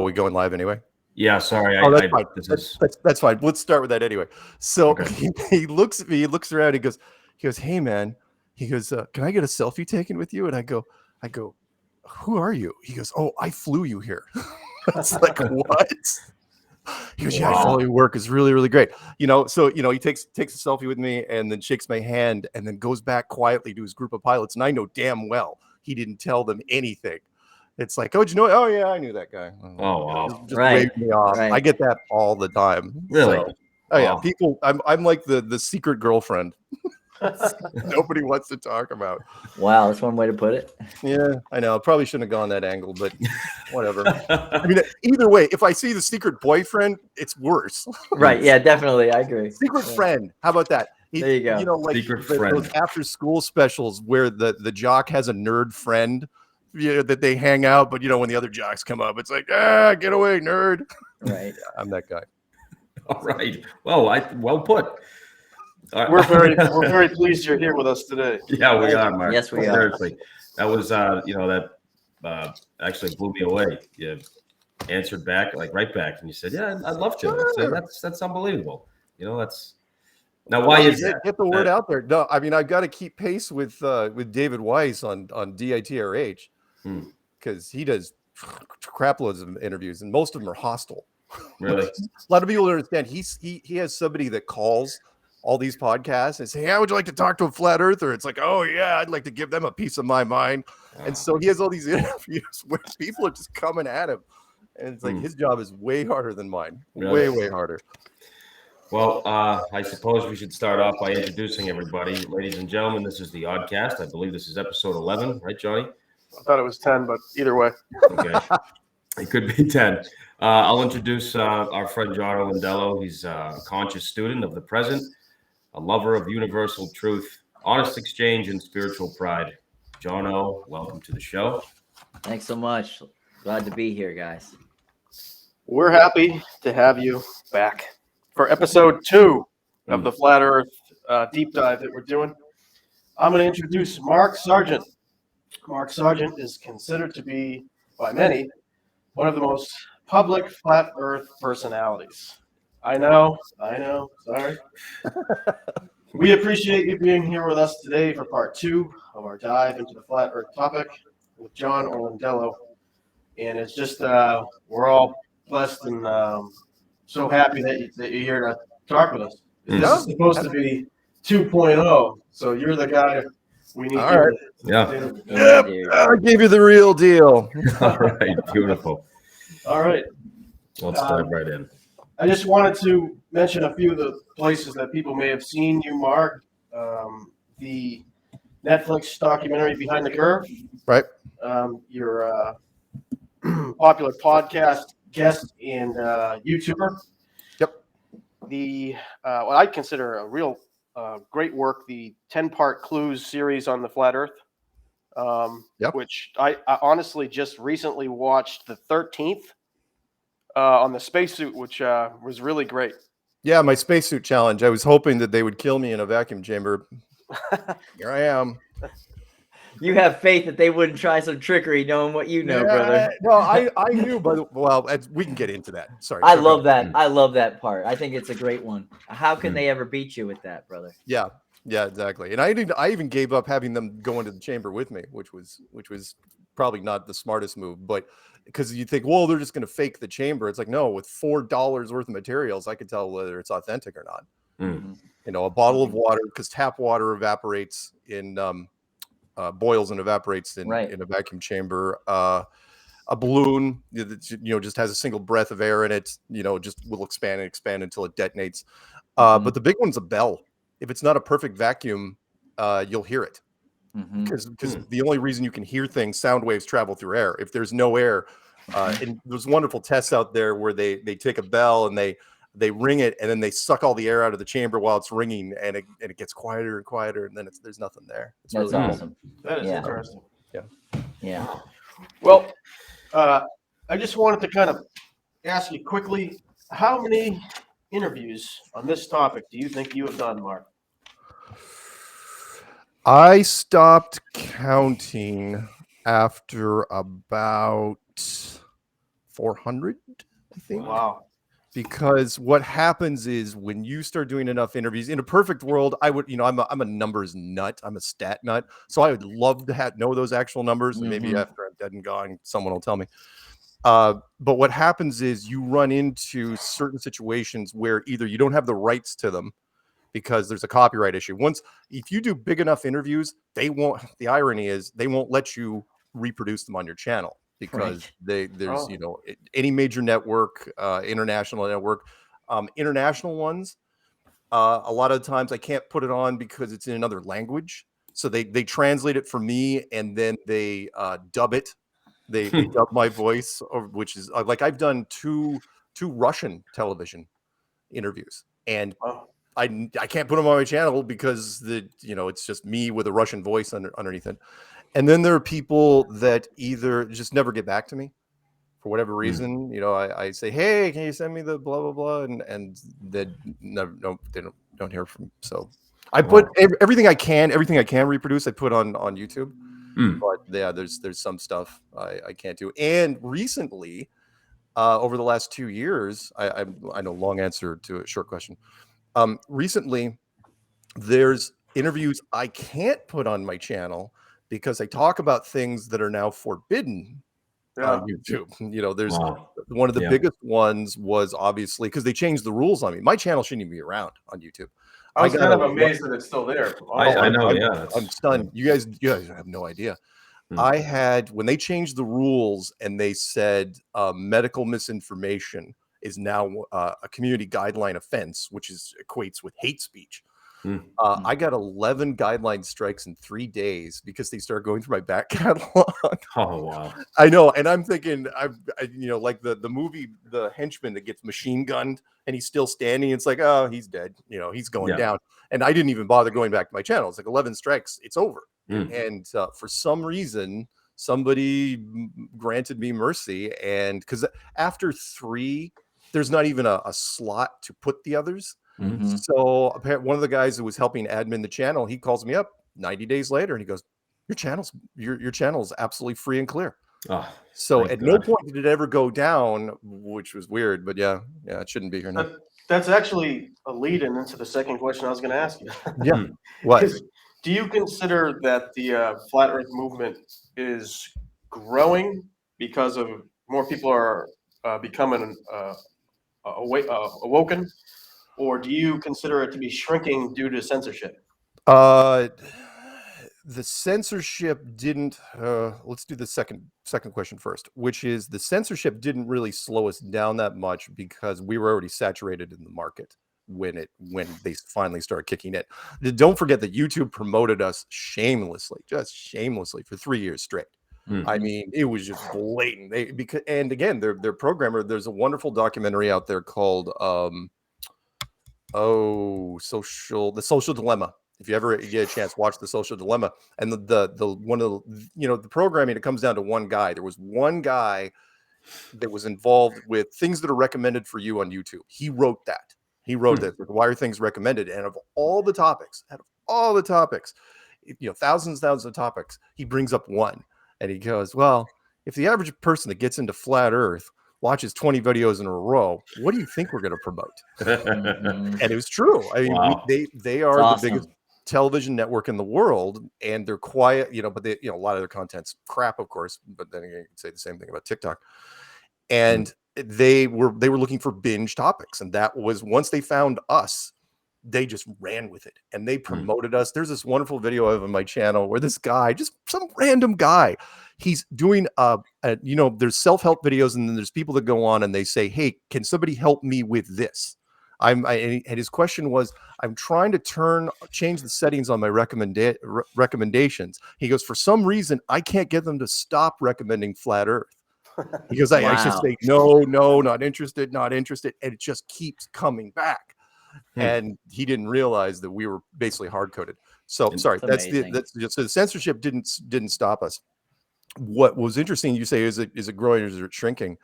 we going live anyway? Yeah, sorry. That's fine. That's fine. Let's start with that anyway. So he looks at me, he looks around, he goes, hey man, he goes, can I get a selfie taken with you? And I go, who are you? He goes, oh, I flew you here. It's like, what? He goes, yeah, I follow your work. It's really, really great. So he takes a selfie with me and then shakes my hand and then goes back quietly to his group of pilots. And I know damn well he didn't tell them anything. It's like, oh, did you know? Oh, yeah, I knew that guy. Oh, wow. Just waved me off. Right. I get that all the time. Really? So, yeah, people. I'm like the secret girlfriend. Nobody wants to talk about. Wow, that's one way to put it. Yeah, I know. I probably shouldn't have gone that angle, but whatever. I mean, either way, if I see the secret boyfriend, it's worse. Right? Yeah, definally. I agree. Secret friend. How about that? There you go. Like secret friend. Those after school specials where the jock has a nerd friend. That they hang out, but when the other jocks come up, it's like, get away, nerd. Right. I'm that guy. All right. Well put. We're very pleased you're here with us today. Yeah, we are, Mark. Yes, we are. Seriously. That was that actually blew me away. You answered back right back, and you said, "Yeah, I'd love to." I said, that's unbelievable. That's. Now, why is that? Get the word out there. No, I mean, I've got to keep pace with David Weiss on DITRH because he does crap loads of interviews, and most of them are hostile. Really? A lot of people don't understand. He has somebody that calls all these podcasts and say, "How would you like to talk to a flat earther?" It's like, "Oh yeah, I'd like to give them a piece of my mind." And so he has all these interviews where people are just coming at him, and it's like his job is way harder than mine. Really? Way harder. Well, I suppose we should start off by introducing everybody. Ladies and gentlemen, this is the Oddcast. I believe this is episode 11, right, Johnny? I thought it was 10, but either way. Okay. It could be 10. I'll introduce our friend Jon Olendello. He's a conscious student of the present, a lover of universal truth, honest exchange, and spiritual pride. Jono, welcome to the show. Thanks so much. Glad to be here, guys. We're happy to have you back for episode 2 of the Flat Earth deep dive that we're doing. I'm going to introduce Mark Sargent. Mark Sargent is considered to be, by many, one of the most public Flat Earth personalities. I know, sorry. We appreciate you being here with us today for part 2 of our dive into the Flat Earth topic with Jon Olendello. And it's just, we're all blessed and so happy that you're here to talk with us. This is supposed to be 2.0, so you're the guy we need. All right. Yeah. I gave you the real deal. All right. Beautiful. All right. Let's dive right in. I just wanted to mention a few of the places that people may have seen you, Mark. The Netflix documentary Behind the Curve. Right. Your popular podcast guest and YouTuber. Yep. The what I consider a real great work, the 10-part Clues series on the Flat Earth, which I honestly just recently watched the 13th on the spacesuit, which was really great. Yeah, my spacesuit challenge. I was hoping that they would kill me in a vacuum chamber. Here I am. You have faith that they wouldn't try some trickery, knowing what you know, brother. No, I knew, but we can get into that. Sorry. I love that. I love that part. I think it's a great one. How can they ever beat you with that, brother? Yeah, exactly. And I even gave up having them go into the chamber with me, which was probably not the smartest move, but because you think, well, they're just going to fake the chamber. It's like, no, with $4 worth of materials, I could tell whether it's authentic or not. Mm-hmm. A bottle of water, because tap water evaporates in boils and evaporates in a vacuum chamber. A balloon, just has a single breath of air in it. Just will expand and expand until it detonates. But the big one's a bell. If it's not a perfect vacuum, you'll hear it. Because the only reason you can hear things, sound waves travel through air. If there's no air, and there's wonderful tests out there where they take a bell and they ring it and then they suck all the air out of the chamber while it's ringing, and it gets quieter and quieter, and then there's nothing there. That's really awesome. That is interesting. Yeah. Well, I just wanted to kind of ask you quickly, how many interviews on this topic do you think you have done, Mark? I stopped counting after about 400, I think. Wow. Because what happens is when you start doing enough interviews, in a perfect world, I would, I'm a numbers nut. I'm a stat nut. So I would love to know those actual numbers. And maybe after I'm dead and gone, someone will tell me. But what happens is you run into certain situations where either you don't have the rights to them because there's a copyright issue. If you do big enough interviews, the irony is they won't let you reproduce them on your channel because there's any major network, international network, international ones. A lot of times I can't put it on because it's in another language. So they translate it for me and then they dub it. They dub my voice, which is like I've done two Russian television interviews, and I can't put them on my channel because it's just me with a Russian voice underneath it. And then there are people that either just never get back to me for whatever reason. I say, hey, can you send me the blah blah blah, and they don't hear from. So I put everything I can reproduce. I put on YouTube. But yeah, there's some stuff I can't do. And recently, over the last 2 years, I know, long answer to a short question. Recently, there's interviews I can't put on my channel because I talk about things that are now forbidden on YouTube. There's one of the biggest ones was obviously because they changed the rules on me. My channel shouldn't even be around on YouTube. I was kind of amazed that it's still there. I know, I'm stunned. You guys have no idea. I had, when they changed the rules and they said medical misinformation is now a community guideline offense, which equates with hate speech. I got 11 guideline strikes in 3 days because they started going through my back catalog. Oh, wow. I know. And I'm thinking, like the movie, The Henchman that gets machine gunned and he's still standing. It's like, oh, he's dead. He's going down. And I didn't even bother going back to my channel. It's like 11 strikes. It's over. And for some reason, somebody granted me mercy. And because after 3, there's not even a slot to put the others. So one of the guys who was helping admin the channel, he calls me up 90 days later and he goes, your channel is absolutely free and clear. So at no point did it ever go down, which was weird, but yeah, it shouldn't be here now. That's actually a lead-in into the second question I was going to ask you. Yeah. What? Do you consider that the flat Earth movement is growing because of more people are becoming awoken, or do you consider it to be shrinking due to censorship? The censorship didn't. Let's do the second question first, which is the censorship didn't really slow us down that much because we were already saturated in the market when they finally started kicking it. Don't forget that YouTube promoted us shamelessly for 3 years straight. I mean, it was just blatant. And again, their programmer. There's a wonderful documentary out there called The Social Dilemma. If you ever get a chance, watch The Social Dilemma. And the one of the programming, it comes down to one guy. There was one guy that was involved with things that are recommended for you on YouTube. He wrote that. That. Why are things recommended? And of all the topics, thousands of topics, he brings up one. And he goes, well, if the average person that gets into flat Earth watches 20 videos in a row, what do you think we're going to promote? And it was true. I mean, they are the biggest television network in the world, and they're quiet, but they, a lot of their content's crap, of course, but then again, you can say the same thing about TikTok. And they were looking for binge topics, and that was, once they found us, they just ran with it and they promoted us. There's this wonderful video of on my channel where this guy, just some random guy, he's doing there's self-help videos, and then there's people that go on and they say, hey, can somebody help me with this? And his question was, I'm trying to change the settings on my recommendations. He goes, for some reason, I can't get them to stop recommending flat Earth. He goes, I just say, no, not interested. And it just keeps coming back. And he didn't realize that we were basically hard-coded. So sorry, that's so the censorship didn't stop us. What was interesting, you say, is it growing or is it shrinking?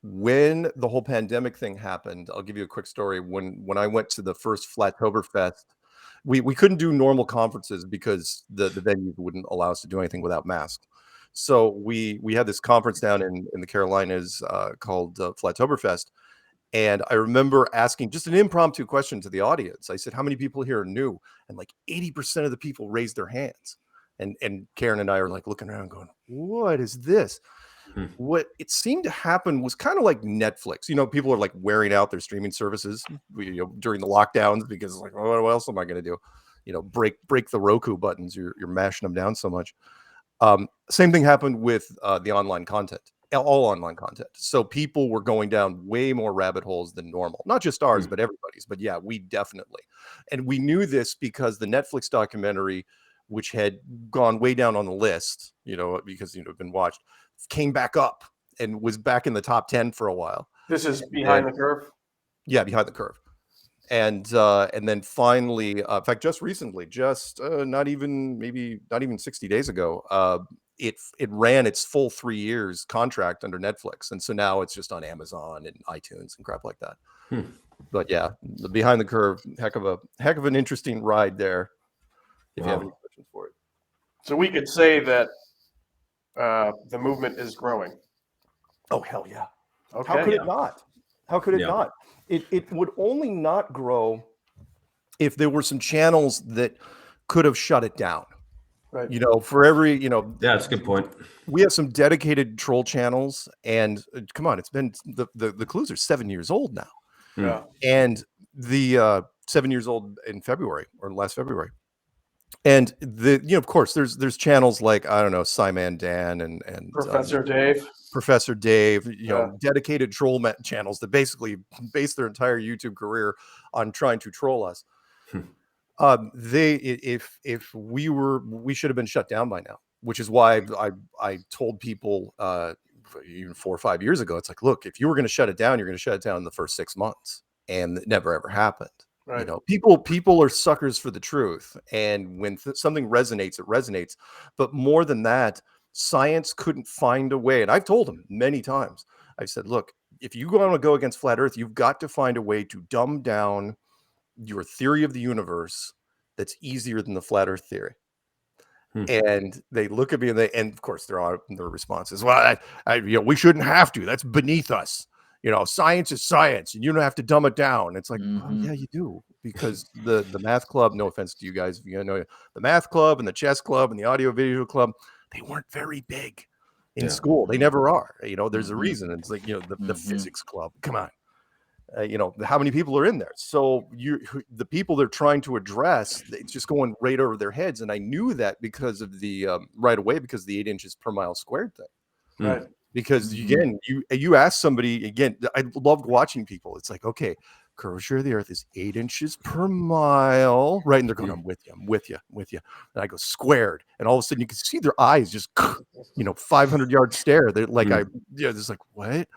When the whole pandemic thing happened, I'll give you a quick story. When I went to the first Flattoberfest, we couldn't do normal conferences because the venue wouldn't allow us to do anything without masks. So we had this conference down in the Carolinas called Flattoberfest. And I remember asking just an impromptu question to the audience. I said, how many people here are new? And like 80% of the people raised their hands. And Karen and I are like looking around going, what is this? What it seemed to happen was kind of like Netflix. You know, people are like wearing out their streaming services during the lockdowns because like, oh, what else am I going to do? You know, break the Roku buttons. You're mashing them down so much. Same thing happened with the online content, all online content. So people were going down way more rabbit holes than normal, not just ours, but everybody's. But yeah, we definitely. And we knew this because the Netflix documentary, which had gone way down on the list, you know, because, you know, been watched, came back up and was back in the top 10 for a while. This is Behind the Curve? Yeah, Behind the Curve. And then finally, in fact, just recently, not even 60 days ago, it ran its full 3 years contract under Netflix, and so now it's just on Amazon and iTunes and crap like that. But yeah, the Behind the Curve, heck of an interesting ride there. If you have any questions for it, so we could say that the movement is growing. Oh hell yeah! Okay. How could it not? How could it not? It would only not grow if there were some channels that could have shut it down. Right. You know, for every, you know, Yeah, that's a good point. We have some dedicated troll channels, and come on, it's been the clues are 7 years old now. Yeah. And the 7 years old in February or last February. And of course, there's channels like, I don't know, Simon Dan and Professor Dave, dedicated troll channels that basically base their entire YouTube career on trying to troll us. We should have been shut down by now, which is why I told people even 4 or 5 years ago, it's like, look, if you were going to shut it down, you're going to shut it down in the first 6 months, and it never ever happened. Right. You know, people are suckers for the truth, and when something resonates, it resonates. But more than that, science couldn't find a way. And I've told them many times. I've said, look, if you want to go against flat Earth, you've got to find a way to dumb down your theory of the universe that's easier than the flat Earth theory. And they look at me and of course their response is, well, we shouldn't have to. That's beneath us. You know, science is science, and you don't have to dumb it down. It's like, well, yeah, you do, because the math club, no offense to you guys, you know, the math club and the chess club and the audio video club, they weren't very big in school. They never are. You know, there's a reason. It's like, you know, the physics club. Come on. You know, how many people are in there? So the people they're trying to address, it's just going right over their heads. And I knew that because of the right away, because the 8 inches per mile squared thing. Right. Because again, you ask somebody again, I loved watching people. It's like, okay, curvature of the Earth is 8 inches per mile, right? And they're going, I'm with you. And I go, squared. And all of a sudden you can see their eyes just, 500-yard stare. They're like, it's like, what?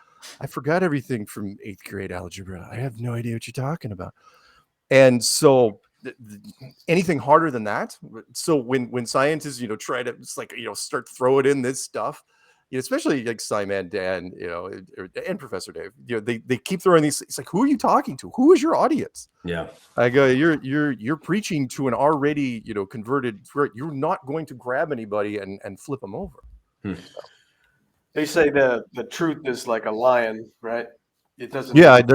I forgot everything from 8th grade algebra. I have no idea what you're talking about. And so anything harder than that. So when scientists, try to just like, start throwing in this stuff, especially like Simon Dan, and Professor Dave, they keep throwing these. It's like, who are you talking to? Who is your audience? Yeah. I go, you're preaching to an already, converted. You're not going to grab anybody and flip them over. They say the truth is like a lion, right? It doesn't. Yeah, it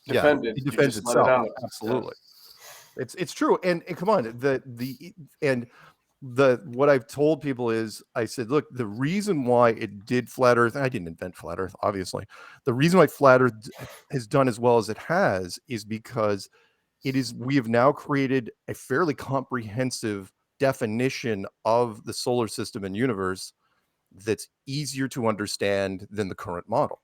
defends itself. Absolutely, yeah. It's true. And come on, what I've told people is, I said, look, the reason why it did flat Earth, and I didn't invent flat Earth, obviously. The reason why flat Earth has done as well as it has is because we have now created a fairly comprehensive definition of the solar system and universe that's easier to understand than the current model.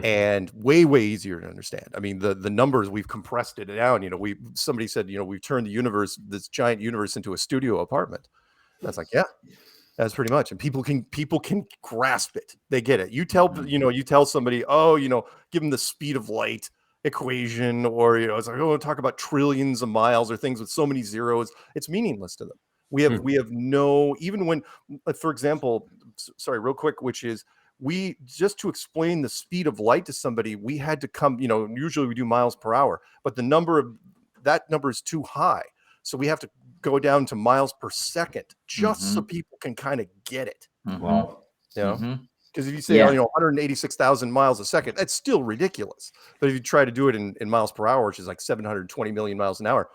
And way easier to understand. I mean, the numbers, we've compressed it down. Somebody said, we've turned this giant universe into a studio apartment. That's like, yeah, that's pretty much. And people can grasp it. They get it. You tell somebody, give them the speed of light equation, or it's like, talk about trillions of miles or things with so many zeros. It's meaningless to them. We have no, even when, for example, sorry, real quick, which is, we just to explain the speed of light to somebody, we had to come, usually we do miles per hour, but that number is too high. So we have to go down to miles per second just so people can kind of get it. Wow. You know, Mm-hmm. because if you say, Yeah. 186,000 miles a second, that's still ridiculous. But if you try to do it in miles per hour, which is like 720 million miles an hour,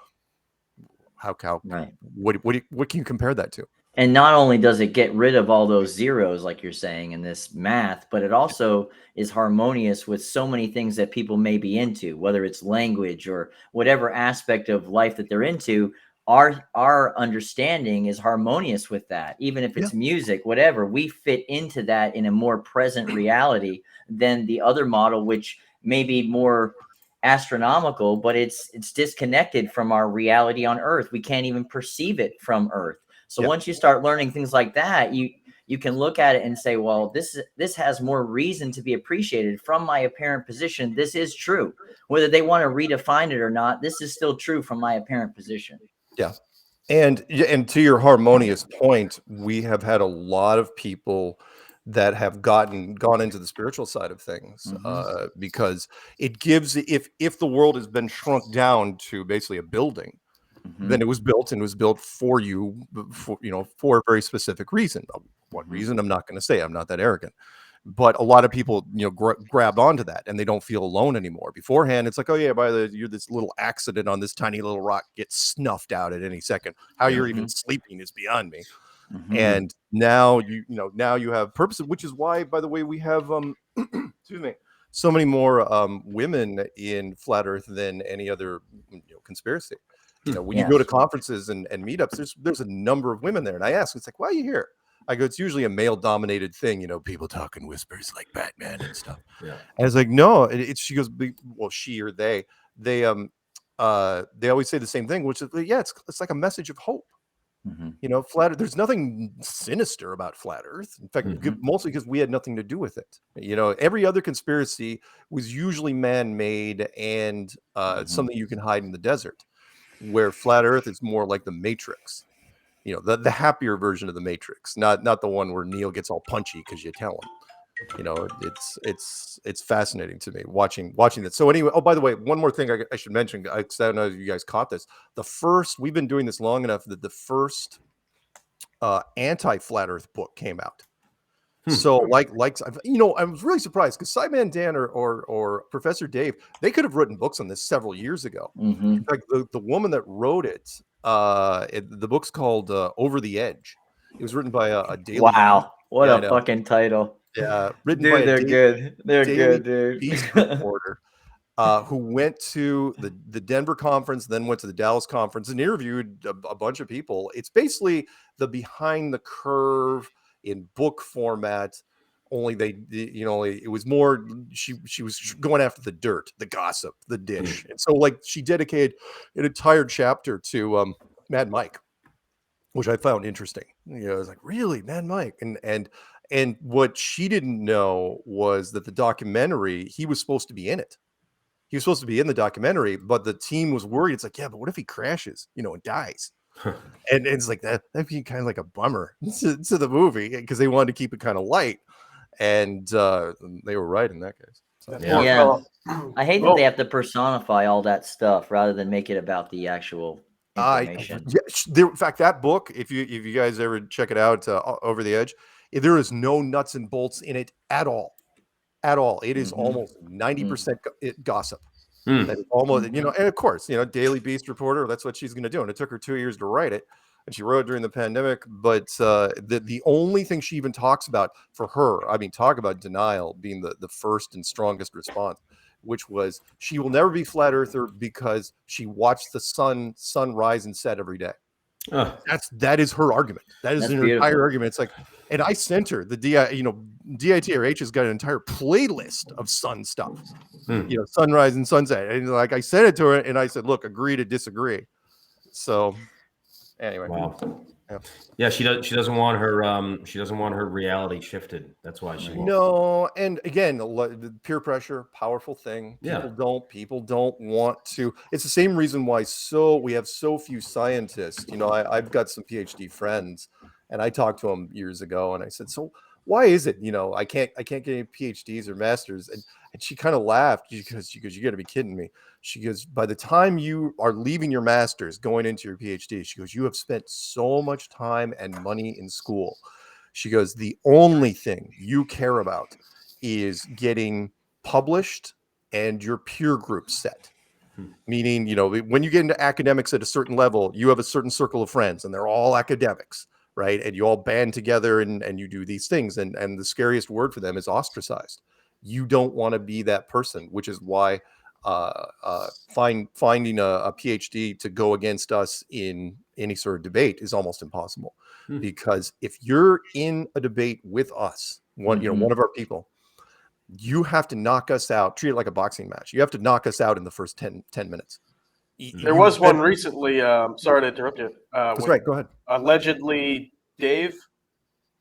how Right. what can you compare that to? And not only does it get rid of all those zeros, like you're saying in this math, but it also is harmonious with so many things that people may be into, whether it's language or whatever aspect of life that they're into. Our understanding is harmonious with that. Even if it's music, whatever, we fit into that in a more present reality than the other model, which may be more astronomical, but it's disconnected from our reality on Earth. We can't even perceive it from Earth. So once you start learning things like that, you can look at it and say, well, this has more reason to be appreciated from my apparent position. This is true. Whether they want to redefine it or not, this is still true from my apparent position. Yeah. And to your harmonious point, we have had a lot of people that have gone into the spiritual side of things, because it gives, if the world has been shrunk down to basically a building, then it was built for you, for a very specific reason. What reason, I'm not going to say. I'm not that arrogant. But a lot of people, grab onto that, and they don't feel alone anymore. Beforehand, it's like, oh yeah, you're this little accident on this tiny little rock, gets snuffed out at any second. How you're even sleeping is beyond me. And now now you have purpose, which is why, by the way, we have excuse me, so many more women in flat Earth than any other conspiracy. When you go to conferences and meetups, there's a number of women there, and I ask, it's like, why are you here? I go, it's usually a male-dominated thing, people talk in whispers like Batman and stuff. Yeah. And I was like, no, it's she goes, well, she or they always say the same thing, which is, it's like a message of hope. Flat. There's nothing sinister about flat Earth. In fact, mostly because we had nothing to do with it. Every other conspiracy was usually man-made and something you can hide in the desert, where flat Earth is more like the Matrix. The happier version of the Matrix, not the one where Neo gets all punchy because you tell him. It's fascinating to me watching that. So anyway, oh, by the way, one more thing I should mention. I don't know if you guys caught this. We've been doing this long enough that the first anti-flat Earth book came out. So I was really surprised because Cyman Dan or Professor Dave, they could have written books on this several years ago. In fact, the woman that wrote it, the book's called Over the Edge. It was written by a daily. Wow, what a fucking title! Yeah, written dude, by they're good. They're daily good, dude. Beast reporter who went to the Denver conference, then went to the Dallas conference and interviewed a bunch of people. It's basically the behind the curve in book format, only it was more, she was going after the dirt, the gossip, the dish. And so she dedicated an entire chapter to Mad Mike, which I found interesting. I was like, really, Mad Mike? And what she didn't know was that the documentary, he was supposed to be in it. He was supposed to be in the documentary, but the team was worried. It's like, yeah, but what if he crashes, and dies? And it's like that'd be kind of like a bummer to the movie, because they wanted to keep it kind of light, and they were right in that case. So, yeah. I hate that they have to personify all that stuff rather than make it about the actual information. In fact, that book, if you guys ever check it out, Over the Edge, there is no nuts and bolts in it at all. It is almost 90% gossip. That is almost, and of course, Daily Beast reporter, that's what she's going to do. And it took her 2 years to write it, and she wrote it during the pandemic. But the only thing she even talks about for her, talk about denial being the first and strongest response, which was she will never be flat earther because she watched the sun rise and set every day. That is her argument. That is her entire argument. It's like, and I sent her the DITRH has got an entire playlist of sun stuff, sunrise and sunset, and I sent it to her, and I said, look, agree to disagree. So anyway, wow. Yeah, she doesn't want her reality shifted. That's why she won't. No, and again, peer pressure, powerful thing. People don't want to. It's the same reason why we have so few scientists. I've got some PhD friends, and I talked to them years ago, and I said, so why is it, I can't get any PhDs or masters? And she kind of laughed because she goes, you got to be kidding me. She goes, by the time you are leaving your master's, going into your PhD, she goes, you have spent so much time and money in school. She goes, the only thing you care about is getting published and your peer group set. Meaning, when you get into academics at a certain level, you have a certain circle of friends and they're all academics, right? And you all band together and you do these things. And the scariest word for them is ostracized. You don't want to be that person, which is why finding a PhD to go against us in any sort of debate is almost impossible. Because if you're in a debate with us, one of our people, you have to knock us out, treat it like a boxing match. You have to knock us out in the first 10 minutes. There was one recently. Sorry to interrupt you. That's right. Go ahead. Allegedly, Dave.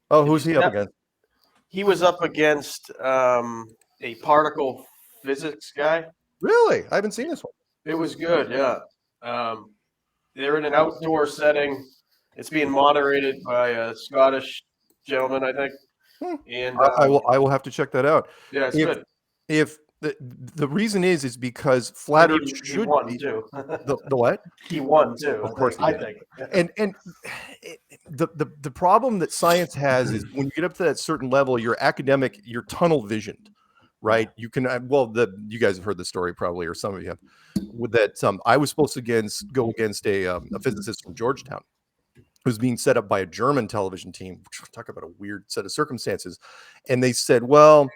Oh, who's he up against? He was up against a particle physics guy. Really? I haven't seen this one. It was good, yeah. They're in an outdoor setting. It's being moderated by a Scottish gentleman, I think. And I will have to check that out. Yeah, it's good. If the reason is because flat Earth should he won be too. the what? He won too. Of course, I think. And the problem that science has is when you get up to that certain level, you're academic, you're tunnel visioned, right? You can you guys have heard the story probably, or some of you have. With that, I was supposed to go against a physicist from Georgetown, who's being set up by a German television team. Talk about a weird set of circumstances. And they said, well,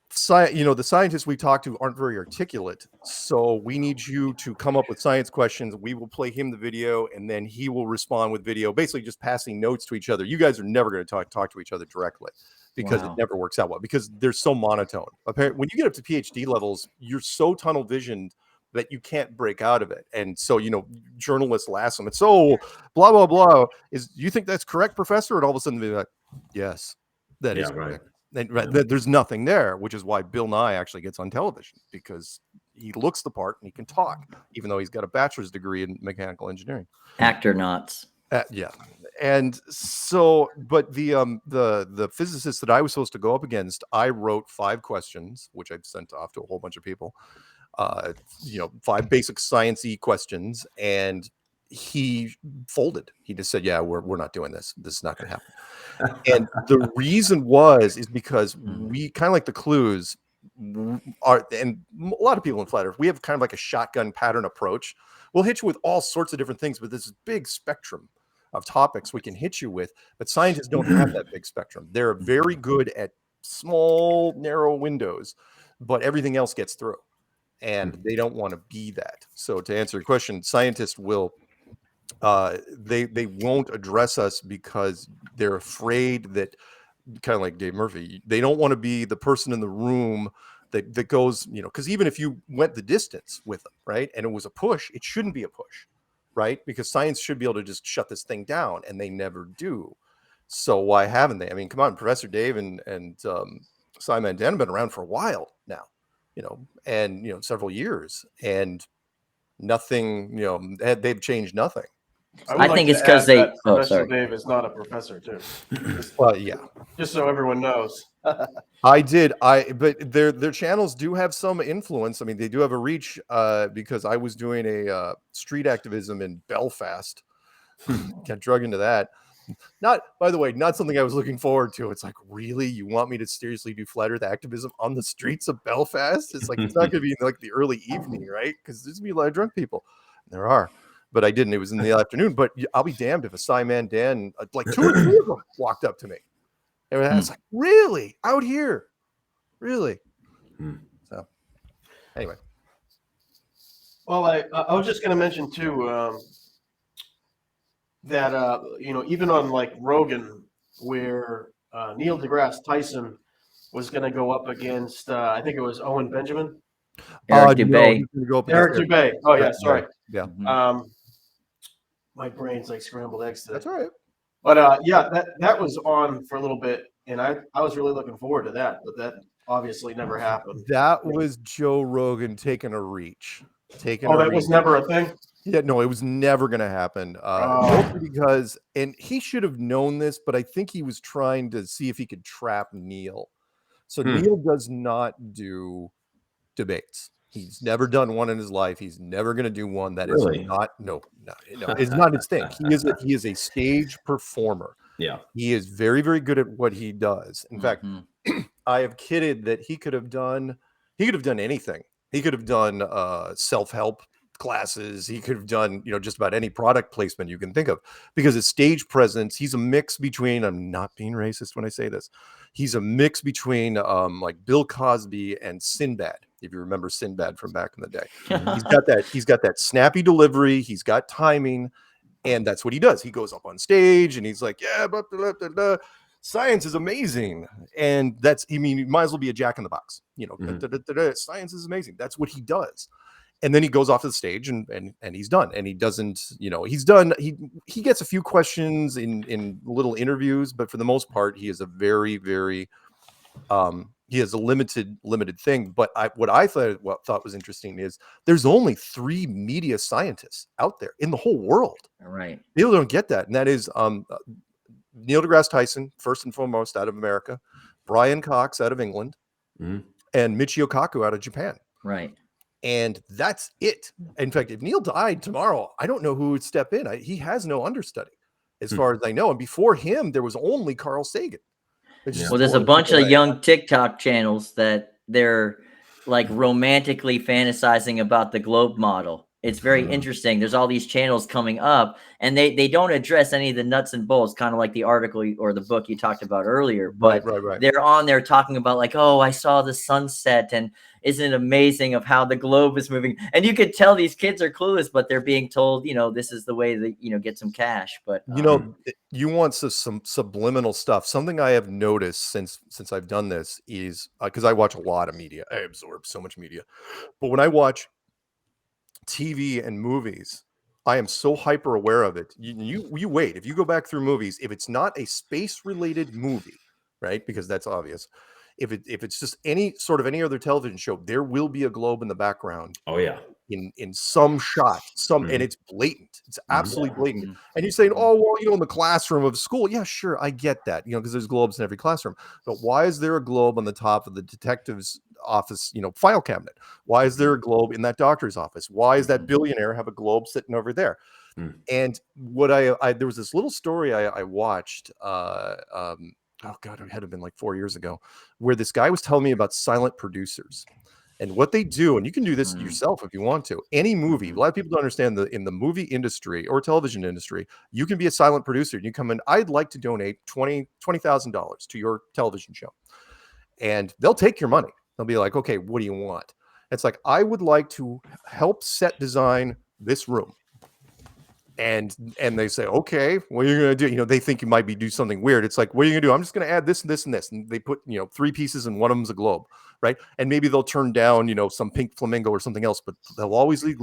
the scientists we talked to aren't very articulate. So we need you to come up with science questions. We will play him the video and then he will respond with video, basically just passing notes to each other. You guys are never going to talk to each other directly because it never works out well because they're so monotone. Apparently, when you get up to PhD levels, you're so tunnel visioned that you can't break out of it. And so, journalists will ask them, it's so blah, blah, blah. Do you think that's correct, professor? And all of a sudden they're like, yes, that is correct. And, there's nothing there, which is why Bill Nye actually gets on television because he looks the part and he can talk, even though he's got a bachelor's degree in mechanical engineering. Actor knots. Yeah. And so, but the physicist that I was supposed to go up against, I wrote 5 questions, which I've sent off to a whole bunch of people. 5 basic science-y questions, and he folded. He just said, yeah, we're not doing this. This is not going to happen. And the reason is because we kind of like the clues are, and a lot of people in flat earth, we have kind of like a shotgun pattern approach. We'll hit you with all sorts of different things, but there's this big spectrum of topics we can hit you with, but scientists don't have that big spectrum. They're very good at small, narrow windows, but everything else gets through. And they don't want to be that. So to answer your question, scientists will they won't address us because they're afraid that, kind of like Dave Murphy, they don't want to be the person in the room that goes, because even if you went the distance with them, right, and it was a push, it shouldn't be a push, right? Because science should be able to just shut this thing down, and they never do. So why haven't they? I mean, come on, Professor Dave and Simon Dan have been around for a while now. And several years, and nothing, they've changed nothing. I think it's because they. Professor Dave is not a professor too. Well, yeah. Just so everyone knows. But their channels do have some influence. I mean, they do have a reach because I was doing a street activism in Belfast. Got drug into that. By the way, not something I was looking forward to. It's like, really? You want me to seriously do flat earth activism on the streets of Belfast? It's like, it's not going to be in like the early evening, right? Because there's going to be a lot of drunk people. There are. But I didn't. It was in the afternoon. But I'll be damned if a Simon Dan, like 2 or 3 of them walked up to me. And I was like, really? Out here? Really? So, anyway. Well, I was just going to mention too, that even on like Rogan, where Neil deGrasse Tyson was going to go up against I think it was Owen Benjamin. Eric Dubay. Eric Dubay. Oh yeah, sorry. Yeah. My brain's like scrambled eggs today. That's all right. But that was on for a little bit, and I was really looking forward to that, but that obviously never happened. That was Joe Rogan taking a reach. That was never a thing? Yeah, no, it was never going to happen. Because, and he should have known this, but I think he was trying to see if he could trap Neil. So Neil does not do debates. He's never done one in his life. He's never going to do one. That is not, no, it's not his thing. He is a stage performer. Yeah. He is very, very good at what he does. In fact, Mhm. I have kidded that he could have done anything. He could have done self-help classes. He could have done, just about any product placement you can think of, because his stage presence, he's a mix between, I'm not being racist when I say this, he's a mix between like Bill Cosby and Sinbad, if you remember Sinbad from back in the day. He's got that snappy delivery, he's got timing, and that's what he does. He goes up on stage and he's like, yeah, blah, blah, blah, blah. Science is amazing. And you might as well be a jack in the box. Science is amazing. That's what he does. And then he goes off the stage and he's done. And he doesn't, he's done. He gets a few questions in little interviews, but for the most part, he is a very, very, he has a limited thing. But what I thought was interesting is there's only 3 media scientists out there in the whole world. Right. People don't get that. And that is Neil deGrasse Tyson, first and foremost, out of America, Brian Cox out of England, and Michio Kaku out of Japan. Right. And that's it. In fact, if Neil died tomorrow, I don't know who would step in. He has no understudy, as far as I know. And before him, there was only Carl Sagan. Well, there's a bunch of young TikTok channels that they're like romantically fantasizing about the globe model. It's very interesting. There's all these channels coming up, and they don't address any of the nuts and bolts, kind of like the article or the book you talked about earlier. But right. They're on there talking about like, oh, I saw the sunset, and isn't it amazing of how the globe is moving? And you could tell these kids are clueless, but they're being told, this is the way that get some cash. But you want some subliminal stuff. Something I have noticed since I've done this is because I watch a lot of media. I absorb so much media, but when I watch TV and movies, I am so hyper aware of it. You wait. If you go back through movies, if it's not a space related movie, right? Because that's obvious. If it's just any other television show, there will be a globe in the background. Oh yeah. In some shot, and it's blatant. It's absolutely blatant. And you're saying, oh, well, in the classroom of school. Yeah, sure. I get that, because there's globes in every classroom. But why is there a globe on the top of the detective's office, file cabinet? Why is there a globe in that doctor's office? Why is that billionaire have a globe sitting over there? And what there was this little story I watched, oh God, it had to have been like 4 years ago, where this guy was telling me about silent producers. And what they do, and you can do this yourself if you want to, any movie, a lot of people don't understand that in the movie industry or television industry, you can be a silent producer and you come in, I'd like to donate $20,000 to your television show. And they'll take your money. They'll be like, okay, what do you want? It's like, I would like to help set design this room. And they say, okay, what are you going to do? They think you might do something weird. It's like, what are you going to do? I'm just going to add this and this and this. And they put, 3 pieces and one of them's a globe, right? And maybe they'll turn down, some pink flamingo or something else, but they'll always leave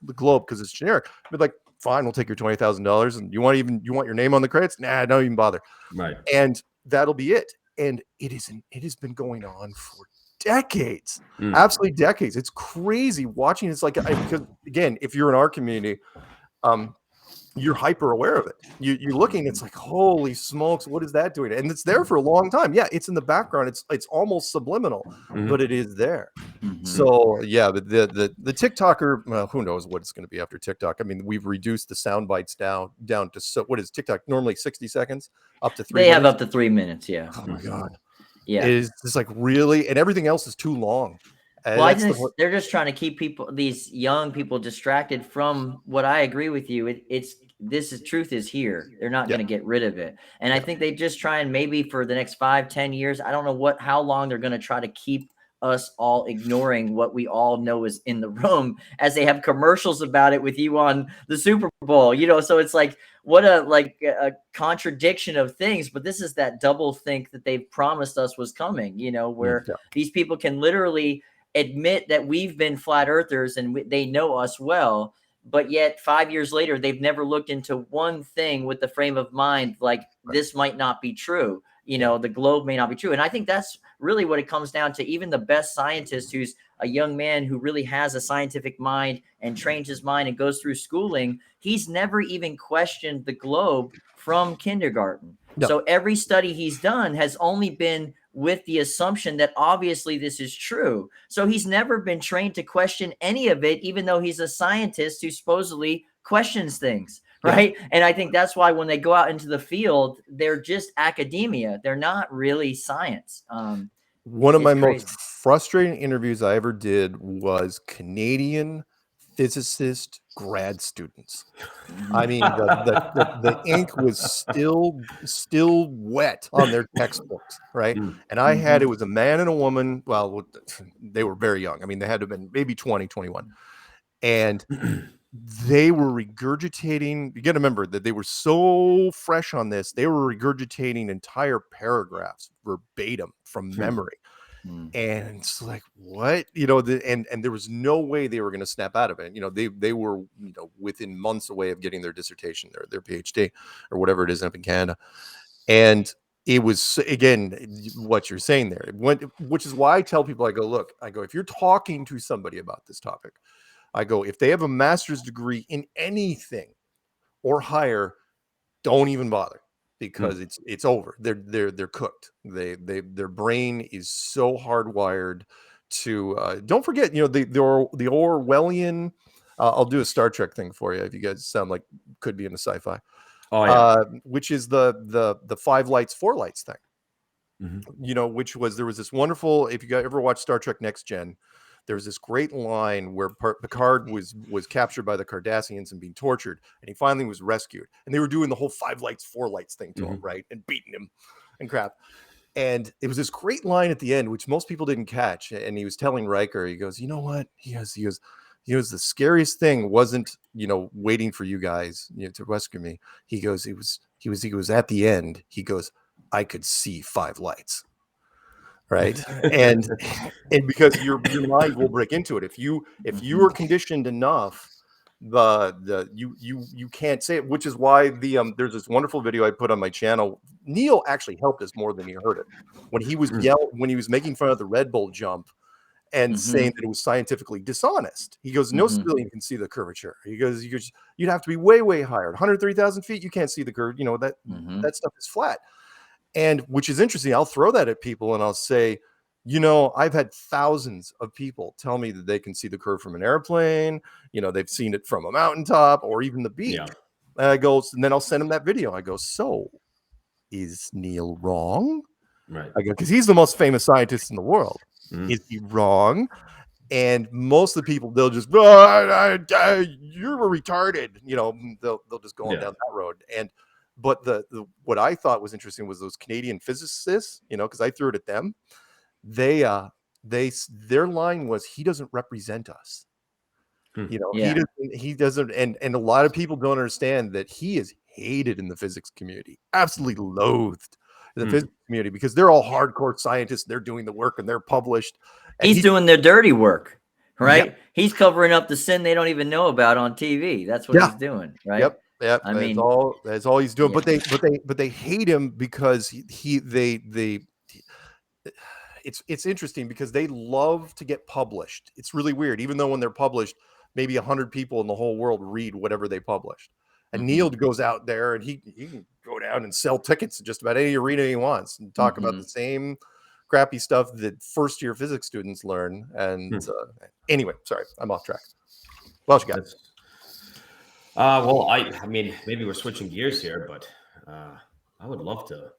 the globe because it's generic. But like, fine, we'll take your $20,000. And you want your name on the credits? Nah, don't even bother. Right. And that'll be it. And it has been going on for decades, absolutely decades. It's crazy watching. It's like, because again, if you're in our community, you're hyper aware of it. You're looking, it's like, holy smokes, what is that doing? And it's there for a long time. Yeah, it's in the background. It's almost subliminal, but it is there. So yeah, but the TikToker, well, who knows what it's going to be after TikTok. I mean, we've reduced the sound bites down to what is TikTok normally 60 seconds up to 3 minutes? They have minutes? up to 3 minutes. Yeah. Oh my God. Yeah. It's just like, really, and everything else is too long. Well, they're just trying to keep these young people distracted from what I agree with you. Truth is here. They're not going to get rid of it. And I think they just try and maybe for the next 5-10 years, I don't know how long they're going to try to keep us all ignoring what we all know is in the room, as they have commercials about it with you on the Super Bowl, so it's like, what a contradiction of things. But this is that double think that they've promised us was coming, where these people can literally admit that we've been flat earthers and they know us well, but yet 5 years later, they've never looked into one thing with the frame of mind, like this might not be true. The globe may not be true. And I think that's really what it comes down to. Even the best scientist, who's a young man who really has a scientific mind and trains his mind and goes through schooling, he's never even questioned the globe from kindergarten. No. So every study he's done has only been with the assumption that obviously this is true. So he's never been trained to question any of it, even though he's a scientist who supposedly questions things, right? And I think that's why when they go out into the field, they're just academia. They're not really science. One of my It's crazy. most frustrating interviews I ever did was Canadian physicist grad students. I mean, the ink was still wet on their textbooks, right? And I had, it was a man and a woman. Well, they were very young. I mean, they had to have been maybe 20, 21. And they were regurgitating. You got to remember that they were so fresh on this. They were regurgitating entire paragraphs verbatim from memory. And it's like, what, and there was no way they were going to snap out of it. They were, within months away of getting their dissertation, their PhD or whatever it is up in Canada. And it was, again, what you're saying there, which is why I tell people, I go, if you're talking to somebody about this topic, I go, if they have a master's degree in anything or higher, don't even bother, because it's over. They're cooked. Their brain is so hardwired to don't forget, the Orwellian. I'll do a Star Trek thing for you if you guys sound like could be in a sci-fi. Oh yeah. Which is the 5 lights 4 lights thing. Which was, there was this wonderful, if you guys ever watched Star Trek Next Gen, there was this great line where Picard was captured by the Cardassians and being tortured, and he finally was rescued. And they were doing the whole 5 lights 4 lights thing to him, right, and beating him and crap. And it was this great line at the end, which most people didn't catch. And he was telling Riker, he goes, you know what? He goes, the scariest thing wasn't, waiting for you guys, to rescue me. He goes, he was at the end. He goes, I could see 5 lights. Right. And because your mind will break into it. If you are conditioned enough, you can't say it, which is why there's this wonderful video I put on my channel. Neil actually helped us more than he hurt it when he was when he was making fun of the Red Bull jump and saying that it was scientifically dishonest. He goes, no civilian can see the curvature. He goes, you'd have to be way, way higher. 130,000 feet, you can't see the curve. That stuff is flat. And which is interesting. I'll throw that at people and I'll say, I've had thousands of people tell me that they can see the curve from an airplane. They've seen it from a mountaintop or even the beach. Yeah. And I go, and then I'll send them that video. I go, so is Neil wrong? Right. I go, because he's the most famous scientist in the world. Is he wrong? And most of the people, they'll just, you're retarded. They'll just go on down that road. But what I thought was interesting was those Canadian physicists, because I threw it at them. Their line was, he doesn't represent us. He doesn't, and a lot of people don't understand that he is hated in the physics community, absolutely loathed in the physics community, because they're all hardcore scientists. They're doing the work and they're published. And he's doing their dirty work, right? Yeah. He's covering up the sin they don't even know about on TV. That's what he's doing, right? Yep. Yeah, I mean, that's all he's doing. Yeah. But they hate him because it's interesting because they love to get published. It's really weird. Even though when they're published, maybe 100 people in the whole world read whatever they published. And Neil goes out there and he can go down and sell tickets to just about any arena he wants and talk about the same crappy stuff that first year physics students learn. And anyway, sorry, I'm off track. What else you got? Well, I mean, maybe we're switching gears here, but I would love to.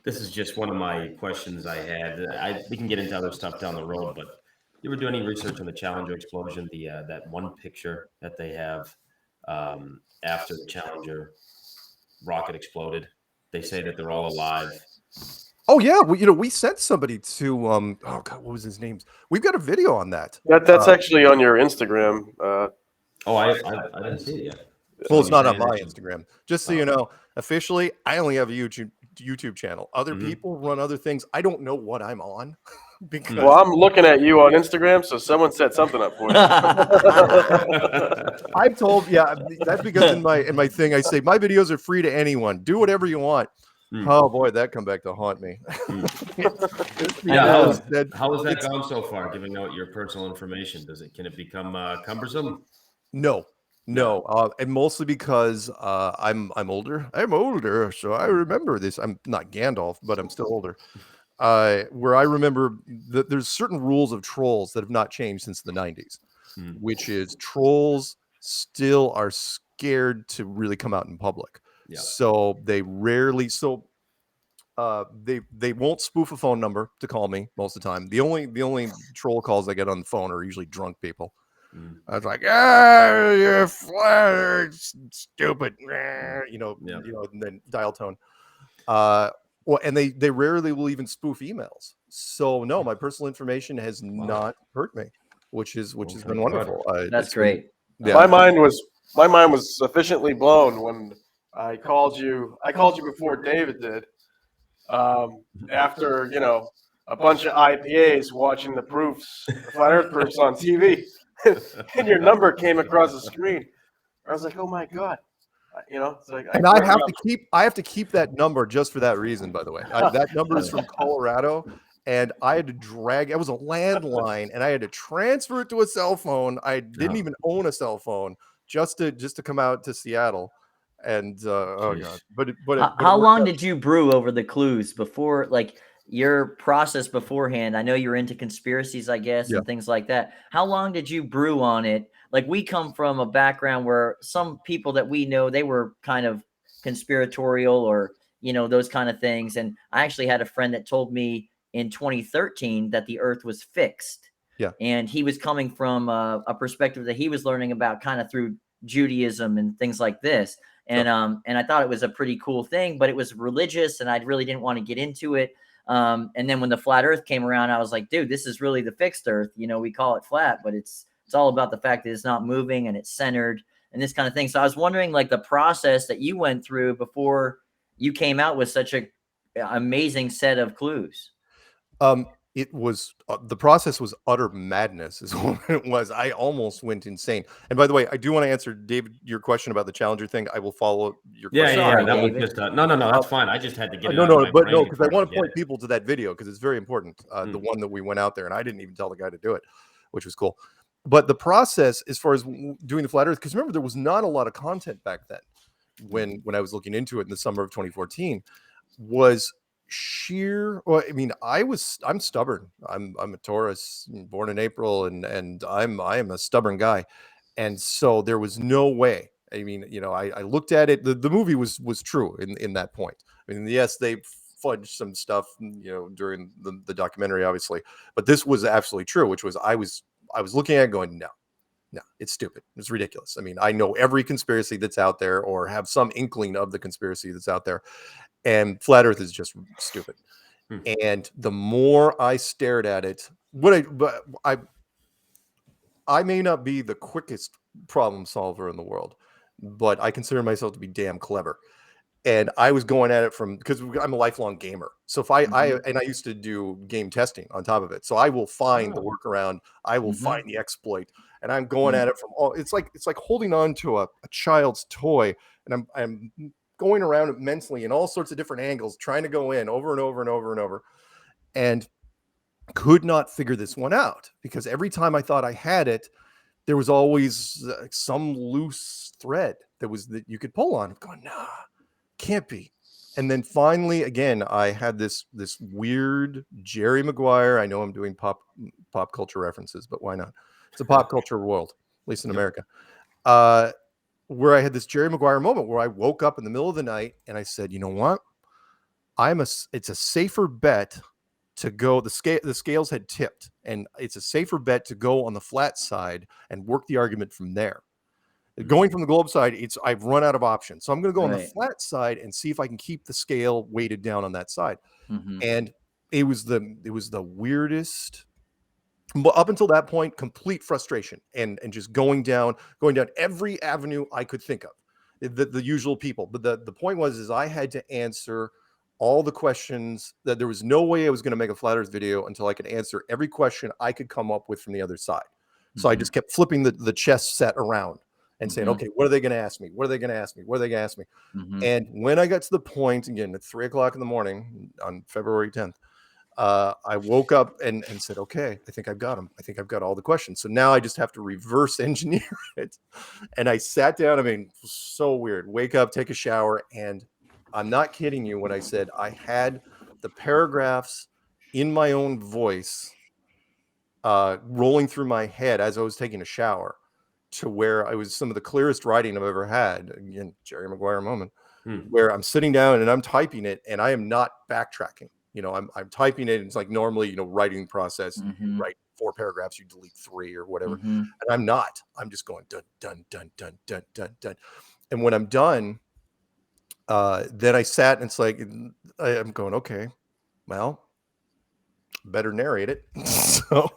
This is just one of my questions I had. We can get into other stuff down the road, but you were doing any research on the Challenger explosion, that one picture that they have after the Challenger rocket exploded? They say that they're all alive. Oh yeah, well, we sent somebody to oh god, what was his name? We've got a video on that. That's actually on your Instagram. I didn't see it yet. Well, it's not on my Instagram. Just so you know, officially, I only have a YouTube channel. Other people run other things. I don't know what I'm on. Because well, I'm looking at you on Instagram, so someone set something up for you. I'm told, that's because in my thing I say my videos are free to anyone. Do whatever you want. Oh boy, that come back to haunt me. How has that gone so far? Giving out your personal information, can it become cumbersome? No, and mostly because I'm older. I'm older, so I remember this. I'm not Gandalf, but I'm still older. Where I remember that there's certain rules of trolls that have not changed since the 90s, which is trolls still are scared to really come out in public. Yeah. So they rarely they won't spoof a phone number to call me most of the time. The only troll calls I get on the phone are usually drunk people. I was like, you're flat earth, stupid, and then dial tone. Well, and they rarely will even spoof emails. So no, my personal information has not hurt me, which has been wonderful. That's great. My mind was sufficiently blown when I called you. I called you before David did. After a bunch of IPAs watching the flat Earth proofs on TV, and your number came across the screen. I was like, oh my god. It's like, and I have to keep that number just for that reason. By the way, that number is from Colorado, and I had to drag. It was a landline, and I had to transfer it to a cell phone. I didn't even own a cell phone just to come out to Seattle. And oh god! But how long did you brew over the clues before, like your process beforehand? I know you're into conspiracies, I guess, and things like that. How long did you brew on it? Like, we come from a background where some people that we know, they were kind of conspiratorial or, those kind of things. And I actually had a friend that told me in 2013 that the earth was fixed. Yeah. And he was coming from a perspective that he was learning about kind of through Judaism and things like this. And I thought it was a pretty cool thing, but it was religious and I really didn't want to get into it. And then when the flat earth came around, I was like, dude, this is really the fixed earth. We call it flat, but it's all about the fact that it's not moving and it's centered and this kind of thing. So I was wondering, like, the process that you went through before you came out with such a amazing set of clues. It was the process was utter madness is what it was. I almost went insane. And by the way, I do want to answer, David, your question about the Challenger thing. I will follow your question. Yeah. That was just no. That's fine. I just had to get it. Because I want to point people to that video because it's very important. The one that we went out there, and I didn't even tell the guy to do it, which was cool. But the process, as far as doing the flat Earth, because remember there was not a lot of content back then when I was looking into it in the summer of 2014, was sheer. Well, I mean, I'm stubborn. I'm a Taurus, born in April, and I am a stubborn guy, and so there was no way. I mean, I looked at it. The movie was true in that point. I mean, yes, they fudged some stuff, during the documentary, obviously, but this was absolutely true. Which was I was looking at it going, no, it's stupid. It's ridiculous. I mean, I know every conspiracy that's out there or have some inkling of the conspiracy that's out there. And flat Earth is just stupid. And the more I stared at it, I may not be the quickest problem solver in the world, but I consider myself to be damn clever. And I was going at it because I'm a lifelong gamer. So if I used to do game testing on top of it. So I will find the workaround. I will find the exploit. And I'm going at it from it's like holding on to a child's toy. And I'm going around it mentally in all sorts of different angles, trying to go in over and over and over and over. And could not figure this one out because every time I thought I had it, there was always some loose thread that you could pull on. I'm going, nah. Can't be. And then finally, again, I had this weird Jerry Maguire. I know I'm doing pop culture references, but why not? It's a pop culture world, at least in America. Where I had this Jerry Maguire moment where I woke up in the middle of the night and I said, you know what? It's a safer bet to go. The scales had tipped, and it's a safer bet to go on the flat side and work the argument from there. Going from the globe side, I've run out of options. So I'm going to go on the flat side and see if I can keep the scale weighted down on that side. And it was the weirdest, but up until that point, complete frustration and just going down every avenue I could think of, the usual people. But the point was I had to answer all the questions. That there was no way I was going to make a flat Earth video until I could answer every question I could come up with from the other side. So I just kept flipping the chess set around and saying, okay, what are they going to ask me? What are they going to ask me? What are they going to ask me? And when I got to the point, again, at 3:00 in the morning on February 10th, I woke up and said, okay, I think I've got them. I think I've got all the questions. So now I just have to reverse engineer it. And I sat down. I mean, so weird. Wake up, take a shower. And I'm not kidding you when I said I had the paragraphs in my own voice rolling through my head as I was taking a shower. to where I was some of the clearest writing I've ever had. Again, Jerry Maguire moment, Hmm. where I'm sitting down and I'm typing it and I am not backtracking. I'm typing it. And it's like normally, writing process, you Mhm. write 4 paragraphs, you delete 3 or whatever. Mhm. And I'm not. I'm just going dun, dun, dun, dun, dun, dun, dun. And when I'm done, then I sat and it's like, I'm going, okay, well, better narrate it. So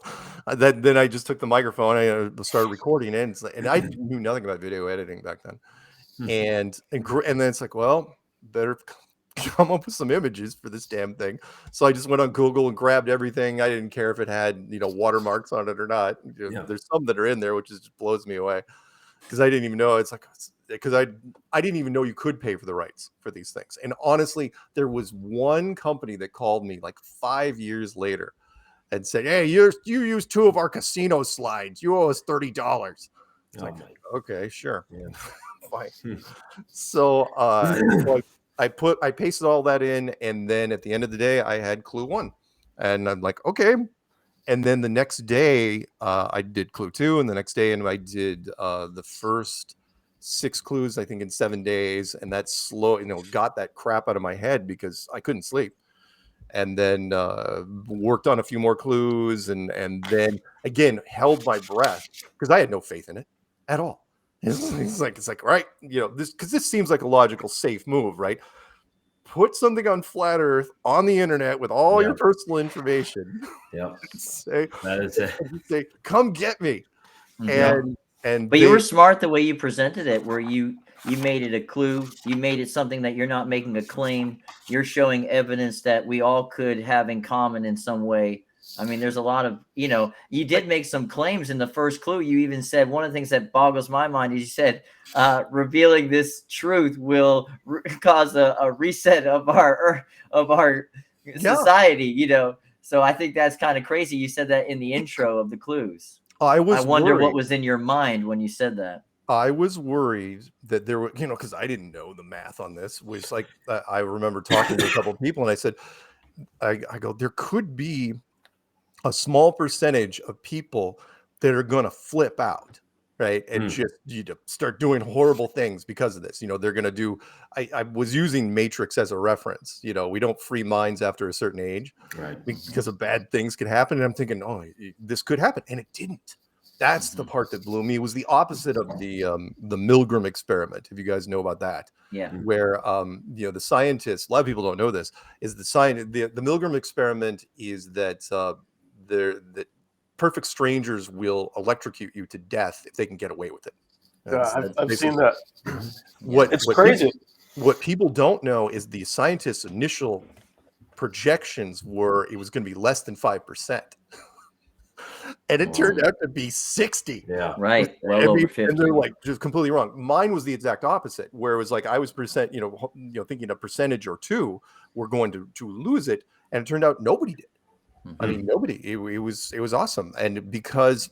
then I just took the microphone, I started recording it, and I knew nothing about video editing back then. And then it's like, well, better come up with some images for this damn thing. So I just went on Google and grabbed everything. I didn't care if it had watermarks on it or not. There's some that are in there, which just blows me away, because I didn't even know. It's like, because I didn't even know you could pay for the rights for these things. And honestly, there was one company that called me like 5 years later and said, hey, you used 2 of our casino slides, you owe us $30. It's like, okay, sure. Yeah. Fine. So I pasted all that in, and then at the end of the day I had clue 1, and I'm like, okay. And then the next day I did clue 2, and the next day and I did the first 6 clues, I think, in 7 days. And that got that crap out of my head because I couldn't sleep. And then worked on a few more clues, and then again held my breath because I had no faith in it at all. It's like, right, this seems like a logical, safe move, right? Put something on flat Earth on the internet with all your personal information. Yeah, say, that is it. Say, come get me. Mm-hmm. But you were smart the way you presented it, where you made it a clue. You made it something that you're not making a claim. You're showing evidence that we all could have in common in some way. I mean, there's a lot of, you did make some claims in the first clue. You even said, one of the things that boggles my mind is you said, revealing this truth will cause a reset of our society, So I think that's kind of crazy. You said that in the intro of the clues. I wonder worried. what was in your mind when you said that. I was worried that there were, because I didn't know the math on this. Was like, I remember talking to a couple of people, and I said, I go, there could be a small percentage of people that are going to flip out, right? And just start doing horrible things because of this. They're going to do, I was using Matrix as a reference. We don't free minds after a certain age, right? Because of bad things could happen. And I'm thinking, oh, this could happen. And it didn't. That's the part that blew me. It was the opposite of the Milgram experiment. If you guys know about that, yeah, where the scientists, a lot of people don't know this, is the Milgram experiment is that that perfect strangers will electrocute you to death if they can get away with it. I've seen that. It's crazy. What people don't know is the scientists' initial projections were it was going to be less than 5%. And it turned out to be 60. Yeah. Right. Well over 50. And they're like just completely wrong. Mine was the exact opposite, where it was like I was thinking a percentage or 2 were going to lose it, and it turned out nobody did. Mm-hmm. I mean, nobody. It was awesome, and because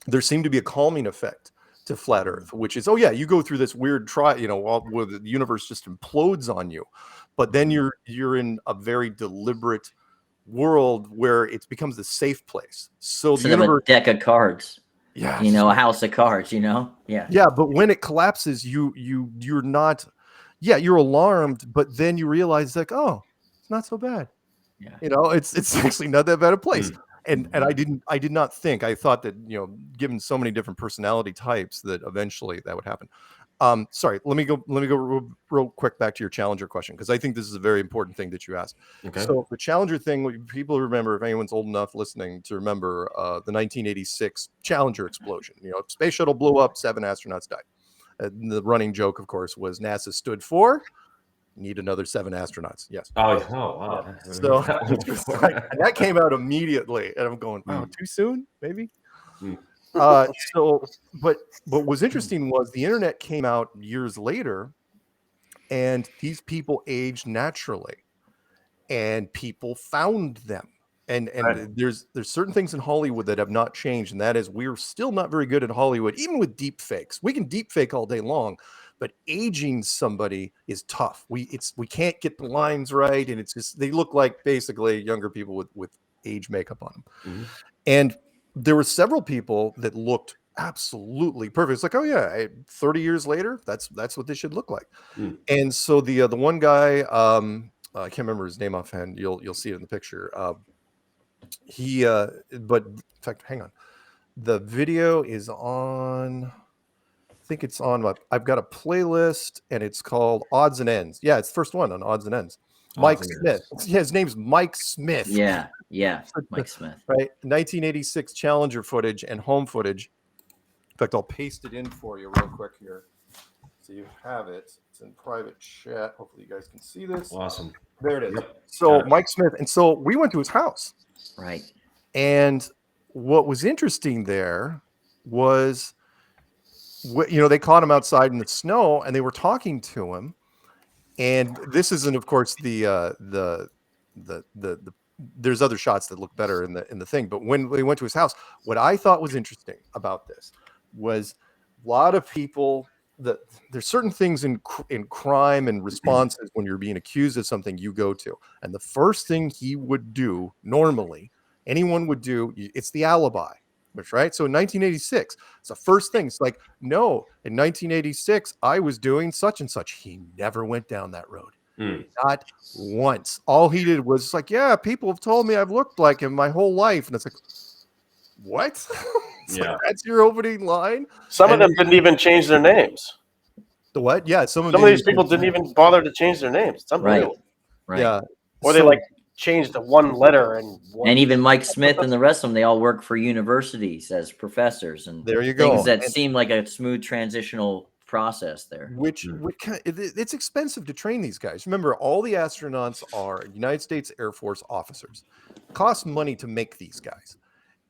there seemed to be a calming effect to flat Earth, which is, you go through this weird where the universe just implodes on you, but then you're in a very deliberate world where it becomes the safe place. So the universe, a deck of cards, a house of cards, yeah. But when it collapses, you're not, you're alarmed, but then you realize like, oh, it's not so bad. Yeah, it's actually not that bad a place. And I did not think. I thought that given so many different personality types, that eventually that would happen. Sorry, let me go real quick back to your Challenger question, because I think this is a very important thing that you asked. Okay. So the Challenger thing, people remember, if anyone's old enough listening to remember, the 1986 Challenger explosion. Space shuttle blew up, 7 astronauts died. The running joke, of course, was NASA stood for need another 7 astronauts. Yes. Oh wow. Yeah. So and that came out immediately, and I'm going, oh, too soon, maybe. But what was interesting was the internet came out years later, and these people aged naturally, and people found them. And right. there's certain things in Hollywood that have not changed, and that is we're still not very good at Hollywood, even with deep fakes. We can deep fake all day long, but aging somebody is tough. We can't get the lines right, and it's just they look like basically younger people with age makeup on them. Mm-hmm. And there were several people that looked absolutely perfect. It's like, oh yeah, 30 years later, that's what this should look like. Hmm. And so the one guy, I can't remember his name offhand. You'll see it in the picture. He but in fact, hang on. The video is on, I think it's on I've got a playlist, and it's called Odds and Ends. Yeah, it's the first one on Odds and Ends. Mike Odds and Smith. Ends. Yeah, his name's Mike Smith. Yeah, Mike Smith. Right. 1986 Challenger footage and home footage. In fact, I'll paste it in for you real quick here, so you have it. It's in private chat. Hopefully you guys can see this. Awesome. There it is. Yep. So Mike Smith. And so we went to his house. Right. And what was interesting there was, they caught him outside in the snow, and they were talking to him. And this isn't, of course, the there's other shots that look better in the thing. But when we went to his house, what I thought was interesting about this was a lot of people that there's certain things in crime and responses when you're being accused of something you go to. And the first thing he would do, normally, anyone would do, it's the alibi, which, right? So in 1986, it's the first thing. It's like, no, in 1986, I was doing such and such. He never went down that road. Not once. All he did was like, yeah, people have told me I've looked like him my whole life. And it's like, what? Like, that's your opening line? Some of them didn't even change their names. The what? Yeah, some of these people didn't even bother to change their names. It's unbelievable. Right. Yeah. Or they changed the one letter and even Mike Smith and the rest of them, they all work for universities as professors, and there you go. Things that seem like a smooth transitional process there. Which it's expensive to train these guys. Remember, all the astronauts are United States Air Force officers. It costs money to make these guys.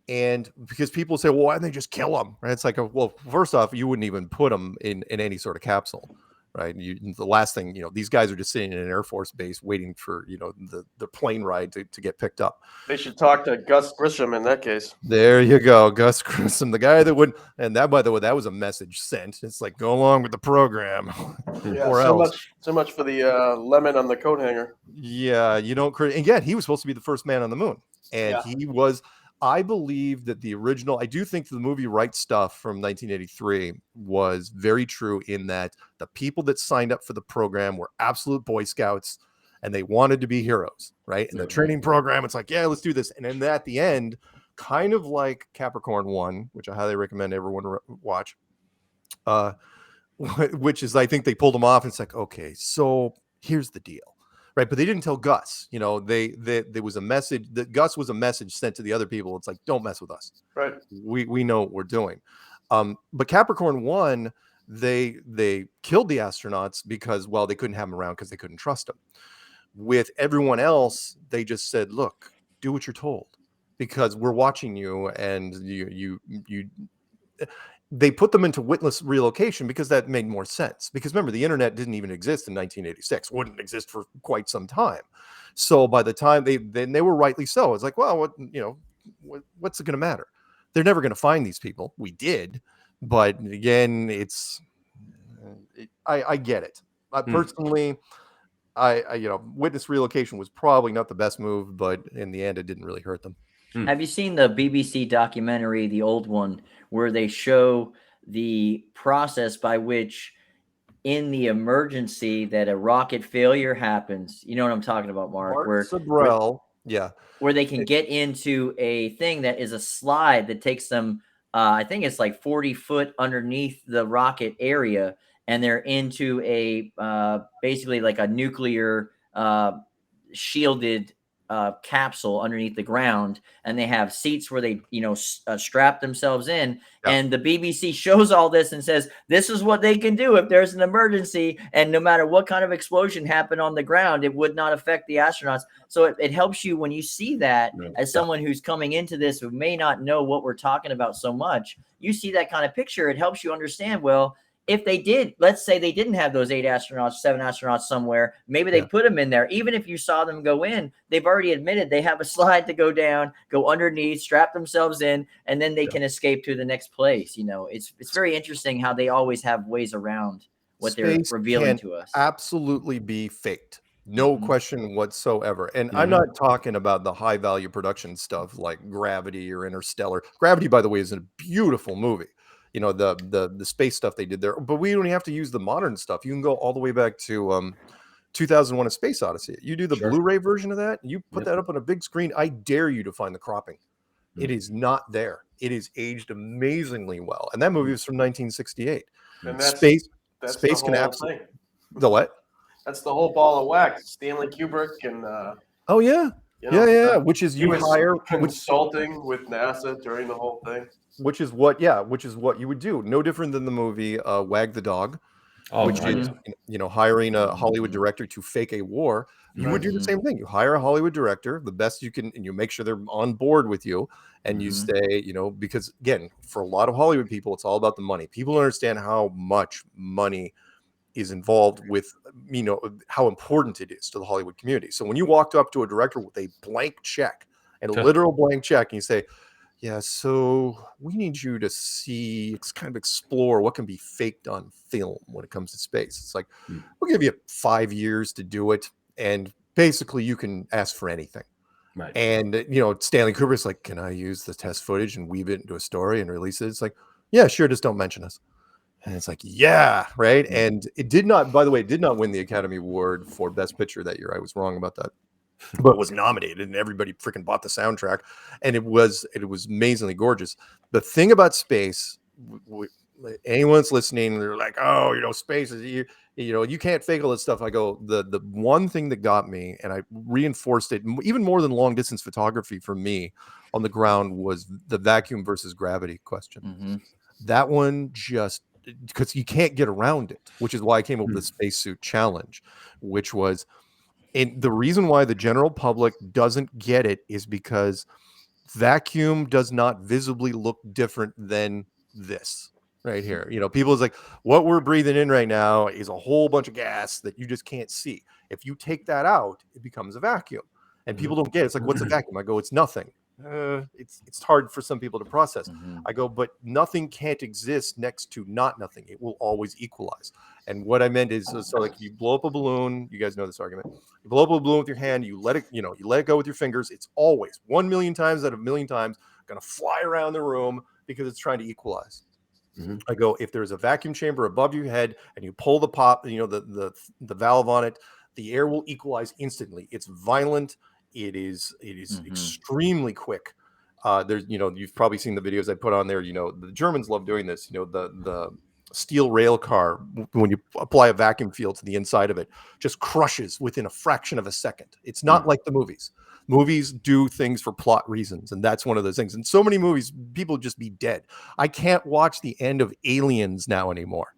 And because people say, well, why don't they just kill them? Right? It's like, well, first off, you wouldn't even put them in any sort of capsule. Right. The last thing, these guys are just sitting in an Air Force base waiting for, the plane ride to get picked up. They should talk to Gus Grissom in that case. There you go. Gus Grissom, the guy that would, and that, by the way, that was a message sent. It's like, go along with the program. Yeah, or so much for the lemon on the coat hanger. Yeah. And yet he was supposed to be the first man on the moon. And he was, I believe that I do think the movie Right Stuff from 1983 was very true in that the people that signed up for the program were absolute Boy Scouts, and they wanted to be heroes, right? In the training program, it's like, yeah, let's do this. And then at the end, kind of like Capricorn 1, which I highly recommend everyone watch, which is, I think they pulled them off. And it's like, okay, so here's the deal. Right, but they didn't tell Gus. There was a message that Gus was a message sent to the other people. It's like, don't mess with us. Right. We know what we're doing. But Capricorn 1, they killed the astronauts because, well, they couldn't have them around because they couldn't trust them. With everyone else, they just said, look, do what you're told because we're watching you, and you. They put them into witless relocation because that made more sense. Because remember, the internet didn't even exist in 1986, wouldn't exist for quite some time. So by the time they were rightly so. It's like, well, what's it going to matter? They're never going to find these people. We did, but again, I get it. Personally, witness relocation was probably not the best move, but in the end, it didn't really hurt them. Have you seen the BBC documentary, the old one, where they show the process by which, in the emergency that a rocket failure happens? You know what I'm talking about, Mark? Where they can get into a thing that is a slide that takes them, I think it's like 40 foot underneath the rocket area, and they're into a basically like a nuclear shielded capsule underneath the ground, and they have seats where they strap themselves in. And the BBC shows all this and says this is what they can do if there's an emergency, and no matter what kind of explosion happened on the ground, it would not affect the astronauts. So it helps you when you see that as someone who's coming into this who may not know what we're talking about so much. You see that kind of picture, it helps you understand, well, if they did, let's say they didn't have those 7 astronauts somewhere, maybe they put them in there. Even if you saw them go in, they've already admitted they have a slide to go down, go underneath, strap themselves in, and then they can escape to the next place. It's very interesting how they always have ways around what they're revealing to us. Absolutely be faked. No question whatsoever. And I'm not talking about the high value production stuff like Gravity or Interstellar. Gravity, by the way, is a beautiful movie. you know, the space stuff they did there. But we don't have to use the modern stuff. You can go all the way back to 2001: A Space Odyssey. You do the Sure. Blu-ray version of that, you put Yep. that up on a big screen. I dare you to find the cropping. It is not there. It is aged amazingly well, and that movie was from 1968. And that's Space the can whole absolutely thing. the what? That's the whole ball of wax. Stanley Kubrick and Oh yeah, you know, yeah. Which is he you was hire consulting with NASA during the whole thing. which is what you would do. No different than the movie Wag the Dog, Oh, which nice. is, you know, hiring a Hollywood director to fake a war. You would do the same thing. You hire a Hollywood director, the best you can, and you make sure they're on board with you. And you say, you know, because again, for a lot of Hollywood people, it's all about the money. People don't understand how much money is involved with, you know, how important it is to the Hollywood community. So when you walked up to a director with a blank check, and a literal blank check, and you say, yeah, so we need you to kind of explore what can be faked on film when it comes to space. It's like, we'll give you 5 years to do it. And basically you can ask for anything. Right. And, you know, Stanley Kubrick's like, can I use the test footage and weave it into a story and release it? It's like, yeah, sure. Just don't mention us. And it's like, yeah, right. And it did not, by the way, it did not win the Academy Award for Best Picture that year. I was wrong about that. But was nominated, and everybody freaking bought the soundtrack, and it was amazingly gorgeous. The thing about space, anyone's listening, they're like, oh, you know, space is you know, you can't fake all this stuff. I go, the one thing that got me, and I reinforced it even more than long distance photography for me on the ground, was the vacuum versus gravity question. That one just, because you can't get around it, which is why I came up with the spacesuit challenge, which was. And the reason why the general public doesn't get it is because vacuum does not visibly look different than this right here. You know, people is like, what we're breathing in right now is a whole bunch of gas that you just can't see. If you take that out, it becomes a vacuum. And people don't get it. It's like, what's a vacuum? I go, it's nothing. It's hard for some people to process. I go, but nothing can't exist next to not nothing. It will always equalize. And what I meant is, so like, you blow up a balloon. You guys know this argument. You blow up a balloon with your hand. You let it go with your fingers. It's always 1 million times out of a million times going to fly around the room because it's trying to equalize. I go, if there's a vacuum chamber above your head and you pull the pop, you know, the valve on it, the air will equalize instantly. It's violent. It is extremely quick. There's, you know, you've probably seen the videos I put on there. You know, the Germans love doing this. You know, the steel rail car, when you apply a vacuum field to the inside of it, just crushes within a fraction of a second. It's not like the movies. Movies do things for plot reasons, and that's one of those things. In so many movies, people just be dead. I can't watch the end of Aliens now anymore,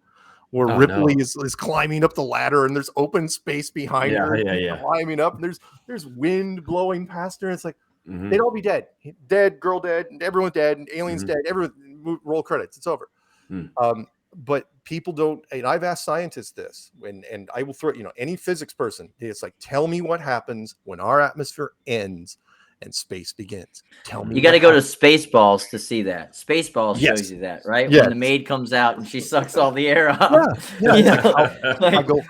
where Ripley is climbing up the ladder and there's open space behind her. Climbing up, and there's wind blowing past her. And it's like, they'd all be dead. Dead, girl dead, and everyone dead, and aliens dead. Everyone, roll credits. It's over. But people don't, and I've asked scientists this, and I will throw, you know, any physics person, it's like, tell me what happens when our atmosphere ends and space begins. Tell me. You got to go to Spaceballs to see that. Spaceballs shows you that, right? Yes. When the maid comes out and she sucks all the air out. I go,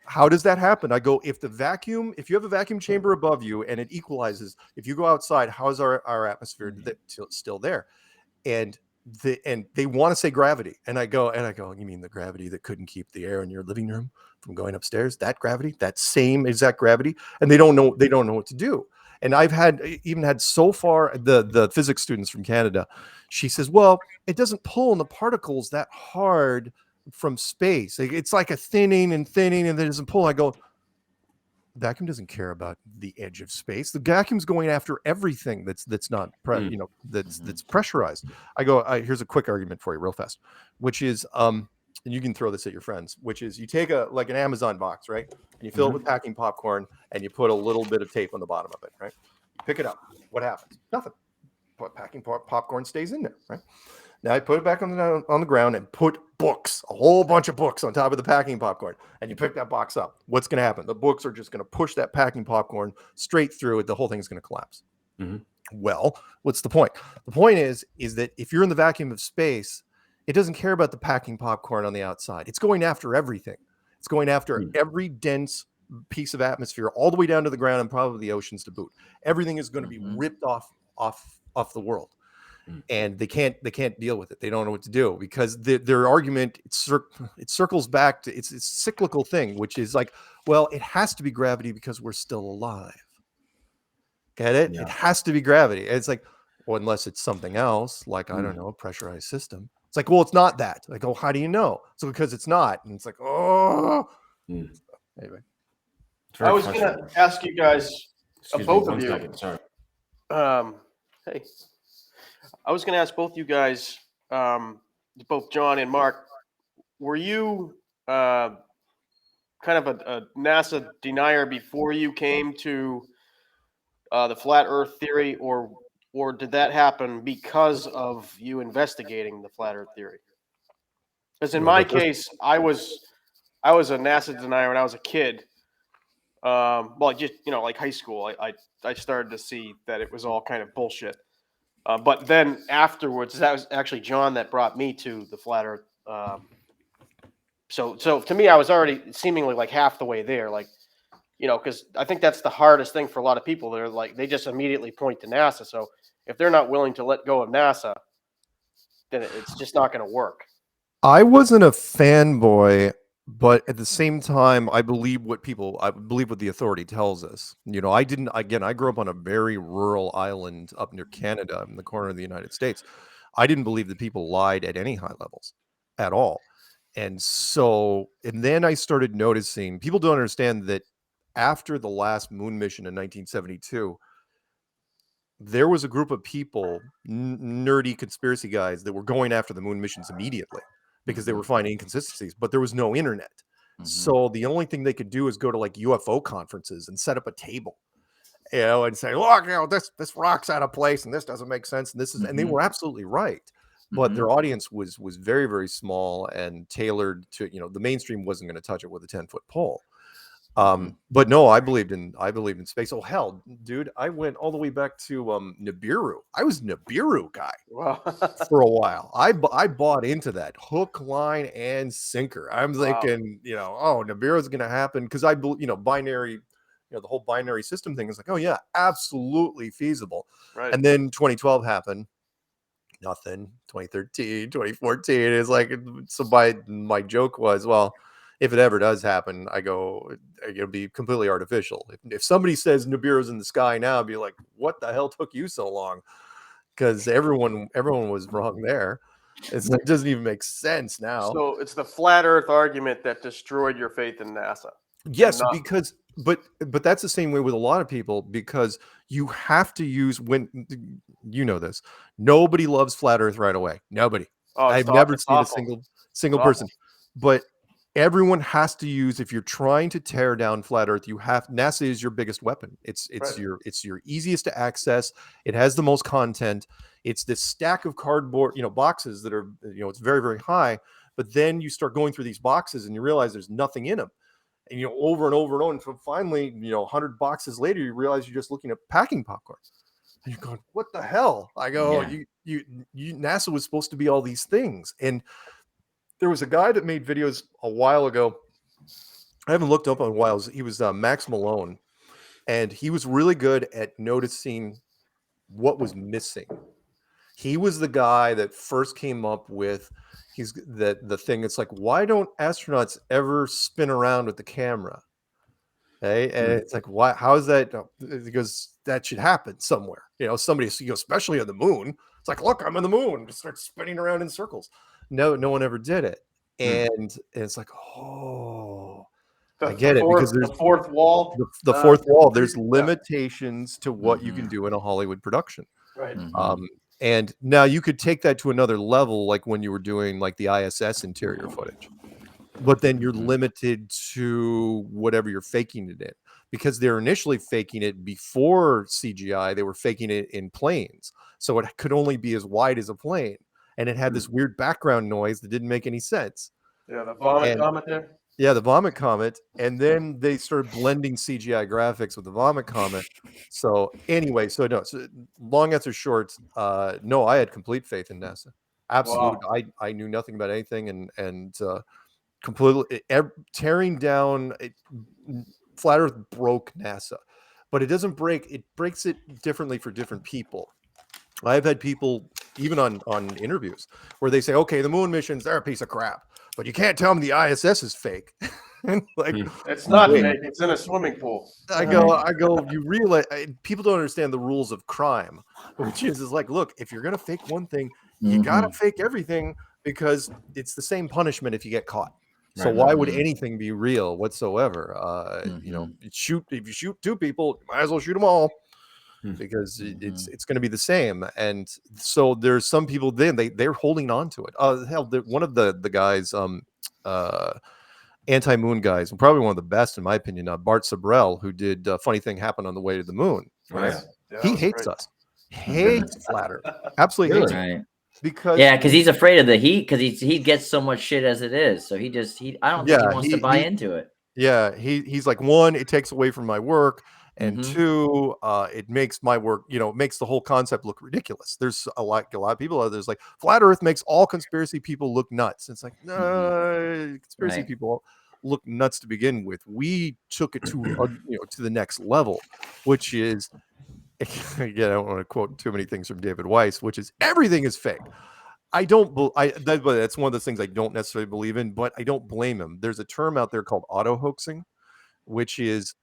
how does that happen? I go, if you have a vacuum chamber above you and it equalizes, if you go outside, how is our atmosphere still there? And they want to say gravity, and I go, you mean the gravity that couldn't keep the air in your living room from going upstairs? That gravity, that same exact gravity, and they don't know what to do. And I've even had so far the physics students from Canada. She says, well, it doesn't pull in the particles that hard from space. It's like a thinning, and it doesn't pull. I go, vacuum doesn't care about the edge of space. The vacuum's going after everything that's not that's pressurized. I go, here's a quick argument for you real fast, which is and you can throw this at your friends, which is, you take like an Amazon box, right, and you fill it with packing popcorn, and you put a little bit of tape on the bottom of it, right? You pick it up, what happens? Nothing. Packing popcorn stays in there, right? Now I put it back on the ground and put books, a whole bunch of books on top of the packing popcorn, and you pick that box up. What's going to happen? The books are just going to push that packing popcorn straight through it. The whole thing's going to collapse. Well, what's the point? The point is that if you're in the vacuum of space, it doesn't care about the packing popcorn on the outside. It's going after everything. It's going after every dense piece of atmosphere, all the way down to the ground, and probably the oceans to boot. Everything is going to be ripped off the world. and they can't deal with it. They don't know what to do because their argument it circles back to it's cyclical thing, which is like, well, it has to be gravity because we're still alive. Get it? Yeah. It has to be gravity. And it's like, well, unless it's something else, like I don't know, a pressurized system. It's like, well, it's not that. Like, oh, how do you know? So because it's not, and it's like, oh. Anyway, I was gonna ask you guys, both of you. Sorry. Hey, I was gonna ask both you guys, both John and Mark, were you kind of a NASA denier before you came to the flat Earth theory, or did that happen because of you investigating the flat Earth theory? Because in my case, I was a NASA denier when I was a kid. Well, just like high school, I started to see that it was all kind of bullshit. But then afterwards, that was actually John that brought me to the flat Earth. So to me, I was already seemingly like half the way there. Like, because I think that's the hardest thing for a lot of people. They're like, they just immediately point to NASA. So if they're not willing to let go of NASA, then it's just not going to work. I wasn't a fanboy, but at the same time, I believe what the authority tells us. I grew up on a very rural island up near Canada in the corner of the United States. I didn't believe that people lied at any high levels at all. And then I started noticing people don't understand that after the last moon mission in 1972, there was a group of people, nerdy conspiracy guys, that were going after the moon missions immediately because they were finding inconsistencies, but there was no internet. So the only thing they could do is go to like UFO conferences and set up a table, and say, look, this rock's out of place and this doesn't make sense. And and they were absolutely right. But their audience was very, very small and tailored to, the mainstream wasn't going to touch it with a 10-foot pole. But no, I believed in space. Oh hell, dude, I went all the way back to Nibiru. I was a Nibiru guy for a while. I bought into that hook, line, and sinker. I'm thinking, oh, Nibiru is going to happen because I believe, binary, the whole binary system thing is like, oh yeah, absolutely feasible. Right. And then 2012 happened. Nothing. 2013, 2014 is like, so my joke was, well, if it ever does happen, I go, it'll be completely artificial. If somebody says Nibiru's in the sky now, I'd be like, what the hell took you so long? Because everyone was wrong there. It doesn't even make sense now. So it's the flat Earth argument that destroyed your faith in NASA. Yes, because but that's the same way with a lot of people, because you have to use this. Nobody loves flat Earth right away. Nobody. I've never seen a single person. But everyone has to use, if you're trying to tear down flat Earth, NASA is your biggest weapon. It's your easiest to access. It has the most content. It's this stack of cardboard, boxes that are, it's very, very high. But then you start going through these boxes and you realize there's nothing in them. And over and over and over, until finally, 100 boxes later, you realize you're just looking at packing popcorn. And you're going, what the hell? I go, NASA was supposed to be all these things. And there was a guy that made videos a while ago. I haven't looked up in a while. He was Max Malone, and he was really good at noticing what was missing. He was the guy that first came up with the thing. It's like, why don't astronauts ever spin around with the camera? Okay, and it's like, why? How is that? Because that should happen somewhere. Somebody, especially on the moon. It's like, look, I'm on the moon. Just start spinning around in circles. No one ever did it, and it's like, oh, I get it, because there's the fourth wall. The fourth wall. There's limitations to what you can do in a Hollywood production. Right. And now you could take that to another level, like when you were doing like the ISS interior footage, but then you're limited to whatever you're faking it in, because they're initially faking it before CGI. They were faking it in planes, so it could only be as wide as a plane, and it had this weird background noise that didn't make any sense. Yeah, the vomit comet there. Yeah, the vomit comet, and then they started blending CGI graphics with the vomit comet. So anyway, so long answer short, no, I had complete faith in NASA. Absolutely. Wow. I knew nothing about anything, and completely tearing down flat Earth broke NASA, but it doesn't break. It breaks it differently for different people. I've had people even on interviews where they say, okay, the moon missions, they're a piece of crap, but you can't tell them the ISS is fake. Like, It's not wait. fake. It's in a swimming pool. I go, you realize people don't understand the rules of crime, which is like, look, if you're going to fake one thing, you got to fake everything because it's the same punishment if you get caught. So why would anything be real whatsoever? You know, if you shoot two people, you might as well shoot them all because it's going to be the same. And so there's some people then they're holding on to it. Hell, one of the guys, anti-moon guys, probably one of the best in my opinion, Bart Sabrell, who did Funny Thing Happened on the Way to the Moon. Right? He hates us. Hates Flat Earth. Absolutely hates it. Because because he's afraid of the heat because he gets so much shit as it is. So I don't think he wants to buy into it. Yeah, he's like, one, it takes away from my work, and two, it makes my work, makes the whole concept look ridiculous. There's a lot of people out there's like, Flat Earth makes all conspiracy people look nuts. It's like, no, conspiracy people look nuts to begin with. We took it to to the next level, which is, again, I don't want to quote too many things from David Weiss, which is everything is fake. That's one of those things I don't necessarily believe in, but I don't blame him. There's a term out there called auto hoaxing, which is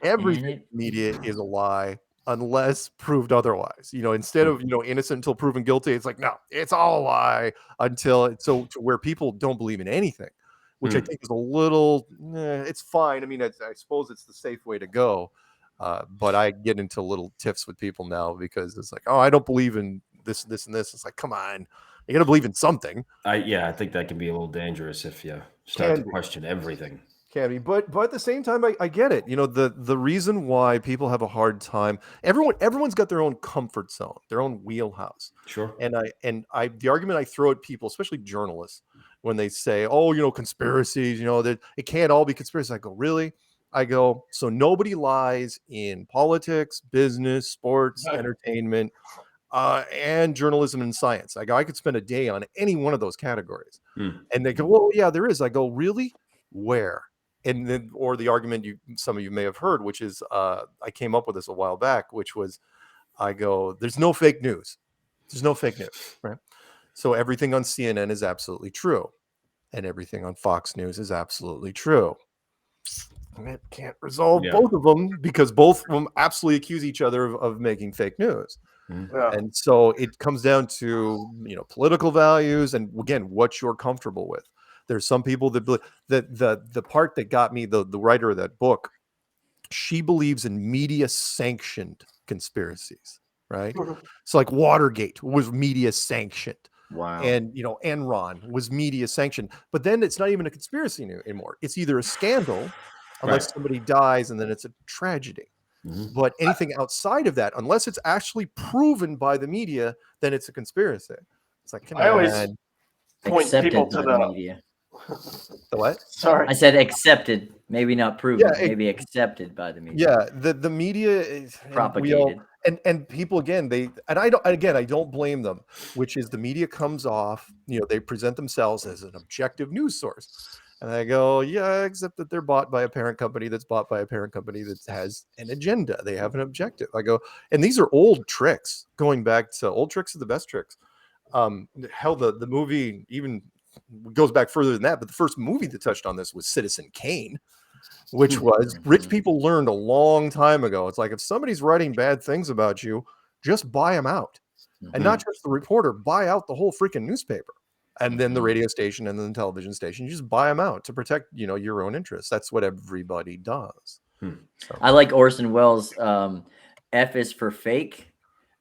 everything in the media is a lie unless proved otherwise. Instead of innocent until proven guilty, it's like, no, it's all a lie until to where people don't believe in anything, which I think is a little. It's fine. I mean, I suppose it's the safe way to go. But I get into little tiffs with people now because it's like, oh, I don't believe in this, and this. It's like, come on, you got to believe in something. I think that can be a little dangerous if you start to question everything. Can be, but at the same time, I get it. The reason why people have a hard time. Everyone's got their own comfort zone, their own wheelhouse. Sure. And the argument I throw at people, especially journalists, when they say, oh, conspiracies, that it can't all be conspiracies. I go, really? I go, so nobody lies in politics, business, sports, entertainment, and journalism and science. I go, I could spend a day on any one of those categories. And they go, well, yeah, there is. I go, really? Where? And then, or the argument some of you may have heard, which is, I came up with this a while back, which was, I go, there's no fake news. There's no fake news, right? So everything on CNN is absolutely true. And everything on Fox News is absolutely true. And it can't resolve both of them because both of them absolutely accuse each other of making fake news. And so it comes down to, political values and, again, what you're comfortable with. There's some people that believe that the part that got me, the writer of that book, she believes in media sanctioned conspiracies, right? So like Watergate was media sanctioned. Wow. And Enron was media sanctioned, but then it's not even a conspiracy anymore. It's either a scandal, unless somebody dies, and then it's a tragedy. But anything outside of that, unless it's actually proven by the media, then it's a conspiracy. It's like, I always point people to the media. The what? Sorry, I said accepted, maybe not proven, maybe accepted by the media. Yeah, the media is propagated. And people, again, I don't blame them, which is the media comes off, they present themselves as an objective news source. And I go, yeah, except that they're bought by a parent company that's bought by a parent company that has an agenda. They have an objective. I go, and these are old tricks, going back to old tricks are the best tricks. Hell, the movie even goes back further than that, but the first movie that touched on this was Citizen Kane, which was rich people learned a long time ago. It's like, if somebody's writing bad things about you, just buy them out. And not just the reporter, buy out the whole freaking newspaper. And then the radio station and then the television station, you just buy them out to protect, your own interests. That's what everybody does. So. I like Orson Welles' F is for Fake.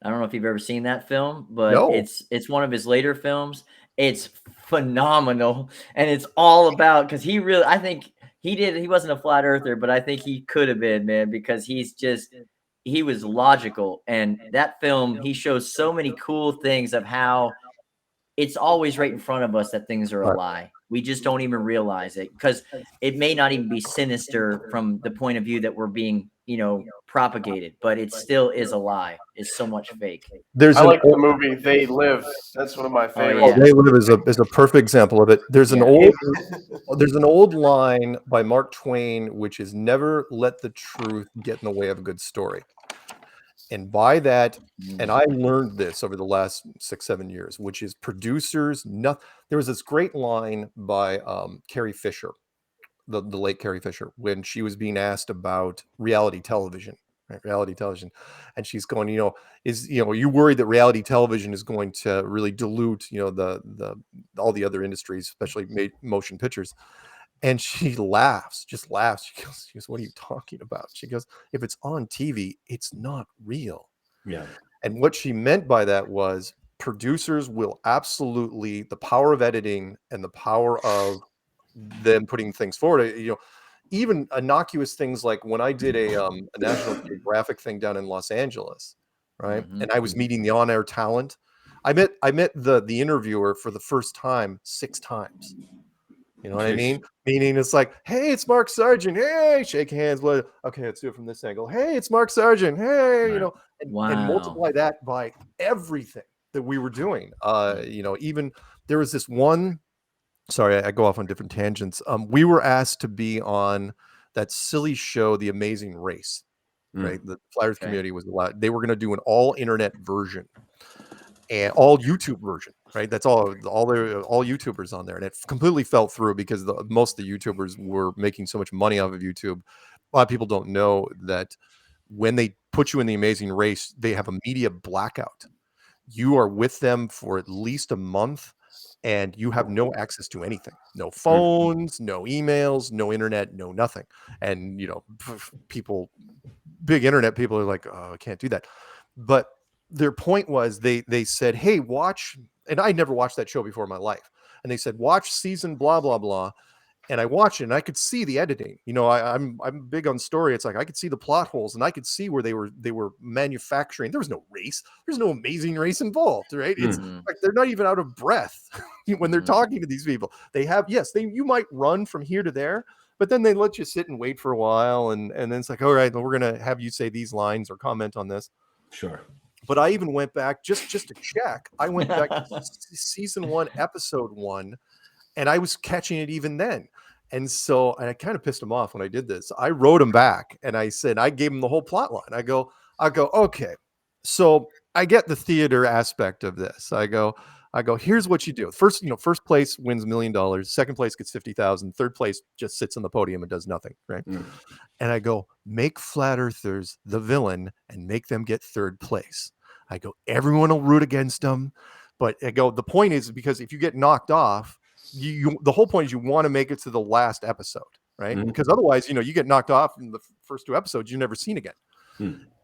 I don't know if you've ever seen that film, but it's one of his later films. It's phenomenal. And it's all about, because he wasn't a flat earther, but I think he could have been, man, because he was logical. And that film, he shows so many cool things of how it's always right in front of us that things are a lie. We just don't even realize it because it may not even be sinister from the point of view that we're being, propagated, but it still is a lie. It's so much fake. I like the movie They Live. That's one of my favorites. They Live is a perfect example of it. There's an old line by Mark Twain, which is never let the truth get in the way of a good story. And by that, and Mm. I learned this over the last 6-7 years, which is producers. There was this great line by Carrie Fisher, the late Carrie Fisher, when she was being asked about reality television, right? Reality television, and she's going, are you worried that reality television is going to really dilute, the all the other industries, especially motion pictures? And she laughs, just laughs. She goes, what are you talking about? She goes, if it's on TV, it's not real. Yeah. And what she meant by that was producers will absolutely, the power of editing and the power of them putting things forward, even innocuous things like when I did a National Geographic thing down in Los Angeles, right? Mhm. And I was meeting the on-air talent. I met the interviewer for the first time 6 times. You know what I mean? Meaning it's like, hey, it's Mark Sargent. Hey, shake hands. What? Okay, let's do it from this angle. Hey, it's Mark Sargent. Hey, Right. and Wow. multiply that by everything that we were doing. Mm. Even there was this one. Sorry, I go off on different tangents. We were asked to be on that silly show, The Amazing Race, right? The Flat Earth Okay. community was allowed. They were going to do an all internet version and all YouTube version, right? That's all YouTubers on there, and it completely fell through because most of the YouTubers were making so much money off of YouTube. A lot of people don't know that when they put you in The Amazing Race, they have a media blackout. You are with them for at least a month, and you have no access to anything. No phones, no emails, no internet, no nothing. And people, big internet people are like, oh, I can't do that. But their point was they said, hey, watch, and I never watched that show before in my life. And they said, watch season blah, blah, blah. And I watched it and I could see the editing. I'm big on story. It's like I could see the plot holes and I could see where they were manufacturing. There was no race. There's no amazing race involved, right? It's Mhm. like they're not even out of breath when they're Mhm. talking to these people. They have, yes, you might run from here to there, but then they let you sit and wait for a while, and then it's like, all right, we're gonna have you say these lines or comment on this. Sure. But I even went back just to check. I went back to season 1, episode 1, and I was catching it even then. And so, and I kind of pissed him off when I did this. I wrote him back and I said, I gave him the whole plot line. I go, okay, so I get the theater aspect of this. I go, here's what you do. First place wins $1 million. Second place gets 50,000. Third place just sits on the podium and does nothing. Right. And I go, make flat earthers the villain and make them get third place. I go, everyone will root against them. But I go, the point is, because if you get knocked off, the whole point is you want to make it to the last episode, right? Mhm. Because otherwise, you get knocked off in the first 2 episodes, you're never seen again.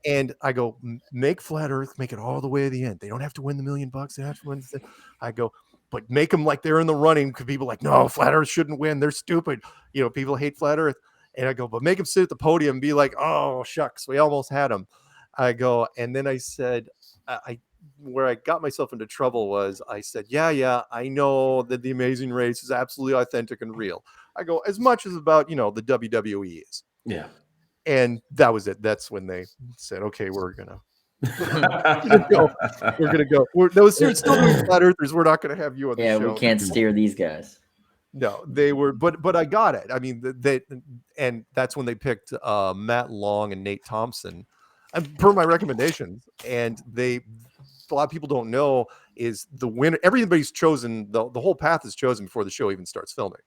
And I go, make flat earth, make it all the way to the end. They don't have to win the $1 million. They have to win. I go, but make them like they're in the running, because people are like, no, flat earth shouldn't win. They're stupid. People hate flat earth. And I go, but make them sit at the podium and be like, oh, shucks, we almost had them. I go, and then I said, where I got myself into trouble was I said, yeah, I know that The Amazing Race is absolutely authentic and real. I go, as much as about, the WWE is. Yeah. And that was it. That's when they said, okay, we're going to go. We're going to go. They're still doing flat earthers. We're not going to have you on the show. Yeah, we can't steer these guys. No, they were, but I got it. I mean, and that's when they picked Matt Long and Nate Thompson, and per my recommendations. And a lot of people don't know is the winner. Everybody's chosen. The whole path is chosen before the show even starts filming.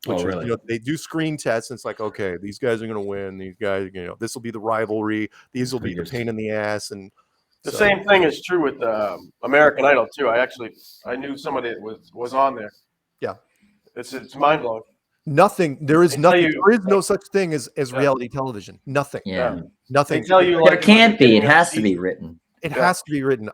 Which really? is, they do screen tests. And it's like, okay, these guys are going to win. These guys, this will be the rivalry. These will be the pain in the ass. And the same thing is true with American Idol too. I knew somebody that was on there. Yeah. It's mind blowing. Nothing. There is nothing. There is no such thing as Yeah. reality television. Nothing. Yeah. Nothing. They tell you There can't be. It has to be written. It has to be written.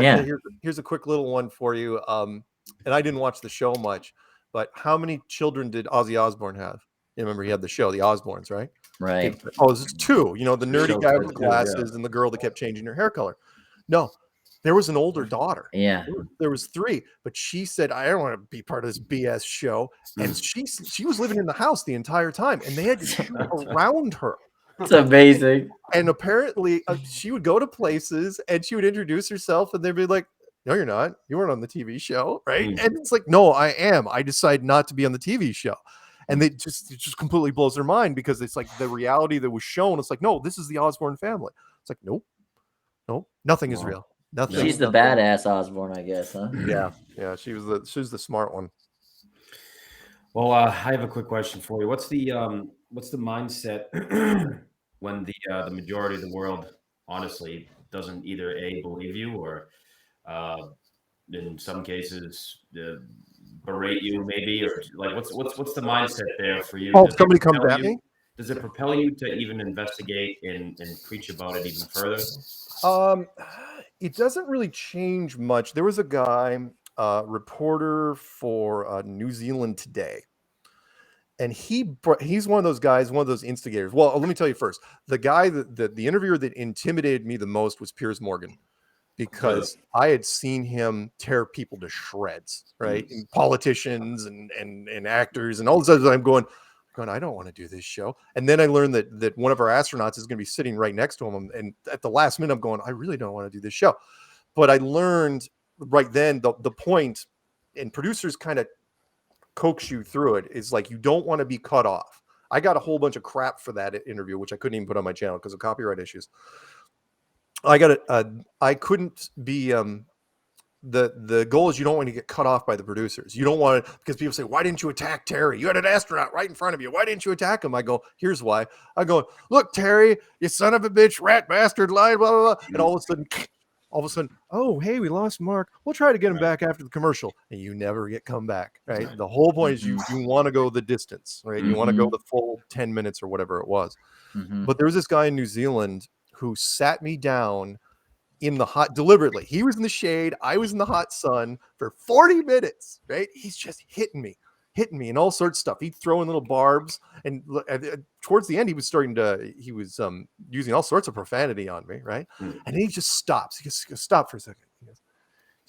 Yeah. Here's a quick little one for you. And I didn't watch the show much, but how many children did Ozzy Osbourne have? You remember he had the show, the Osbournes, right? Right. Oh, this is 2. The nerdy Show guy for with the 2, yeah. glasses and the girl that kept changing her hair color. No, there was an older daughter. Yeah. There was 3, but she said, I don't want to be part of this BS show. And she was living in the house the entire time, and they had to shoot around her. It's amazing. And apparently she would go to places and she would introduce herself and they'd be like, no, you're not. You weren't on the TV show, right? And it's like, no, I am. I decided not to be on the TV show. And it just completely blows their mind, because it's like the reality that was shown. It's like, no, this is the Osbourne family. It's like, nope. Nope, nothing is Wow. real. Nothing. She's the badass Osborne, I guess, huh? Yeah. She was the smart one. Well, I have a quick question for you. What's the mindset when the majority of the world honestly doesn't either A, believe you, or in some cases berate you maybe, or like what's the mindset there for you? Oh, Does it somebody comes propel at you? me. Does it propel you to even investigate and preach about it even further? It doesn't really change much. There was a guy, reporter for New Zealand Today, and he's one of those guys, one of those instigators. Well, let me tell you first. The guy the interviewer that intimidated me the most was Piers Morgan, because I had seen him tear people to shreds, right? And politicians and actors and all this other. I'm going, I don't want to do this show. And then I learned that one of our astronauts is going to be sitting right next to him. And at the last minute, I'm going, I really don't want to do this show. But I learned right then the point, and producers kind of coax you through it, is like, you don't want to be cut off. I got a whole bunch of crap for that interview, which I couldn't even put on my channel because of copyright issues. I couldn't be the goal is you don't want to get cut off by the producers. You don't want to, because people say, why didn't you attack Terry? You had an astronaut right in front of you. Why didn't you attack him? I go, here's why. I go, look, Terry, you son of a bitch, rat bastard, lie, blah, blah, blah. And all of a sudden, oh, hey, we lost Mark. We'll try to get him back after the commercial. And you never get come back, right? The whole point is you want to go the distance, right? You want to go the full 10 minutes or whatever it was. But there was this guy in New Zealand who sat me down in the hot, deliberately. He was in the shade, I was in the hot sun for 40 minutes, right? He's just hitting me and all sorts of stuff. He'd throw in little barbs, and towards the end he was using all sorts of profanity on me, right? And then he just stops. He goes, stop for a second. He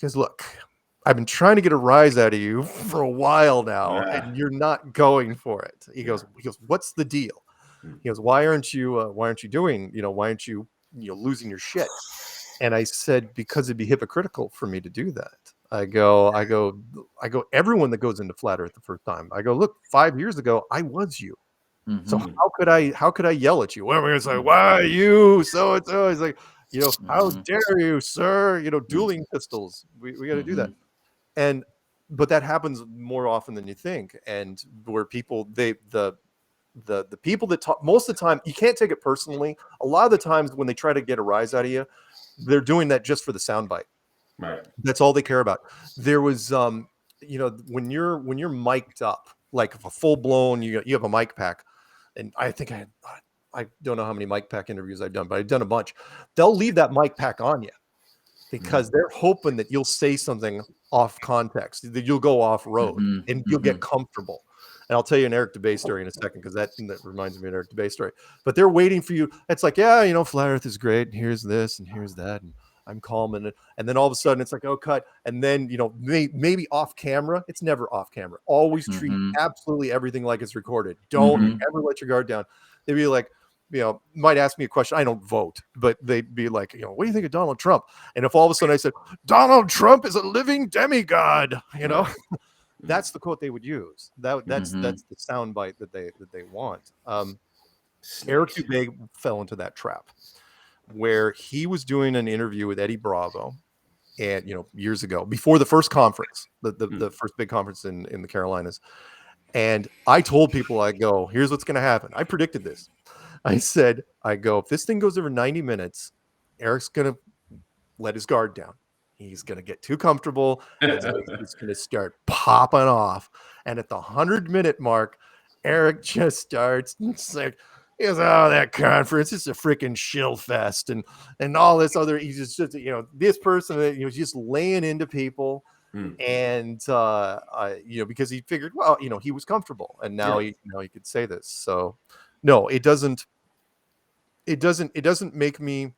goes, look, I've been trying to get a rise out of you for a while now, and you're not going for it. He goes, what's the deal? He goes, why aren't you doing, why aren't you losing your shit? And I said, because it'd be hypocritical for me to do that. I go, everyone that goes into Flat Earth the first time, I go, look, 5 years ago, I was you. So how could I yell at you? Well, we're going to say, why are you so-and-so? He's like, how dare you, sir? Dueling pistols. We got to do that. But that happens more often than you think. And where people, the people that talk, most of the time, you can't take it personally. A lot of the times when they try to get a rise out of you, they're doing that just for the soundbite. Right. That's all they care about. There was, when you're mic'd up, like a full blown, you have a mic pack, and I think I don't know how many mic pack interviews I've done, but I've done a bunch. They'll leave that mic pack on you because they're hoping that you'll say something off context, that you'll go off road and you'll get comfortable. And I'll tell you an Eric DeBay story in a second, because that reminds me of an Eric DeBay story. But they're waiting for you. It's like, yeah, Flat Earth is great, and here's this, and here's that, and I'm calm, and then all of a sudden it's like, oh, cut, and then maybe off camera. It's never off camera. Always treat absolutely everything like it's recorded. Don't ever let your guard down. They'd be like, might ask me a question. I don't vote, but they'd be like, what do you think of Donald Trump? And if all of a sudden I said, Donald Trump is a living demigod, that's the quote they would use. That's the soundbite that they want. Eric DeBay fell into that trap where he was doing an interview with Eddie Bravo, and years ago, before the first conference, the first big conference in the Carolinas. And I told people, I go, here's what's going to happen. I predicted this. I said, if this thing goes over 90 minutes, Eric's going to let his guard down. He's going to get too comfortable. And he's going to start popping off. And at the 100-minute mark, Eric just starts. It's like, he goes, oh, that conference, it's a freaking shill fest. And all this other, he's just this person that just laying into people. And, because he figured, well, he was comfortable. And now he could say this. So, no, it doesn't make me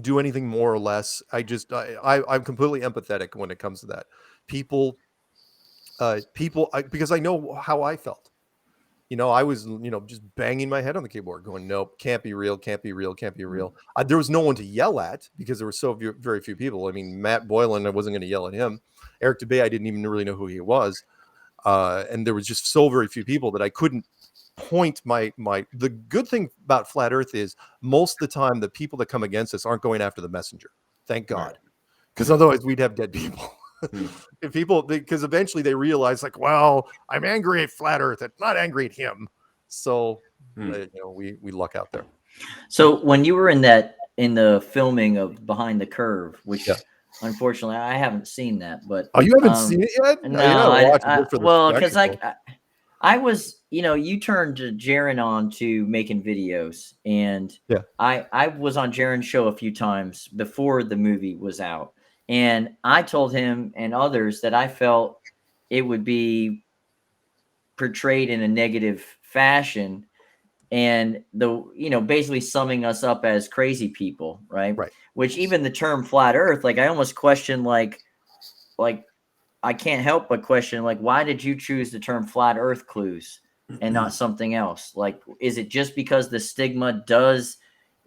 do anything more or less. I'm completely empathetic when it comes to that. People, because I know how I felt. I was, just banging my head on the keyboard going, nope, can't be real, can't be real, can't be real. There was no one to yell at because there were so very few people. I mean, Matt Boylan, I wasn't going to yell at him. Eric DeBay, I didn't even really know who he was. And there was just so very few people that I couldn't point the good thing about flat earth is most of the time the people that come against us aren't going after the messenger, thank God, because otherwise we'd have dead people. If people, because eventually they realize like, well, I'm angry at flat earth, I'm not angry at him, so we luck out there. So when you were in the filming of Behind the Curve, which unfortunately I haven't seen that, but you haven't seen it yet? No, well, because I was, you turned Jaron on to making videos, and I was on Jaron's show a few times before the movie was out, and I told him and others that I felt it would be portrayed in a negative fashion, and basically summing us up as crazy people, right? Which even the term flat earth, like I almost question, like I can't help but question, like, why did you choose the term flat earth clues and not something else? Like, is it just because the stigma does,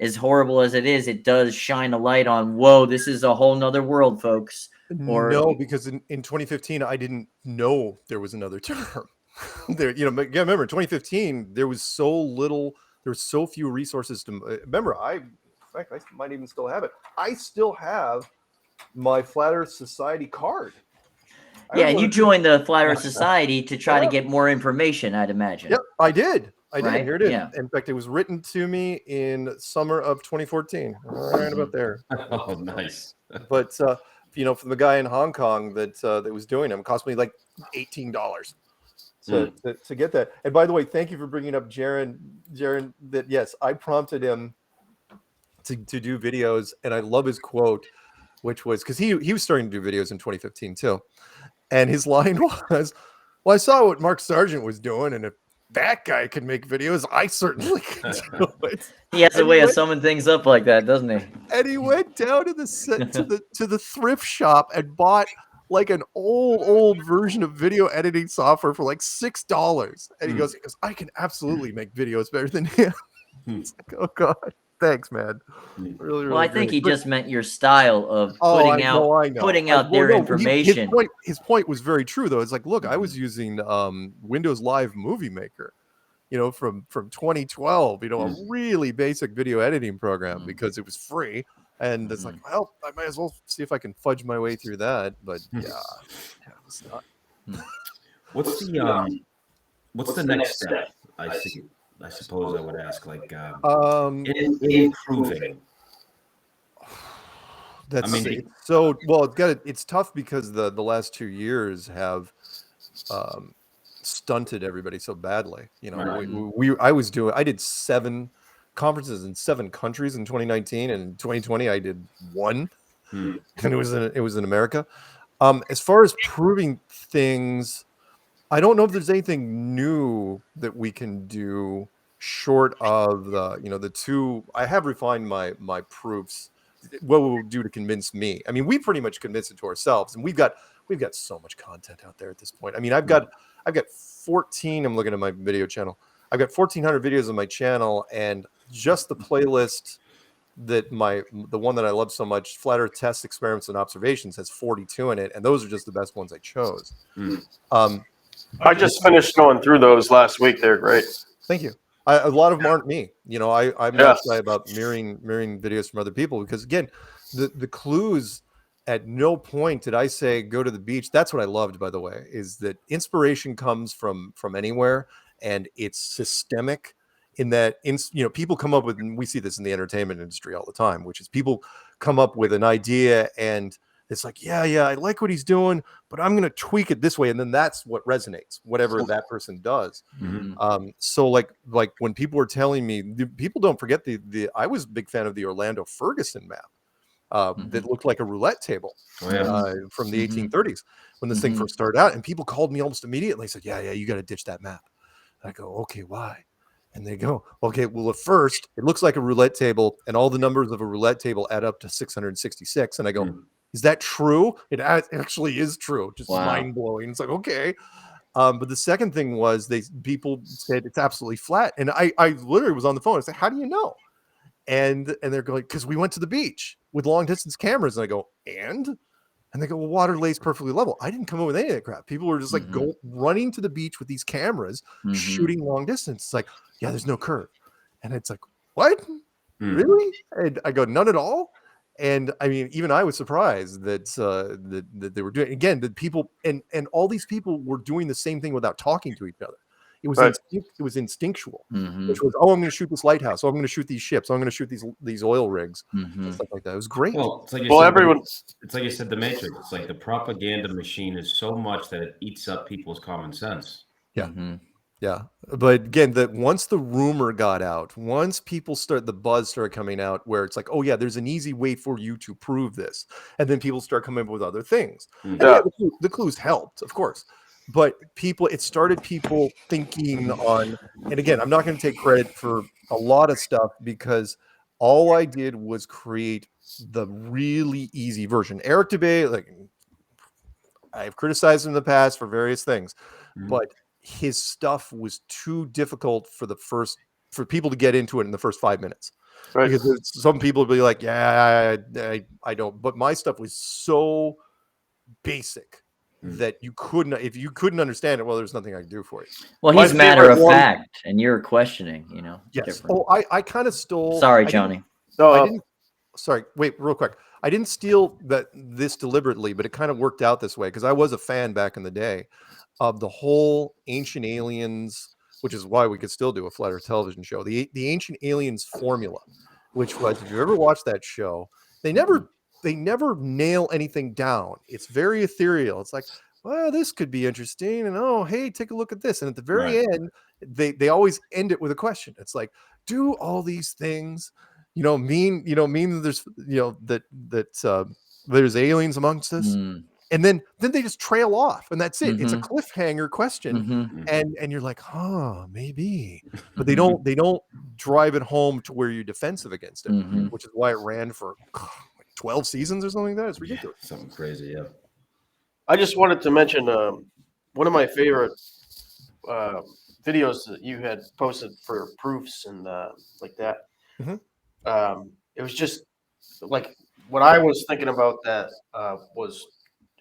as horrible as it is, it does shine a light on, whoa, this is a whole nother world, folks? Or no, because in 2015 I didn't know there was another term. There, remember in 2015 there was so few resources to remember. In fact, I might even still have it. I still have my Flat Earth Society card. Yeah, and you joined the Flat Earth Society to try to get more information, I'd imagine. Yep, I did. Right? Here it is. Yeah. In fact, it was written to me in summer of 2014. Right about there. Oh, nice. But from the guy in Hong Kong that was doing them, it cost me like $18 to get that. And by the way, thank you for bringing up Jaron. That yes, I prompted him to do videos, and I love his quote, which was because he was starting to do videos in 2015 too. And his line was, well, I saw what Mark Sargent was doing, and if that guy could make videos, I certainly could do it. He has a way of summing things up like that, doesn't he? And he went down to the thrift shop and bought like an old version of video editing software for like $6. And he goes, I can absolutely make videos better than him. It's like, oh God. Thanks, man. Really, well, I think he just meant your style of putting out their information. His point was very true, though. It's like, look, I was using Windows Live Movie Maker, from 2012. A really basic video editing program because it was free, and it's like, well, I might as well see if I can fudge my way through that. But it's not. What's the next step? I suppose I would ask, like, improving. It's tough because the last 2 years have stunted everybody so badly. I did 7 conferences in 7 countries in 2019, and in 2020 I did 1, and it was in America. As far as proving things, I don't know if there's anything new that we can do short of the 2. I have refined my proofs, what we'll do to convince me. I mean, we pretty much convinced it to ourselves, and we've got so much content out there at this point. I mean, I've got 14. I'm looking at my video channel. I've got 1,400 videos on my channel, and just the playlist that the one that I love so much, Flat Earth Tests, Experiments, and Observations, has 42 in it, and those are just the best ones I chose. I just finished going through those last week. They're great. Thank you. A lot of them aren't me. I'm not shy about mirroring videos from other people, because again, the clues, at no point did I say go to the beach. That's what I loved, by the way, is that inspiration comes from anywhere, and it's systemic in that people come up with, and we see this in the entertainment industry all the time, which is people come up with an idea and it's like, yeah, I like what he's doing, but I'm going to tweak it this way. And then that's what resonates, whatever that person does. So like when people were telling me, people don't forget I was a big fan of the Orlando Ferguson map that looked like a roulette table from the 1830s when this thing first started out. And people called me almost immediately and said, yeah, you got to ditch that map. And I go, okay, why? And they go, okay, well, at first it looks like a roulette table, and all the numbers of a roulette table add up to 666. And I go, is that true? It actually is true. Just mind blowing. It's like, okay. But the second thing was people said it's absolutely flat. And I literally was on the phone. I said, how do you know? And they're going, because we went to the beach with long distance cameras. And I go, and And they go, well, water lays perfectly level. I didn't come up with any of that crap. People were just like running to the beach with these cameras, shooting long distance. It's like, yeah, there's no curve. And it's like, what? Really? And I go, none at all. And I mean, even I was surprised that that they were doing, again, that people and all these people were doing the same thing without talking to each other. It was it was instinctual, which was, oh, I'm going to shoot this lighthouse. Oh, I'm going to shoot these ships. Oh, I'm going to shoot these oil rigs and stuff like that. It was great. Well, it's like it's like you said, the Matrix. It's like the propaganda machine is so much that it eats up people's common sense. Yeah. Yeah. But again, that once the rumor got out, once the buzz started coming out where it's like, oh yeah, there's an easy way for you to prove this. And then people start coming up with other things. And the clues helped, of course. But it started people thinking on, and again, I'm not going to take credit for a lot of stuff because all I did was create the really easy version. Eric Dubay, like, I've criticized him in the past for various things, but his stuff was too difficult for people to get into it in the first 5 minutes. Right. Because some people would be like, yeah, I don't. But my stuff was so basic that if you couldn't understand it, well, there's nothing I can do for you. Well, he's matter of fact, and you're questioning, Yes. Different. Oh, I kind of stole. Sorry, Johnny. I didn't. Sorry, wait, real quick. I didn't steal this deliberately, but it kind of worked out this way because I was a fan back in the day of the whole Ancient Aliens, which is why we could still do a Flat Earth television show. The Ancient Aliens formula, which was, if you ever watched that show, they never nail anything down. It's very ethereal. It's like, well, this could be interesting, and oh, hey, take a look at this. And at the very end, they always end it with a question. It's like, do all these things, mean that there's that there's aliens amongst us? And then they just trail off, and that's it. It's a cliffhanger question, and you're like, maybe, but they don't drive it home to where you're defensive against it, which is why it ran for 12 seasons or something like that. It's ridiculous. Something crazy, yeah. I just wanted to mention one of my favorite videos that you had posted for proofs and like that. It was just like what I was thinking about that was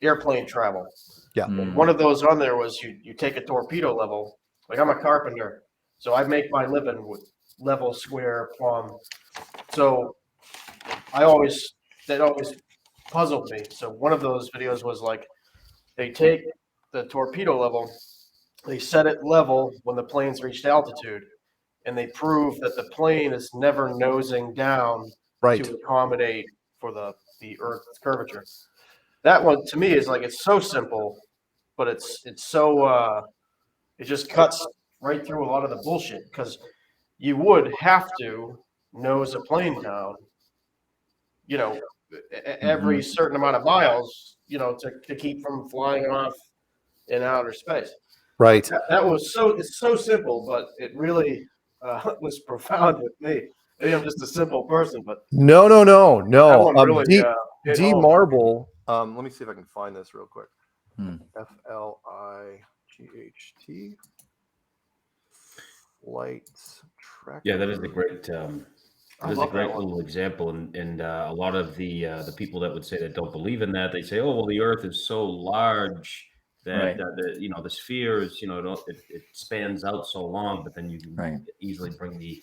airplane travel. Yeah. One of those on there was you take a torpedo level. Like, I'm a carpenter, so I make my living with level, square, plumb. So that always puzzled me. So one of those videos was like, they take the torpedo level, they set it level when the plane's reached altitude, and they prove that the plane is never nosing down to accommodate for the Earth's curvature. That one to me is like, it's so simple, but it's so it just cuts right through a lot of the bullshit, because you would have to nose a plane down, every certain amount of miles, to keep from flying off in outer space. Right. It's so simple, but it really was profound with me. Maybe I'm just a simple person, but no. Really, D Marble. Let me see if I can find this real quick. FLIGHT flight tracker. Yeah, that is a great. That is a great little example, and a lot of the people that would say that don't believe in that, they say, oh, well, the Earth is so large that the sphere is it spans out so long, but then you can easily bring the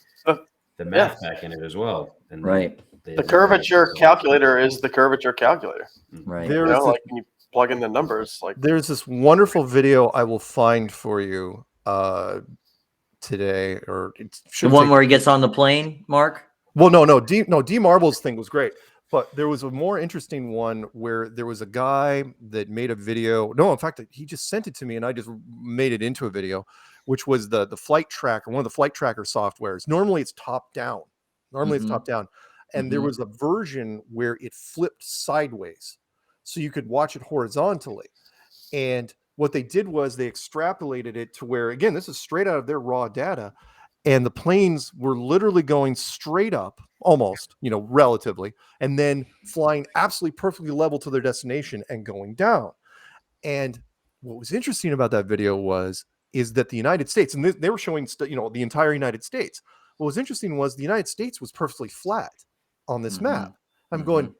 math back in it as well. And the curvature calculator is the curvature calculator. Right. Like when you plug in the numbers, like there's this wonderful video I will find for you today, or it's the one where he gets on the plane, Mark. Well, no. D Marble's thing was great, but there was a more interesting one where there was a guy that made a video. No, in fact, he just sent it to me, and I just made it into a video, which was the flight tracker, one of the flight tracker softwares. Normally, it's top down. And there was a version where it flipped sideways, so you could watch it horizontally. And what they did was they extrapolated it to where, again, this is straight out of their raw data. And the planes were literally going straight up, almost, relatively, and then flying absolutely perfectly level to their destination and going down. And what was interesting about that video is that the United States, and they were showing, the entire United States. What was interesting was the United States was perfectly flat on this map. I'm going,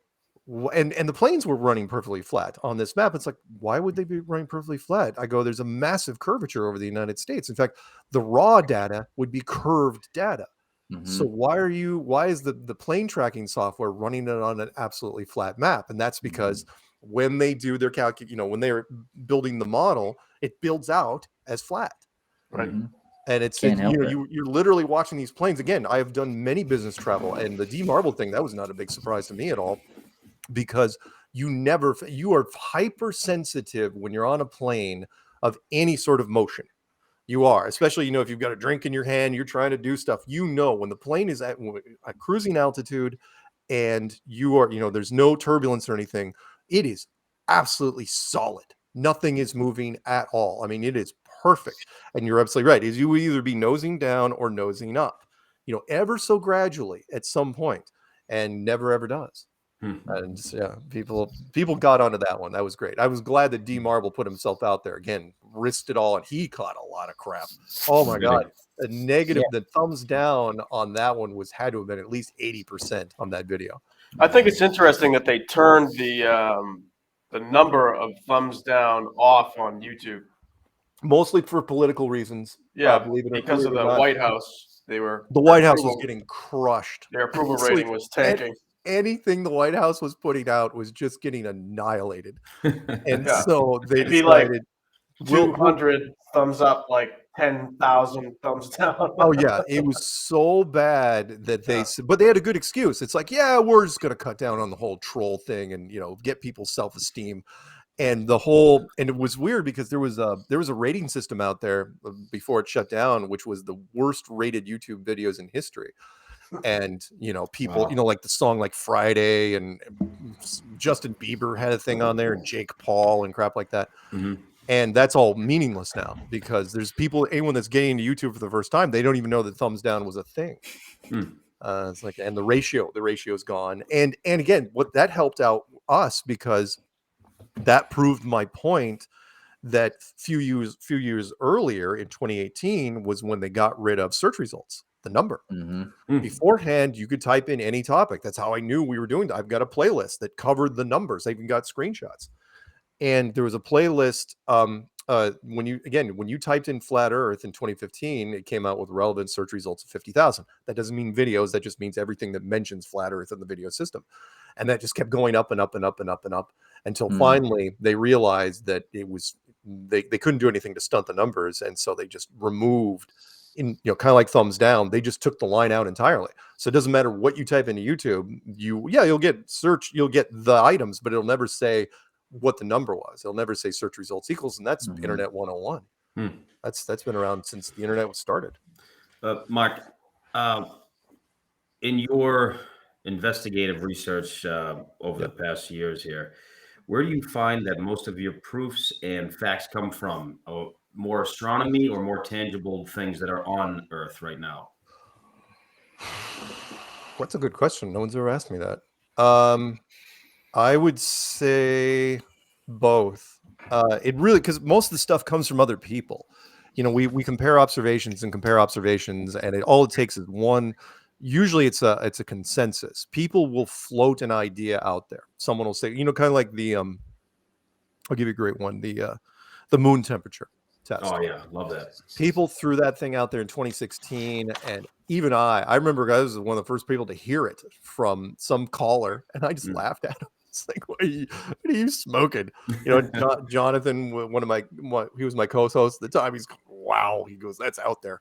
And the planes were running perfectly flat on this map. It's like, why would they be running perfectly flat? I go, there's a massive curvature over the United States. In fact, the raw data would be curved data. So why is the plane tracking software running it on an absolutely flat map? And that's because when they do their when they're building the model, it builds out as flat. Right. And it's Can't help it. you're literally watching these planes. Again, I have done many business travel, and the demarbled thing, that was not a big surprise to me at all, because you are hypersensitive when you're on a plane of any sort of motion. You are, especially, if you've got a drink in your hand, you're trying to do stuff, when the plane is at cruising altitude and you are, there's no turbulence or anything, it is absolutely solid. Nothing is moving at all. I mean, it is perfect. And you're absolutely right. Is you will either be nosing down or nosing up, ever so gradually at some point, and never ever does. And yeah, people got onto that one. That was great. I was glad that D Marble put himself out there again, risked it all, and he caught a lot of crap. Oh my God. The negative, the thumbs down on that one had to have been at least 80% on that video. I think it's interesting that they turned the number of thumbs down off on YouTube. Mostly for political reasons. Yeah, believe it because of the not. White House. The White House was getting crushed. Their approval rating was tanking. Anything the White House was putting out was just getting annihilated. And so they It'd be decided, like 200 thumbs up, like 10,000 thumbs down. Oh yeah, it was so bad that but they had a good excuse. It's like, yeah, we're just going to cut down on the whole troll thing and, get people's self-esteem. And it was weird because there was a rating system out there before it shut down, which was the worst rated YouTube videos in history. And people, like the song like Friday, and Justin Bieber had a thing on there, and Jake Paul and crap like that. And that's all meaningless now, because there's anyone that's getting into YouTube for the first time, they don't even know that thumbs down was a thing. It's like, and the ratio's gone. And again, what that helped out us, because that proved my point that few years earlier in 2018 was when they got rid of search results, the number. Beforehand, you could type in any topic. That's how I knew we were doing that. I've got a playlist that covered the numbers. I even got screenshots. And there was a playlist when you typed in flat earth in 2015, it came out with relevant search results of 50,000. That doesn't mean videos. That just means everything that mentions flat earth in the video system. And that just kept going up and up and up and up and up until finally they realized that it was, they couldn't do anything to stunt the numbers. And so they just removed, kind of like thumbs down, they just took the line out entirely. So it doesn't matter what you type into YouTube, you'll get the items, but it'll never say what the number was. It'll never say search results equals, and that's Internet 101. That's been around since the internet was started. Mark, in your investigative research over the past years here, where do you find that most of your proofs and facts come from? More astronomy or more tangible things that are on Earth right now? That's a good question. No one's ever asked me that. I would say both. It really, because most of the stuff comes from other people. We compare observations, and all it takes is one. Usually, it's a consensus. People will float an idea out there. Someone will say, kind of like the I'll give you a great one, the moon temperature test. Oh yeah, love that. People threw that thing out there in 2016, and even I remember I was one of the first people to hear it from some caller, and I just laughed at him. It's like, what are you smoking? Jonathan, he was my co-host at the time. He's, wow. He goes, that's out there.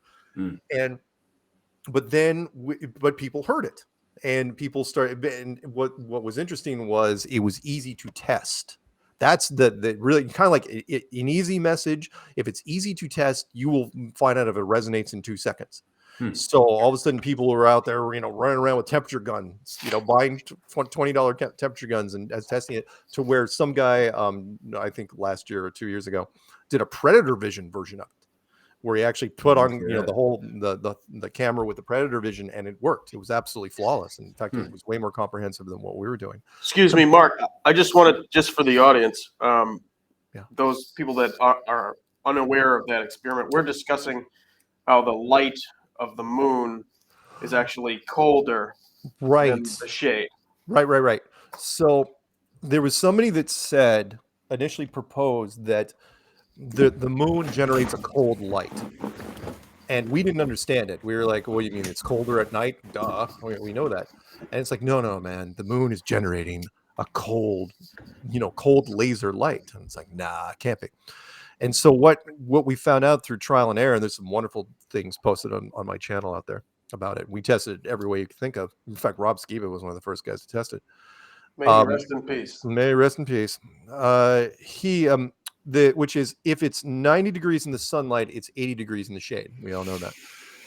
But people heard it, and people started. And what was interesting was it was easy to test. That's the really kind of like an easy message. If it's easy to test, you will find out if it resonates in 2 seconds. So all of a sudden, people were out there, running around with temperature guns, buying $20 temperature guns and testing it, to where some guy, I think last year or 2 years ago, did a predator vision version of it, where he actually put on the whole the camera with the predator vision, and it worked. It was absolutely flawless. In fact, it was way more comprehensive than what we were doing. Excuse me, Mark. I just wanted, just for the audience, those people that are unaware of that experiment, we're discussing how the light of the moon is actually colder than the shade. Right. So there was somebody that initially proposed that the moon generates a cold light. And we didn't understand it. We were like, what do you mean? It's colder at night? Duh. We know that. And it's like, no, man. The moon is generating a cold laser light. And it's like, nah, it can't be. And so what we found out through trial and error, and there's some wonderful things posted on my channel out there about it. We tested it every way you could think of. In fact, Rob Skiba was one of the first guys to test it. May he rest in peace. May rest in peace. Which is, if it's 90 degrees in the sunlight, it's 80 degrees in the shade. We all know that.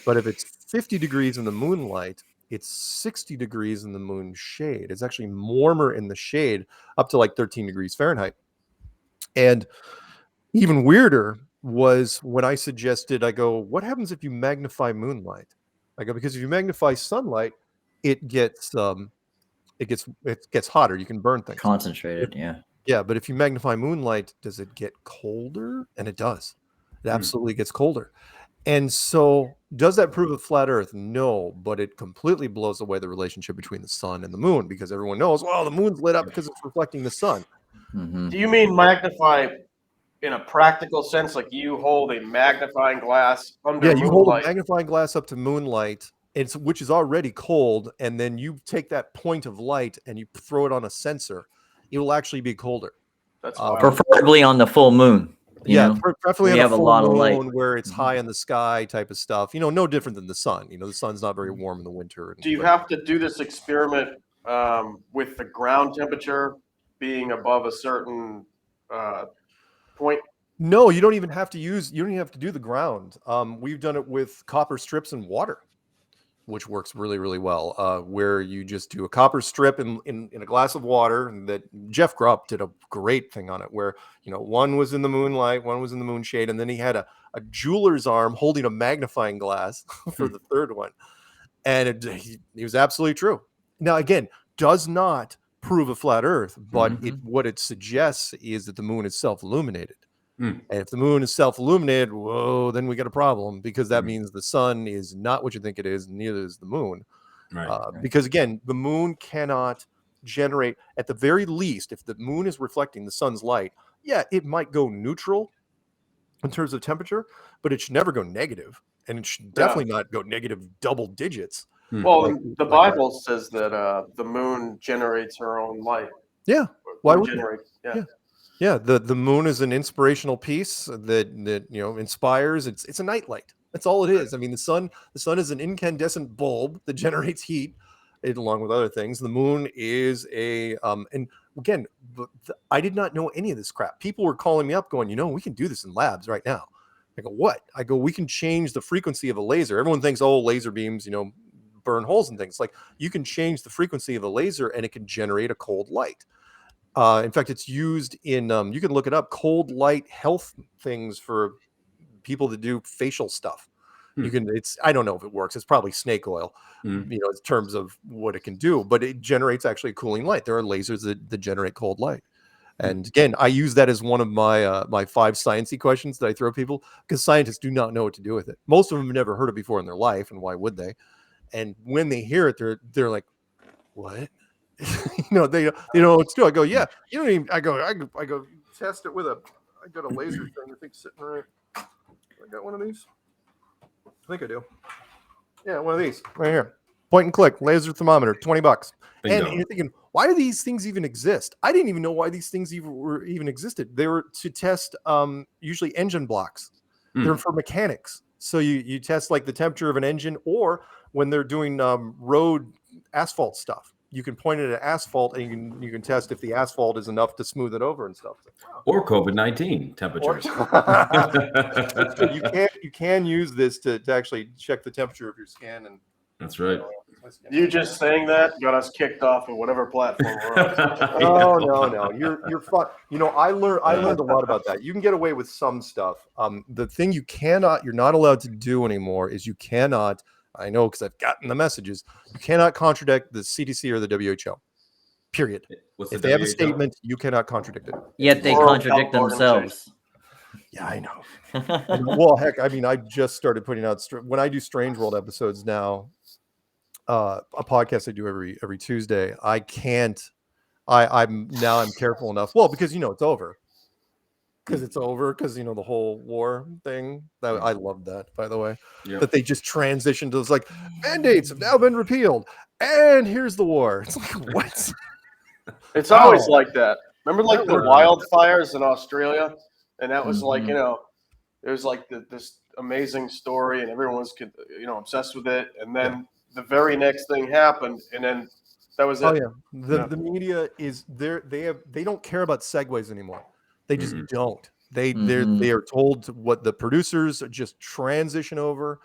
But if it's 50 degrees in the moonlight, it's 60 degrees in the moon shade. It's actually warmer in the shade, up to like 13 degrees Fahrenheit. And even weirder was when I suggested, I go, what happens if you magnify moonlight? I go, because if you magnify sunlight, it gets hotter. You can burn things. Concentrated, yeah. Yeah, but if you magnify moonlight, does it get colder? And it does. It absolutely gets colder. And so does that prove a flat Earth? No, but it completely blows away the relationship between the sun and the moon, because everyone knows, well, the moon's lit up because it's reflecting the sun. Mm-hmm. Do you mean magnify in a practical sense, like you hold a magnifying glass under Yeah, you hold a moonlight? magnifying glass up to moonlight, which is already cold, and then you take that point of light and you throw it on a sensor. It will actually be colder. That's wild. Preferably on the full moon. Preferably we on have a a full lot of moon light. where it's high in the sky type of stuff. No different than the sun. The sun's not very warm in the winter. Do you have to do this experiment with the ground temperature being above a certain point? No, you don't even have to do the ground. We've done it with copper strips and water, which works really, really well, where you just do a copper strip in a glass of water. And that Jeff Grubb did a great thing on it, where one was in the moonlight, one was in the moon shade, and then he had a jeweler's arm holding a magnifying glass for the third one. And it was absolutely true. Now, again, does not prove a flat Earth, but what it suggests is that the moon is self-illuminated. And if the moon is self-illuminated, whoa, then we got a problem, because that means the sun is not what you think it is, neither is the moon. Right. Because again, the moon cannot generate, at the very least, if the moon is reflecting the sun's light, yeah, it might go neutral in terms of temperature, but it should never go negative. And it should definitely not go negative double digits. Well, the Bible says that the moon generates her own light. Yeah. Why would generate? Yeah, the moon is an inspirational piece that inspires. It's a nightlight. That's all it is. I mean, the sun is an incandescent bulb that generates heat, along with other things. The moon is and again, I did not know any of this crap. People were calling me up going, we can do this in labs right now. I go, what? I go, we can change the frequency of a laser. Everyone thinks, laser beams, burn holes and things. Like, you can change the frequency of a laser and it can generate a cold light. In fact, it's used in, you can look it up, cold light health things for people that do facial stuff. I don't know if it works. It's probably snake oil, in terms of what it can do, but it generates actually a cooling light. There are lasers that generate cold light. And again, I use that as one of my my 5 sciencey questions that I throw people, because scientists do not know what to do with it. Most of them have never heard it before in their life, and why would they? And when they hear it, they're like, what? They know it's true. I go, yeah, you don't even. I go test it with I got a laser thing. I think sitting right. I got one of these. I think I do. Yeah, one of these right here. Point and click laser thermometer, $20. Bingo. And you're thinking, why do these things even exist? I didn't even know why these things even existed. They were to test usually engine blocks. They're for mechanics. So you test like the temperature of an engine, or when they're doing road asphalt stuff. You can point it at asphalt, and you can test if the asphalt is enough to smooth it over and stuff. Or COVID-19 temperatures. You can use this to actually check the temperature of your skin. And that's right. You just saying that got us kicked off of whatever platform we're on. No. You're fun. I learned a lot about that. You can get away with some stuff. The thing you're not allowed to do anymore is you cannot. I know, because I've gotten the messages. You cannot contradict the CDC or the WHO. Period. If they have a statement, you cannot contradict it. Yet they contradict themselves. Yeah, I know. Well, heck, I mean, I just started putting out when I do Strange World episodes now. A podcast I do every Tuesday. I can't I'm careful enough. Well, because it's over. Because the whole war thing. I loved that, by the way. Yeah. That they just transitioned to this like mandates have now been repealed, and here's the war. It's like what? It's always like that. Remember, like the worked. wildfires in Australia, and that was like Mhm. it was like this amazing story, and everyone was obsessed with it. And then the very next thing happened, and then that was it. Oh yeah, the media is they don't care about segues anymore. They just don't. They are told what the producers just transition over,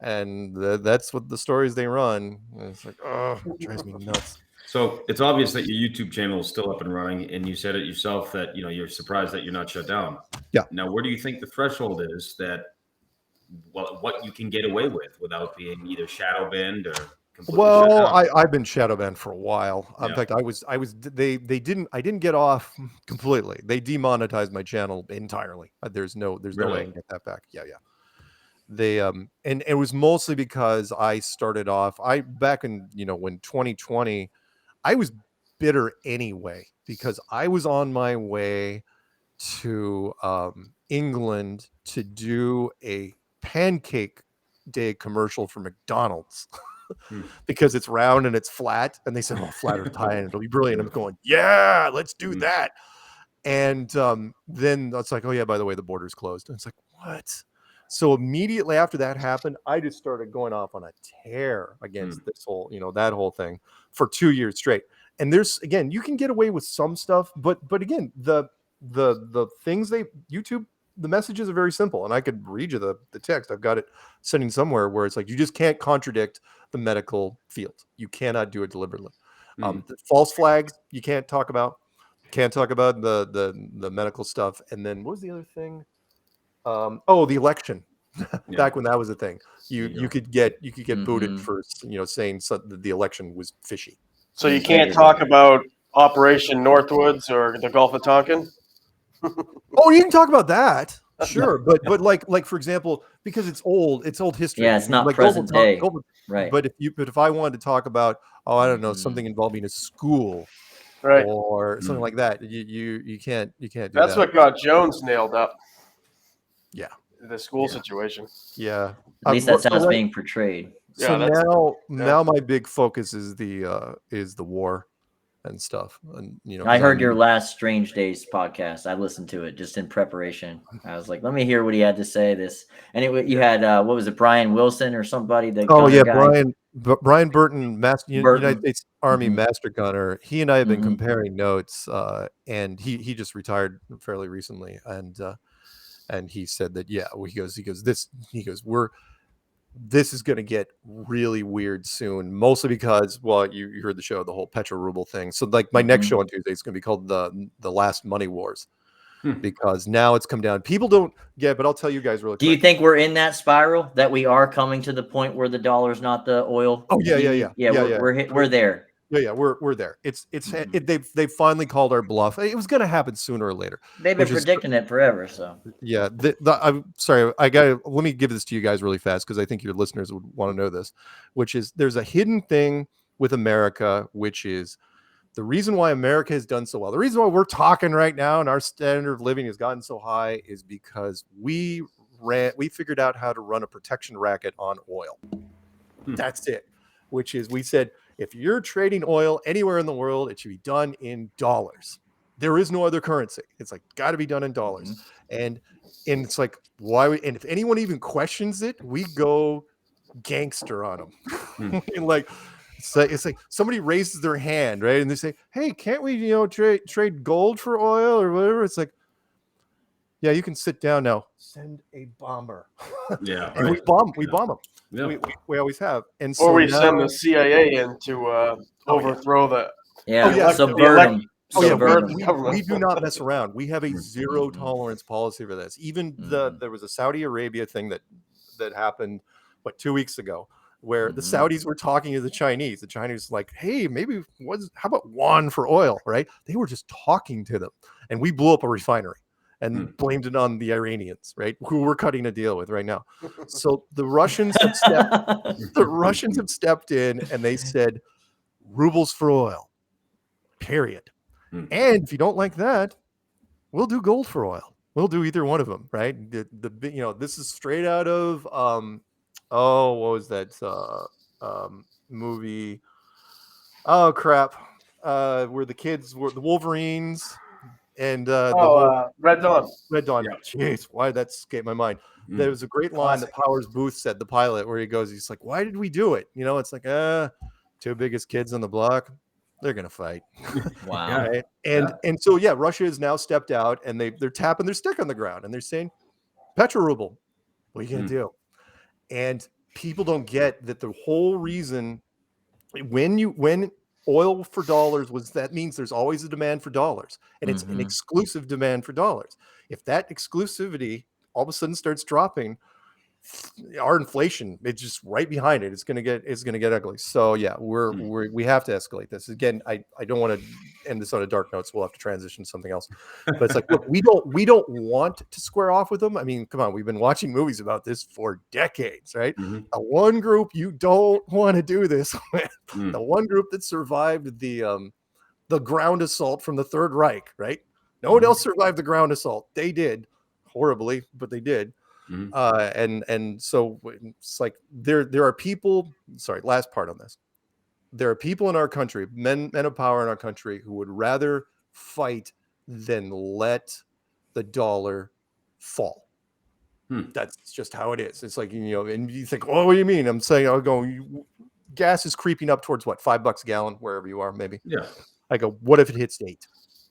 and that's what the stories they run. And it's like, oh, it drives me nuts. So it's obvious that your YouTube channel is still up and running, and you said it yourself that you're surprised that you're not shut down. Yeah. Now, where do you think the threshold is that what you can get away with without being either shadow banned or completely shut Well, down? I've been shadow banned for a while. In Yeah. fact, I didn't get off completely. They demonetized my channel entirely. There's no way I Really? can get that back. Yeah. They and it was mostly because I started off back in when 2020, I was bitter anyway because I was on my way to England to do a pancake day commercial for McDonald's because it's round and it's flat, and they said, "Oh, flat or tie, and it'll be brilliant." I'm going, "Yeah, let's do that." And then it's like, "Oh yeah, by the way, the border's closed." And it's like, "What?" So immediately after that happened, I just started going off on a tear against this whole, that whole thing for 2 years straight. And there's again, you can get away with some stuff, but again, the things YouTube, the messages are very simple, and I could read you the text. I've got it sitting somewhere where it's like you just can't contradict the medical field. You cannot do it deliberately. The false flags you can't talk about. Can't talk about the medical stuff. And then what was the other thing? The election. Back when that was a thing, you could get booted for saying the election was fishy. So you can't talk about Operation Northwoods or the Gulf of Tonkin. Oh, you can talk about that, sure, but like for example, because it's old history. Yeah, it's not like present day, right? But if I wanted to talk about, I don't know, something involving a school, right, or something like that, you can't do that. That's what got Jones nailed up. Yeah, the school situation. Yeah, at least that's how it's being portrayed. So now my big focus is the war and stuff. And I heard your last Strange Days podcast. I listened to it just in preparation. I was like, let me hear what he had to say. You had what was it, Brian Wilson or somebody? Brian Burton, United States Army Master Gunner. He and I have been comparing notes, and he just retired fairly recently, and he said that this is going to get really weird soon, mostly because, you heard the show, the whole petro-ruble thing. So like my next show on Tuesday is going to be called the Last Money Wars, because now it's come down. People don't get, but I'll tell you guys really quick. Do you think we're in that spiral, that we are coming to the point where the dollar's not the oil? Oh yeah. We're there. Yeah, we're there. They've finally called our bluff. It was going to happen sooner or later. They've been predicting it forever. So yeah, I'm sorry. Let me give this to you guys really fast because I think your listeners would want to know this. Which is, there's a hidden thing with America, which is the reason why America has done so well. The reason why we're talking right now and our standard of living has gotten so high is because we figured out how to run a protection racket on oil. That's it. Which is, we said, if you're trading oil anywhere in the world, it should be done in dollars. There is no other currency. It's like got to be done in dollars. And it's like, why? And if anyone even questions it, we go gangster on them. It's like somebody raises their hand, right? And they say, "Hey, can't we, trade gold for oil or whatever?" It's like, yeah, you can sit down now. Send a bomber. Yeah, and we bomb them. Yeah. We always have. And so or we send the CIA in to overthrow the subvert them. We do not mess around. We have a zero tolerance policy for this. Even there was a Saudi Arabia thing that happened 2 weeks ago, where the Saudis were talking to the Chinese. The Chinese like, hey, how about yuan for oil, right? They were just talking to them, and we blew up a refinery and blamed it on the Iranians, right? Who we're cutting a deal with right now. So the Russians have stepped in, and they said rubles for oil, period. And if you don't like that, we'll do gold for oil. We'll do either one of them, right? This is straight out of what was that movie? Oh crap! Where the kids were the Wolverines and the whole Red Dawn. Red Dawn. Yeah. Jeez, why did that escape my mind? There was a great line that Powers Booth said, the pilot, where he's like, "Why did we do it?" It's like, two biggest kids on the block, they're gonna fight. Wow. Right? And so Russia has now stepped out and they're tapping their stick on the ground and they're saying, "Petroruble, what are you gonna do?" And people don't get that the whole reason when oil for dollars that means there's always a demand for dollars, and it's an exclusive demand for dollars. If that exclusivity all of a sudden starts dropping, our inflation, it's just right behind it. It's gonna get ugly. So we have to escalate this. Again, I don't want to end this on a dark note, so we'll have to transition to something else. But it's like, look, we don't want to square off with them. I mean, come on, we've been watching movies about this for decades, right? The one group you don't want to do this with, the one group that survived the ground assault from the Third Reich, right? No one else survived the ground assault. They did horribly, but they did. And so it's like there are people. Sorry, last part on this. There are people in our country, men of power in our country, who would rather fight than let the dollar fall. That's just how it is. It's like, and you think, oh, what do you mean? I'm saying, gas is creeping up towards what, $5 a gallon, wherever you are, maybe. Yeah. I go, what if it hits 8?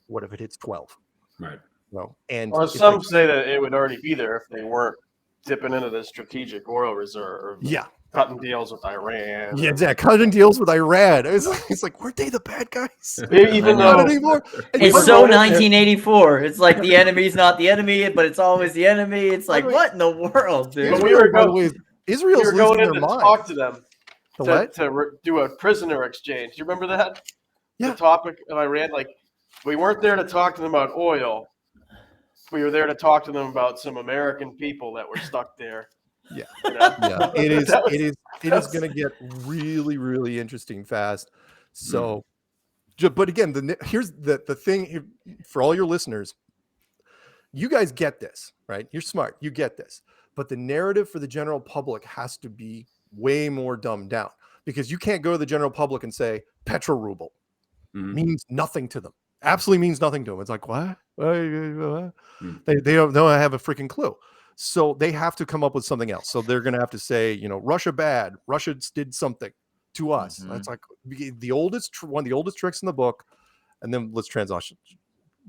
What if it hits 12? Right. Well, and or some say that it would already be there if they weren't dipping into the strategic oil reserve. Yeah. Cutting deals with Iran. Yeah, exactly. Cutting deals with Iran. It's like, weren't they the bad guys? Even Not though anymore. It's so 1984. It's like the enemy's not the enemy, but it's always the enemy. It's like, what in the world, dude? But we were Israel's going losing in their to mind. talk to them To do a prisoner exchange. You remember that? Yeah. The topic of Iran, like, we weren't there to talk to them about oil. We were there to talk to them about some American people that were stuck there. Yeah. Yeah. It is going to get really, really interesting fast. So, but again, here's the thing for all your listeners. You guys get this, right? You're smart. You get this. But the narrative for the general public has to be way more dumbed down, because you can't go to the general public and say Petroruble means nothing to them. Absolutely means nothing to them. It's like, what? They don't have a freaking clue. So they have to come up with something else. So they're going to have to say, Russia bad. Russia did something to us. That's like one of the oldest tricks in the book. And then let's transition.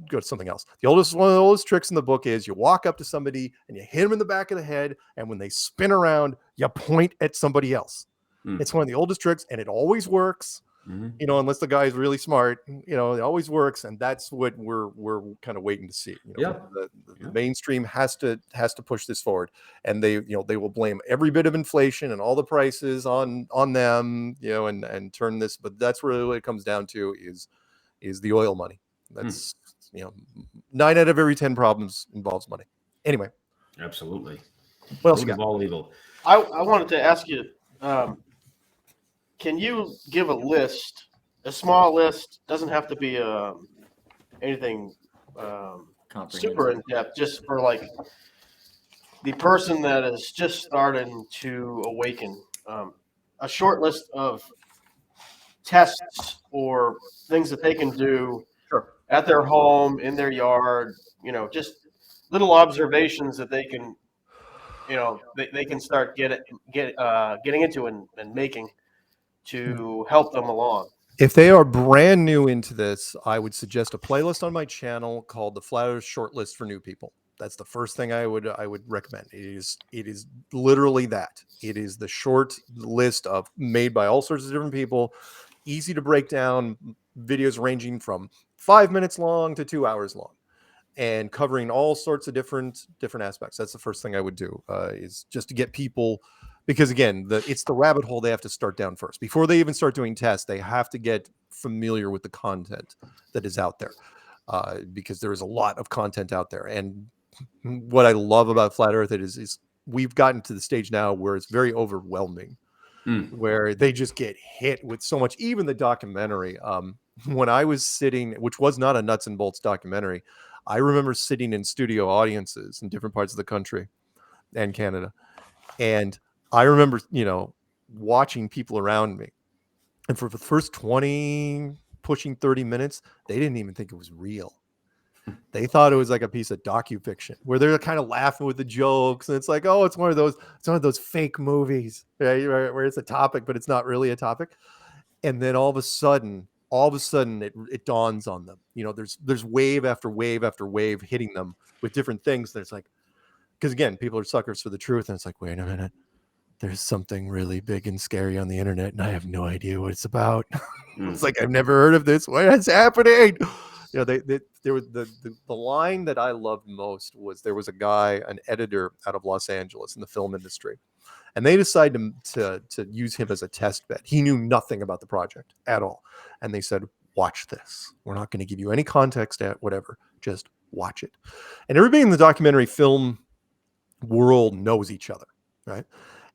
Go to something else. One of the oldest tricks in the book is you walk up to somebody and you hit them in the back of the head, and when they spin around, you point at somebody else. It's one of the oldest tricks, and it always works. Unless the guy is really smart, it always works, and that's what we're kind of waiting to see. The mainstream has to push this forward, and they will blame every bit of inflation and all the prices on them, and turn this. But that's really what it comes down to is the oil money. That's 9 out of every 10 problems involves money. Anyway, absolutely. What else you got? All evil. I wanted to ask you. Can you give a small list? Doesn't have to be anything super in depth. Just for like the person that is just starting to awaken, a short list of tests or things that they can do at their home, in their yard. Just little observations that they can, they can start getting into and making to help them along. If they are brand new into this, I would suggest a playlist on my channel called the Flat Earth Shortlist for New People. That's the first thing I would recommend. It is literally that. It is the short list made by all sorts of different people, easy to break down, videos ranging from 5 minutes long to 2 hours long, and covering all sorts of different aspects. That's the first thing I would do, is just to get people. Because again, it's the rabbit hole they have to start down first. Before they even start doing tests, they have to get familiar with the content that is out there, because there is a lot of content out there. And what I love about Flat Earth is we've gotten to the stage now where it's very overwhelming, where they just get hit with so much. Even the documentary, when I was sitting, which was not a nuts and bolts documentary, I remember sitting in studio audiences in different parts of the country and Canada. And I remember, watching people around me. And for the first 20, pushing 30 minutes, they didn't even think it was real. They thought it was like a piece of docufiction where they're kind of laughing with the jokes. And it's like, oh, it's one of those fake movies, right? Where it's a topic, but it's not really a topic. And then all of a sudden it dawns on them. There's wave after wave after wave hitting them with different things. There's like, because again, people are suckers for the truth. And it's like, wait a minute, there's something really big and scary on the internet, and I have no idea what it's about. It's like, I've never heard of this. What is happening? There was the line that I loved most was there was a guy, an editor out of Los Angeles in the film industry, and they decided to use him as a test bed. He knew nothing about the project at all, and they said, "Watch this. We're not going to give you any context at whatever. Just watch it." And everybody in the documentary film world knows each other, right?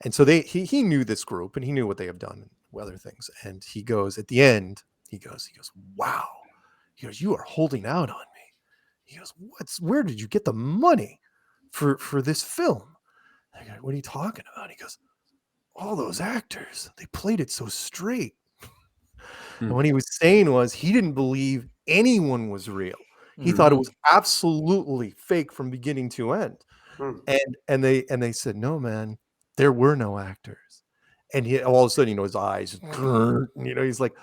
And so he knew this group, and he knew what they have done and other things. And he goes at the end, he goes, "Wow." He goes, "You are holding out on me." He goes, "Where did you get the money for this film?" I go, "What are you talking about?" He goes, "All those actors, they played it so straight." And what he was saying was he didn't believe anyone was real. He thought it was absolutely fake from beginning to end. And they said, "No, man, there were no actors." And he all of a sudden, his eyes, he's like,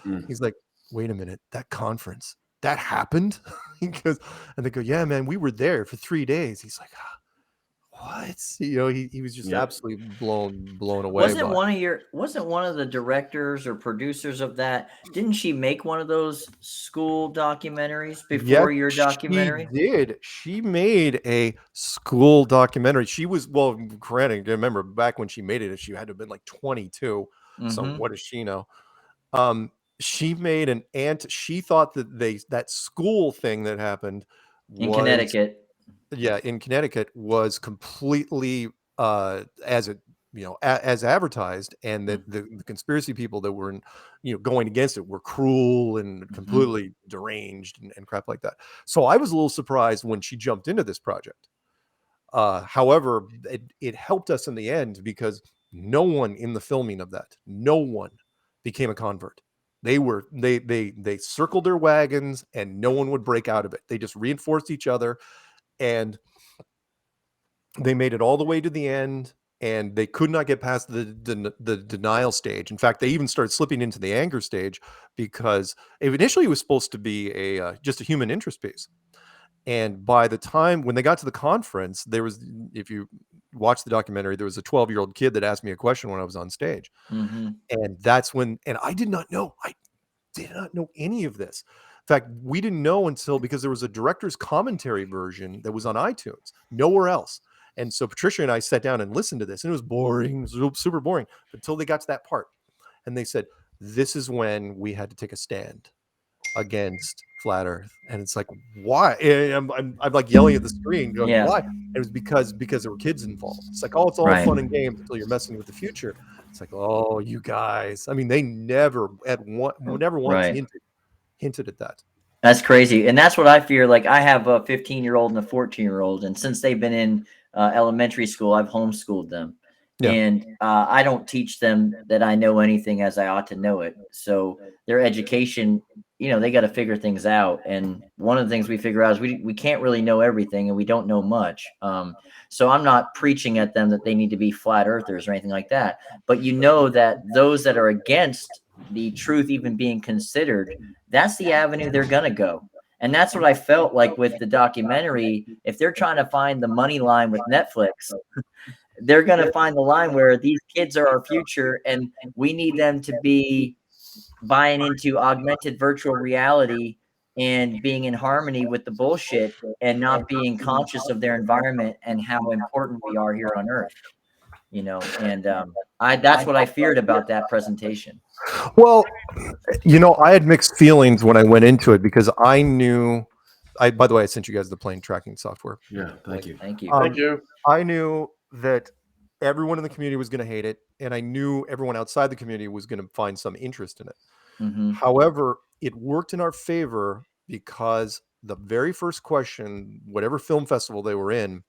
"Wait a minute, that conference, that happened?" He goes, and they go, "Yeah, man, we were there for 3 days." He's like, "What?" He was just absolutely blown away. Wasn't one of the directors or producers of that? Didn't she make one of those school documentaries before your documentary? She did. She made a school documentary. She was, well, granted, remember back when she made it, she had to have been like 22. So what does she know? She made she thought that school thing that happened in Connecticut. Yeah, in Connecticut was completely as advertised, and that the conspiracy people that were going against it were cruel and completely deranged and crap like that. So I was a little surprised when she jumped into this project. However, it helped us in the end because no one in the filming of that, no one became a convert. They circled their wagons and no one would break out of it. They just reinforced each other, and they made it all the way to the end, and they could not get past the denial stage. In fact, they even started slipping into the anger stage because initially it was supposed to be just a human interest piece. And by the time when they got to the conference, there was, if you watch the documentary, there was a 12-year-old kid that asked me a question when I was on stage. And that's when, and I did not know any of this. In fact, we didn't know because there was a director's commentary version that was on iTunes, nowhere else. And so Patricia and I sat down and listened to this, and it was boring, super boring, until they got to that part. And they said, this is when we had to take a stand against flat Earth. And it's like, why? And I'm like yelling at the screen going, why? And it was because there were kids involved. It's like, oh, it's all fun and games until you're messing with the future. It's like, oh, you guys. I mean, they never once hinted at that. That's crazy. And that's what I fear. Like, I have a 15-year-old and a 14-year-old, and since they've been in elementary school, I've homeschooled them. Yeah. And I don't teach them that I know anything as I ought to know it. So their education, they got to figure things out. And one of the things we figure out is we can't really know everything, and we don't know much. So I'm not preaching at them that they need to be flat earthers or anything like that. But that those that are against the truth even being considered, that's the avenue they're going to go. And that's what I felt like with the documentary. If they're trying to find the money line with Netflix, they're going to find the line where these kids are our future, and we need them to be buying into augmented virtual reality and being in harmony with the bullshit and not being conscious of their environment and how important we are here on Earth. And that's what I feared about that presentation. Well, I had mixed feelings when I went into it because I knew. By the way, I sent you guys the plane tracking software. Yeah, thank you. Thank you. Thank you. I knew that everyone in the community was going to hate it, and I knew everyone outside the community was going to find some interest in it. Mhm. However, it worked in our favor because the very first question, whatever film festival they were in,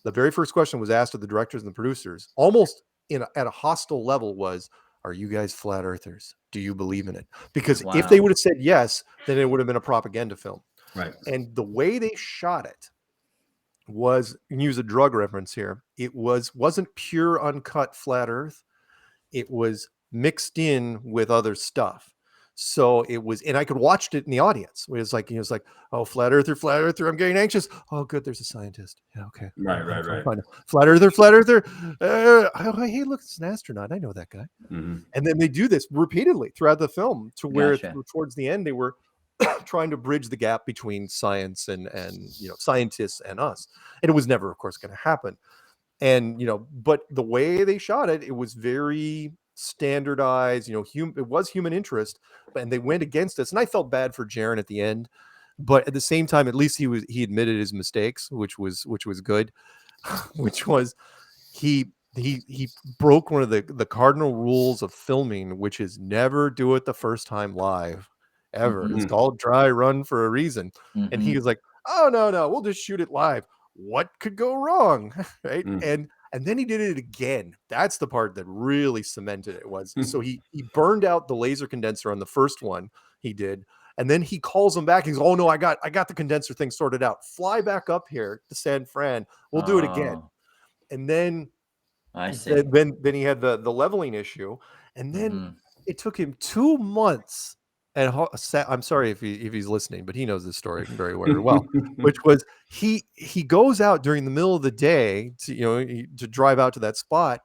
the very first question was asked of the directors and the producers, almost at a hostile level, was, "Are you guys flat earthers? Do you believe in it?" Because if they Wow. would have said yes, then it would have been a propaganda film. Right. And the way they shot it was, and use a drug reference here, it wasn't pure uncut flat earth. It was mixed in with other stuff. So it was, and I could watch it in the audience. It was like, oh, flat earther, I'm getting anxious. Oh, good, there's a scientist. Yeah, okay. Right, I'm right, right. fine. Flat earther. Oh, hey, look, it's an astronaut. I know that guy. Mm-hmm. And then they do this repeatedly throughout the film, to where Gotcha. towards the end they were trying to bridge the gap between science and scientists and us. And it was never, of course, going to happen. And but the way they shot it, it was very standardized. It was human interest, and they went against us. And I felt bad for Jaron at the end, but at the same time, at least he admitted his mistakes, which was good. Which was he broke one of the cardinal rules of filming, which is never do it the first time live, ever. Mhm. It's called dry run for a reason. And he Mhm. was like, "Oh, no, we'll just shoot it live. What could go wrong?" Right? Mm. And then he did it again. That's the part that really cemented it. Was so he burned out the laser condenser on the first one he did, and then he calls him back. He's, "Oh no, I got the condenser thing sorted out. Fly back up here to San Fran. We'll do it again." Oh, And then I see. then he had the leveling issue, and then Mhm. it took him 2 months. And I'm sorry if he's listening, but he knows this story very, very well. Which was, he goes out during the middle of the day to drive out to that spot,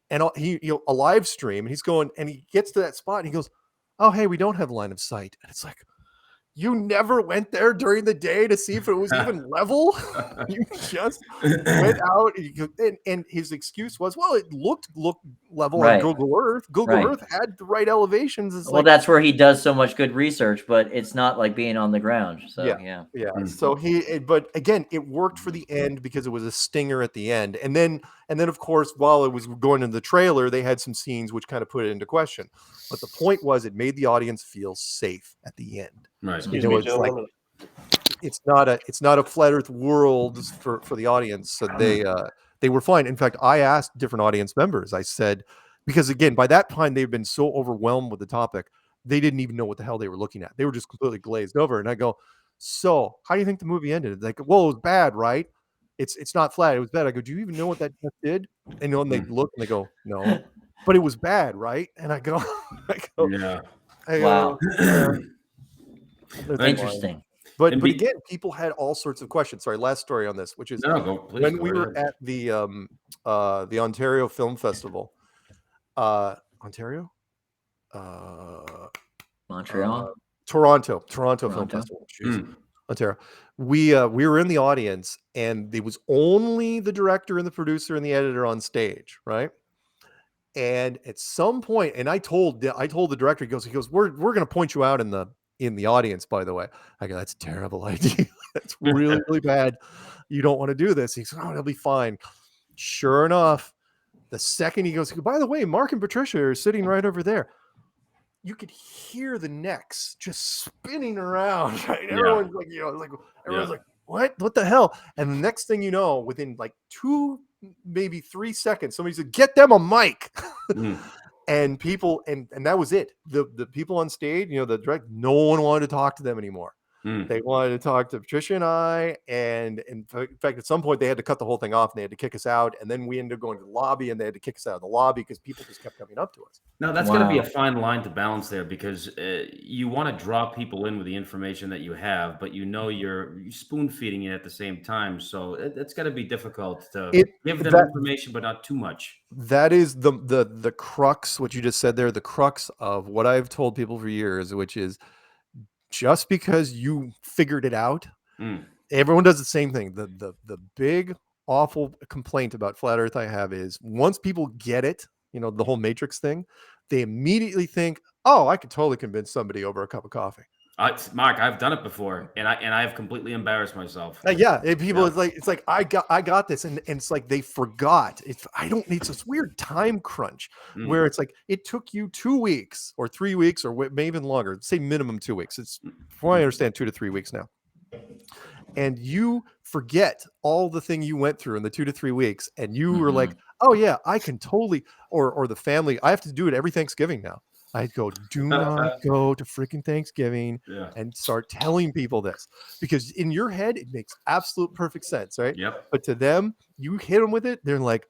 and a live stream, and he's going, and he gets to that spot, and he goes, "Oh, hey, we don't have line of sight." And it's like, you never went there during the day to see if it was even level. You just went out, and his excuse was, "Well, it looked level on Right. Google Earth. Google Right. Earth had the right elevations." It's Well, like, that's where he does so much good research, but it's not like being on the ground. So yeah. Mm. So but again, it worked for the end because it was a stinger at the end, and then of course, while it was going in the trailer, they had some scenes which kind of put it into question. But the point was, it made the audience feel safe at the end. Right. Excuse You know, me, it's like, gentlemen. it's not a flat earth world for the audience. So they were fine. In fact, I asked different audience members, I said, because again, by that time they've been so overwhelmed with the topic, they didn't even know what the hell they were looking at. They were just completely glazed over. And I go, "So how do you think the movie ended?" Like, "Well, it was bad, right? It's not flat, it was bad." I go, "Do you even know what that just did?" And when they look and they go, "No, but it was bad, right?" And I go, Yeah. Wow. That's Interesting. But And again, people had all sorts of questions. Sorry, last story on this, which is, No, go, please. when go we right were ahead. at the Ontario Film Festival, Ontario, Montreal. Toronto Film Toronto. Festival, jeez, Mm. Ontario. We were in the audience, and there was only the director and the producer and the editor on stage, right? And at some point, and I told the director, he goes, "We're going to point you out in the audience, by the way." I go, "That's a terrible idea. That's really, really bad. You don't want to do this." He said, "Oh, it'll be fine." Sure enough, the second he goes, "By the way, Mark and Patricia are sitting right over there," you could hear the necks just spinning around. Right? Yeah. Everyone's like, everyone's like, "What the hell?" And the next thing you know, within like 2, maybe 3 seconds, somebody said, "Get them a mic." Mm. And people, and that was it. The people on stage, the direct, no one wanted to talk to them anymore. Mm. They wanted to talk to Patricia and I, and in fact, at some point they had to cut the whole thing off and they had to kick us out. And then we ended up going to the lobby, and they had to kick us out of the lobby because people just kept coming up to us. No, that's going to be a Wow. fine line to balance there, because you want to draw people in with the information that you have, but you're spoon feeding it at the same time. So it's going to be difficult to give them information, but not too much. That is the crux, what you just said there, the crux of what I've told people for years, which is, just because you figured it out, everyone does the same thing. The big awful complaint about flat earth I have is, once people get it, the whole matrix thing, they immediately think, "Oh, I could totally convince somebody over a cup of coffee." Mark, I've done it before, and I have completely embarrassed myself. Yeah, people, Yeah. it's like I got this, and it's like they forgot. It's this weird time crunch where it's like it took you 2 weeks or 3 weeks or maybe even longer. Say minimum 2 weeks. It's from what I understand 2 to 3 weeks now. And you forget all the thing you went through in the 2 to 3 weeks, and you were like, "Oh yeah, I can totally." Or the family, I have to do it every Thanksgiving now. I'd go, "Do not go to freaking Thanksgiving," and start telling people this, because in your head it makes absolute perfect sense, right? Yep. But to them, you hit them with it, they're like,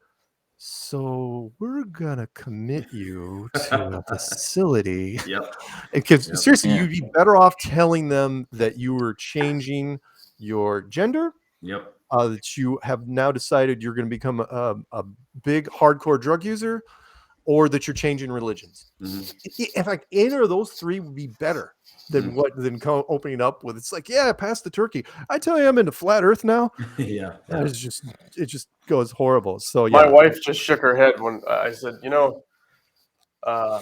"So we're gonna commit you to a facility." Yep. Because Yep. seriously, Yeah. you'd be better off telling them that you were changing your gender, Yep. that you have now decided you're going to become a big hardcore drug user, or that you're changing religions. In fact, either of those three would be better than opening up with, it's like, yeah, pass the turkey. I tell you, I'm into flat Earth now. Yeah. It just goes horrible. So My yeah, wife just shook her head when I said, I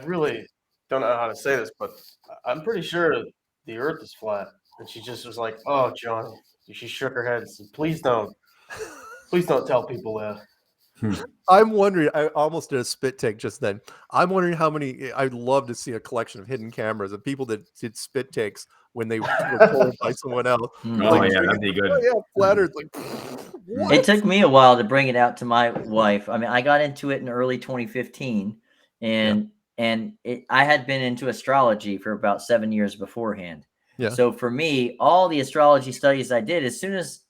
really don't know how to say this, but I'm pretty sure the Earth is flat. And she just was like, "Oh, John," she shook her head and said, please don't tell people that." I'm wondering, I almost did a spit take just then. I'm wondering how many, I'd love to see a collection of hidden cameras of people that did spit takes when they were told by someone else. Oh yeah, that'd be good. "Oh yeah, flat Earth." Like, It what? took me a while to bring it out to my wife. I mean, I got into it in early 2015, and I had been into astrology for about 7 years beforehand. Yeah. So for me, all the astrology studies I did, as soon as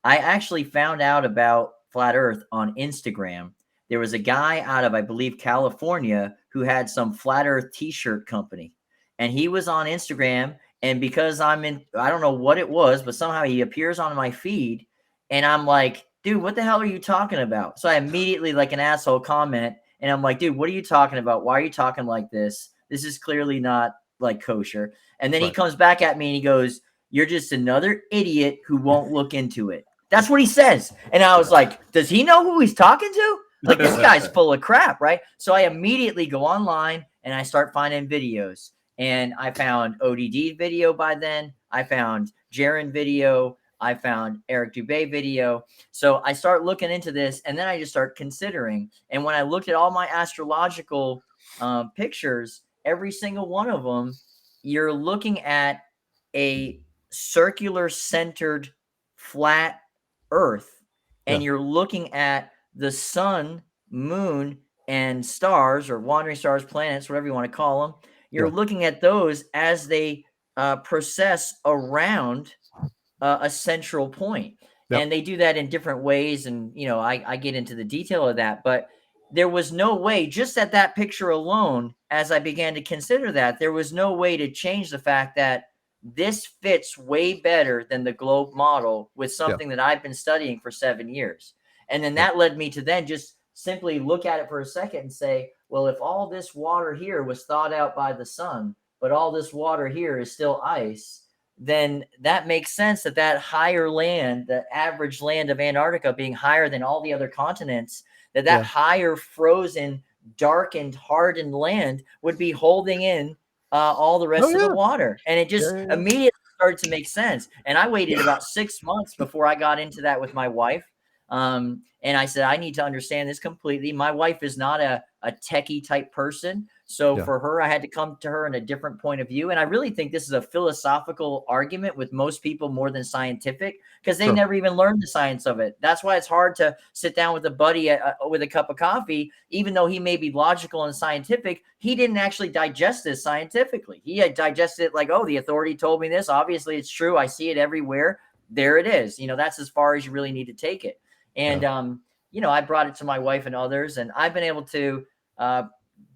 I actually found out about flat Earth on Instagram, there was a guy out of, I believe, California who had some flat Earth t-shirt company, and he was on Instagram. And because I don't know what it was, but somehow he appears on my feed. And I'm like, dude, what the hell are you talking about? So I immediately, like an asshole, comment. And I'm like, dude, what are you talking about? Why are you talking like this? This is clearly not like kosher. And then he comes back at me and he goes, "You're just another idiot who won't look into it." That's what he says. And I was like, does he know who he's talking to? Like, this guy's full of crap, right? So I immediately go online and I start finding videos. And I found ODD video by then. I found Jaron video. I found Eric Dubé video. So I start looking into this, and then I just start considering. And when I looked at all my astrological pictures, every single one of them, you're looking at a circular centered flat Earth, and you're looking at the sun, moon, and stars, or wandering stars, planets, whatever you want to call them. You're looking at those as they process around a central point. And they do that in different ways. And, I get into the detail of that, but there was no way, just at that picture alone, as I began to consider that, there was no way to change the fact that this fits way better than the globe model with something that I've been studying for 7 years. And then that led me to then just simply look at it for a second and say, well, if all this water here was thawed out by the sun, but all this water here is still ice, then that makes sense that higher land, the average land of Antarctica being higher than all the other continents, that higher frozen, darkened, hardened land would be holding in all the rest of the water. And it just immediately started to make sense. And I waited about 6 months before I got into that with my wife. And I said, I need to understand this completely. My wife is not a techie type person. So for her, I had to come to her in a different point of view. And I really think this is a philosophical argument with most people more than scientific, because they never even learned the science of it. That's why it's hard to sit down with a buddy with a cup of coffee, even though he may be logical and scientific. He didn't actually digest this scientifically. He had digested it like, oh, the authority told me this. Obviously, it's true. I see it everywhere. There it is. That's as far as you really need to take it. And, I brought it to my wife and others, and I've been able to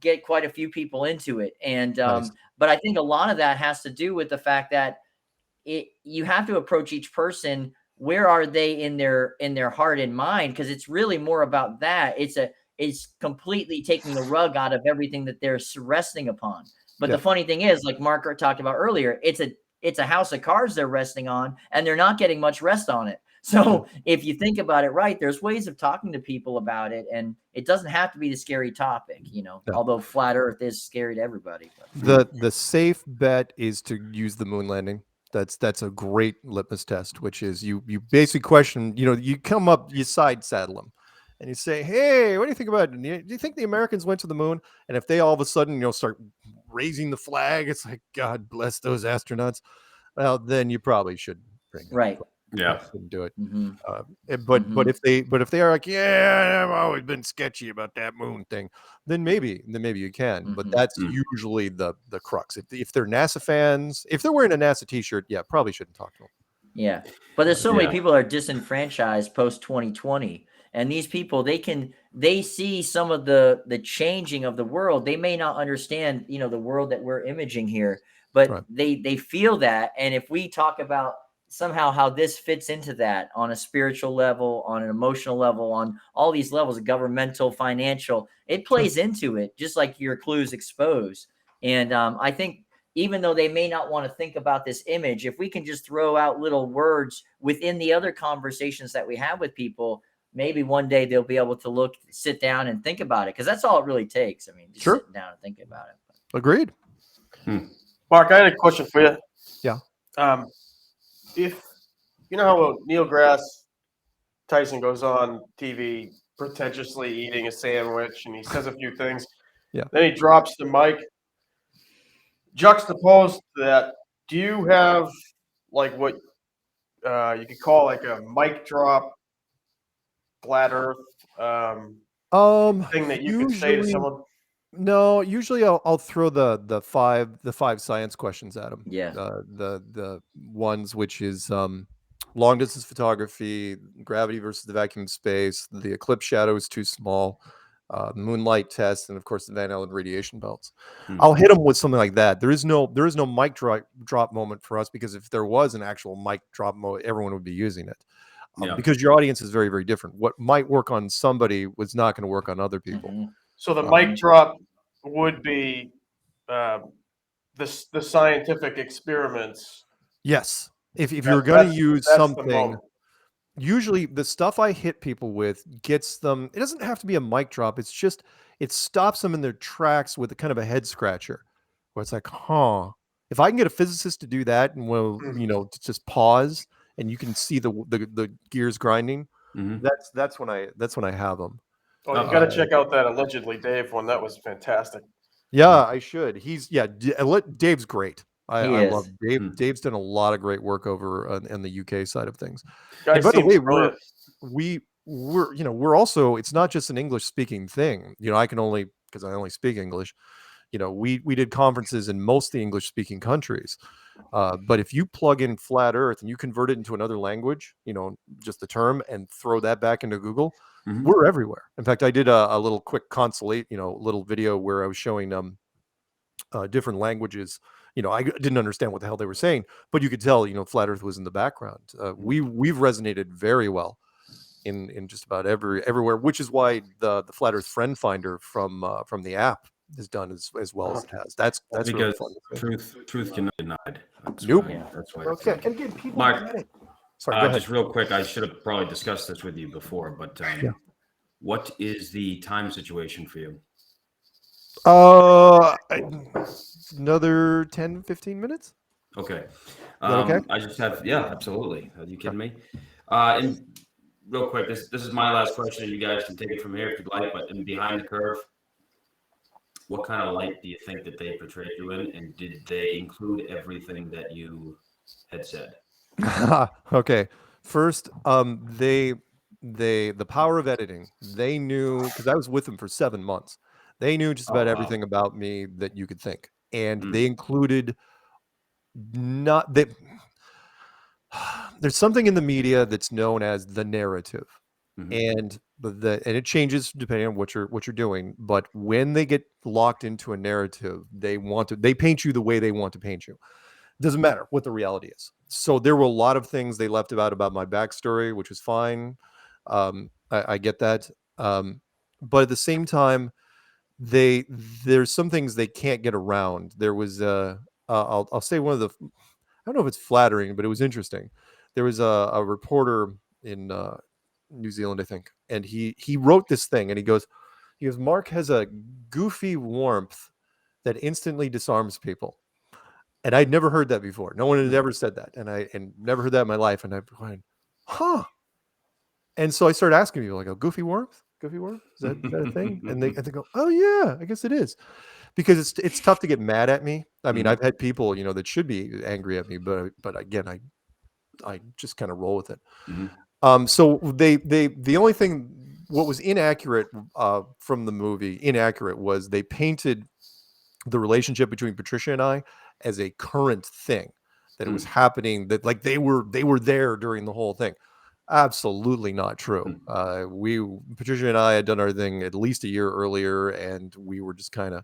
get quite a few people into it. And, but I think a lot of that has to do with the fact that you have to approach each person. Where are they in their heart and mind? Because it's really more about that. It's completely taking the rug out of everything that they're resting upon. But the funny thing is, like Mark talked about earlier, it's a house of cards they're resting on, and they're not getting much rest on it. So if you think about it right, there's ways of talking to people about it, and it doesn't have to be the scary topic, Yeah. although flat Earth is scary to everybody. But. The safe bet is to use the moon landing. That's a great litmus test, which is you basically question, you come up, you side saddle them, and you say, hey, what do you think about it? Do you think the Americans went to the moon? And if they all of a sudden start raising the flag, it's like, God bless those astronauts. Well, then you probably should bring it. Right. Yeah. Shouldn't do it. Mm-hmm. But if they are like, yeah, I've always been sketchy about that moon thing, then maybe you can. Mm-hmm. But that's usually the crux. If they're NASA fans, if they're wearing a NASA T-shirt, yeah, probably shouldn't talk to them. Yeah, but there's so many people are disenfranchised post 2020, and these people they see some of the changing of the world. They may not understand the world that we're imaging here, but Right. they feel that. And if we talk about somehow how this fits into that on a spiritual level, on an emotional level, on all these levels, governmental, financial, it plays into it, just like your clues expose. And I think even though they may not want to think about this image, if we can just throw out little words within the other conversations that we have with people, maybe one day they'll be able to sit down and think about it. Because that's all it really takes. I mean, just sitting down and thinking about it. Agreed. Mark, I had a question for you. Yeah. If you know how Neil deGrasse Tyson goes on TV pretentiously eating a sandwich and he says a few things, then he drops the mic. Juxtaposed to that, do you have like what you could call like a mic drop flat Earth thing that you could say to someone? No, usually I'll throw the five science questions at them. Yeah. The ones which is long distance photography, gravity versus the vacuum of space, the eclipse shadow is too small, moonlight test, and of course the Van Allen radiation belts. I'll hit them with something like that. There is no mic drop moment for us, because if there was an actual mic drop moment, everyone would be using it. Because your audience is very, very different. What might work on somebody was not going to work on other people. Mm-hmm. So the mic drop would be the scientific experiments. Yes. If you're going to use something, usually the stuff I hit people with gets them. It doesn't have to be a mic drop. It's just it stops them in their tracks with a kind of a head scratcher, where it's like, huh. If I can get a physicist to do that, and to just pause, and you can see the gears grinding, that's when I have them. Oh, you got to check out that Allegedly Dave one. That was fantastic. Yeah, I should. Dave's great. I love Dave. Dave's done a lot of great work over in the UK side of things. And by the way, we're also, it's not just an English speaking thing. Because I only speak English. We did conferences in most of the English speaking countries. But if you plug in flat Earth and you convert it into another language, just the term, and throw that back into Google, we're everywhere. In fact, I did a little quick little video where I was showing different languages. I didn't understand what the hell they were saying, but you could tell, flat Earth was in the background. We've resonated very well in just about everywhere, which is why the Flat Earth Friend Finder from the app is done as well as it has. That's because really fun. Truth cannot be denied. That's why. Okay, and give people Mark, credit. Sorry, go ahead. Just real quick, I should have probably discussed this with you before, but what is the time situation for you? Another 10-15 minutes. Okay. Okay? I just have, absolutely. Are you kidding me? And real quick, this is my last question. You guys can take it from here if you'd like, but in Behind the Curve, what kind of light do you think that they portrayed you in, and did they include everything that you had said? Okay. First, the power of editing. They knew, because I was with them for 7 months. They knew just about everything about me that you could think, and they included there's something in the media that's known as the narrative, and it changes depending on what you're doing. But when they get locked into a narrative, they paint you the way they want to paint you. Doesn't matter what the reality is. So there were a lot of things they left about my backstory, which was fine. I get that, but at the same time, there's some things they can't get around. There was I'll say one of the, I don't know if it's flattering, but it was interesting. There was a reporter New Zealand, I think. And he wrote this thing, and he goes, Mark has a goofy warmth that instantly disarms people. And I'd never heard that before. No one had ever said that. And never heard that in my life. And I went, huh. And so I started asking people, like, a goofy warmth? Goofy warmth? Is that a thing? And they go, oh yeah, I guess it is. Because it's tough to get mad at me. I mean, I've had people, that should be angry at me, but again, I just kind of roll with it. So the only thing, what was inaccurate from the movie, was they painted the relationship between Patricia and I as a current thing, that it was happening, that like they were there during the whole thing. Absolutely not true. Patricia and I had done our thing at least a year earlier, and we were just kind of,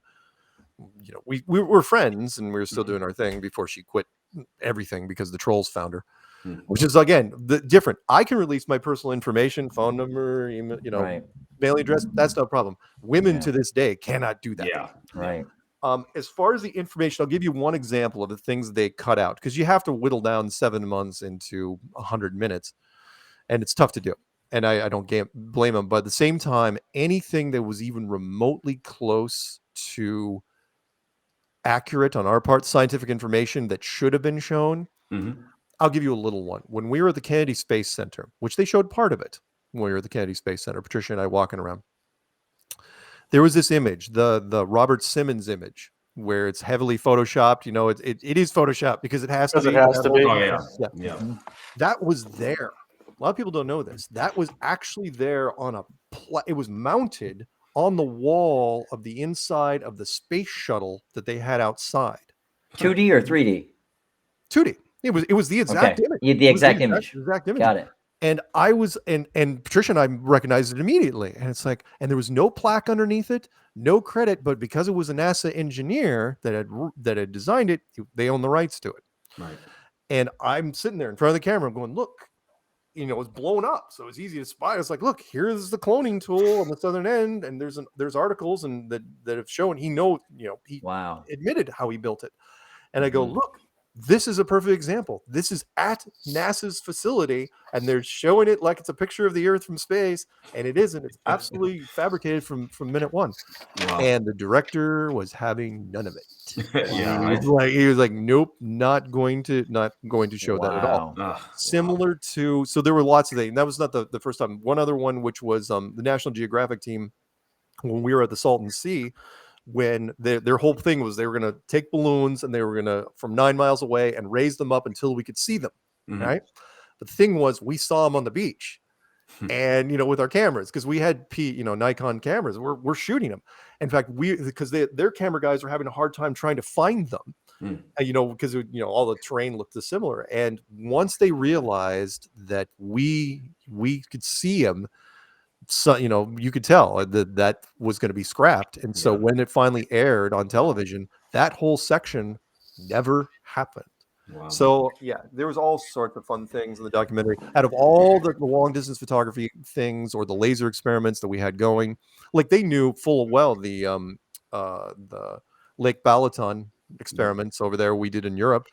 we were friends, and we were still doing our thing before she quit everything because the trolls found her. Which is, again, different. I can release my personal information, phone number, email, mailing address. That's no problem. Women to this day cannot do that. Yeah. Right. As far as the information, I'll give you one example of the things they cut out, because you have to whittle down 7 months into 100 minutes, and it's tough to do. And I don't blame them. But at the same time, anything that was even remotely close to accurate on our part, scientific information that should have been shown, I'll give you a little one. When we were at the Kennedy Space Center, which they showed part of it when we were at the Kennedy Space Center, Patricia and I walking around, there was this image, the Robert Simmons image, where it's heavily photoshopped. It is photoshopped because it has to be. It has to be. Oh, yeah. That was there. A lot of people don't know this. That was actually there on it was mounted on the wall of the inside of the space shuttle that they had outside. 2D or 3D? 2D. It was the exact image. The exact image. Exact image. Got it. And I was, and Patricia and I recognized it immediately. And it's like, and there was no plaque underneath it, no credit, but because it was a NASA engineer that had designed it, they own the rights to it. Right. And I'm sitting there in front of the camera, I'm going, look, it's blown up, so it's easy to spy. It's like, look, here's the cloning tool on the southern end, and there's articles and that have shown he admitted how he built it. And I go, look, this is a perfect example. This is at NASA's facility, and they're showing it like it's a picture of the Earth from space, and it isn't. It's absolutely fabricated from minute one. Wow. And the director was having none of it. He was like, nope, not going to show that at all. Similar to, so there were lots of things. And that was not the first time. One other one, which was the National Geographic team, when we were at the Salton Sea, when their whole thing was they were going to take balloons and they were going to, from 9 miles away, and raise them up until we could see them. Right. But the thing was, we saw them on the beach, and with our cameras, because we had Nikon cameras, we're shooting them. In fact, because their camera guys were having a hard time trying to find them, because all the terrain looked dissimilar. And once they realized that we could see them, so you could tell that was going to be scrapped. And so when it finally aired on television, that whole section never happened. Wow. So there was all sorts of fun things in the documentary. Out of all the long distance photography things or the laser experiments that we had going, like they knew full well the Lake Balaton experiments over there we did in Europe,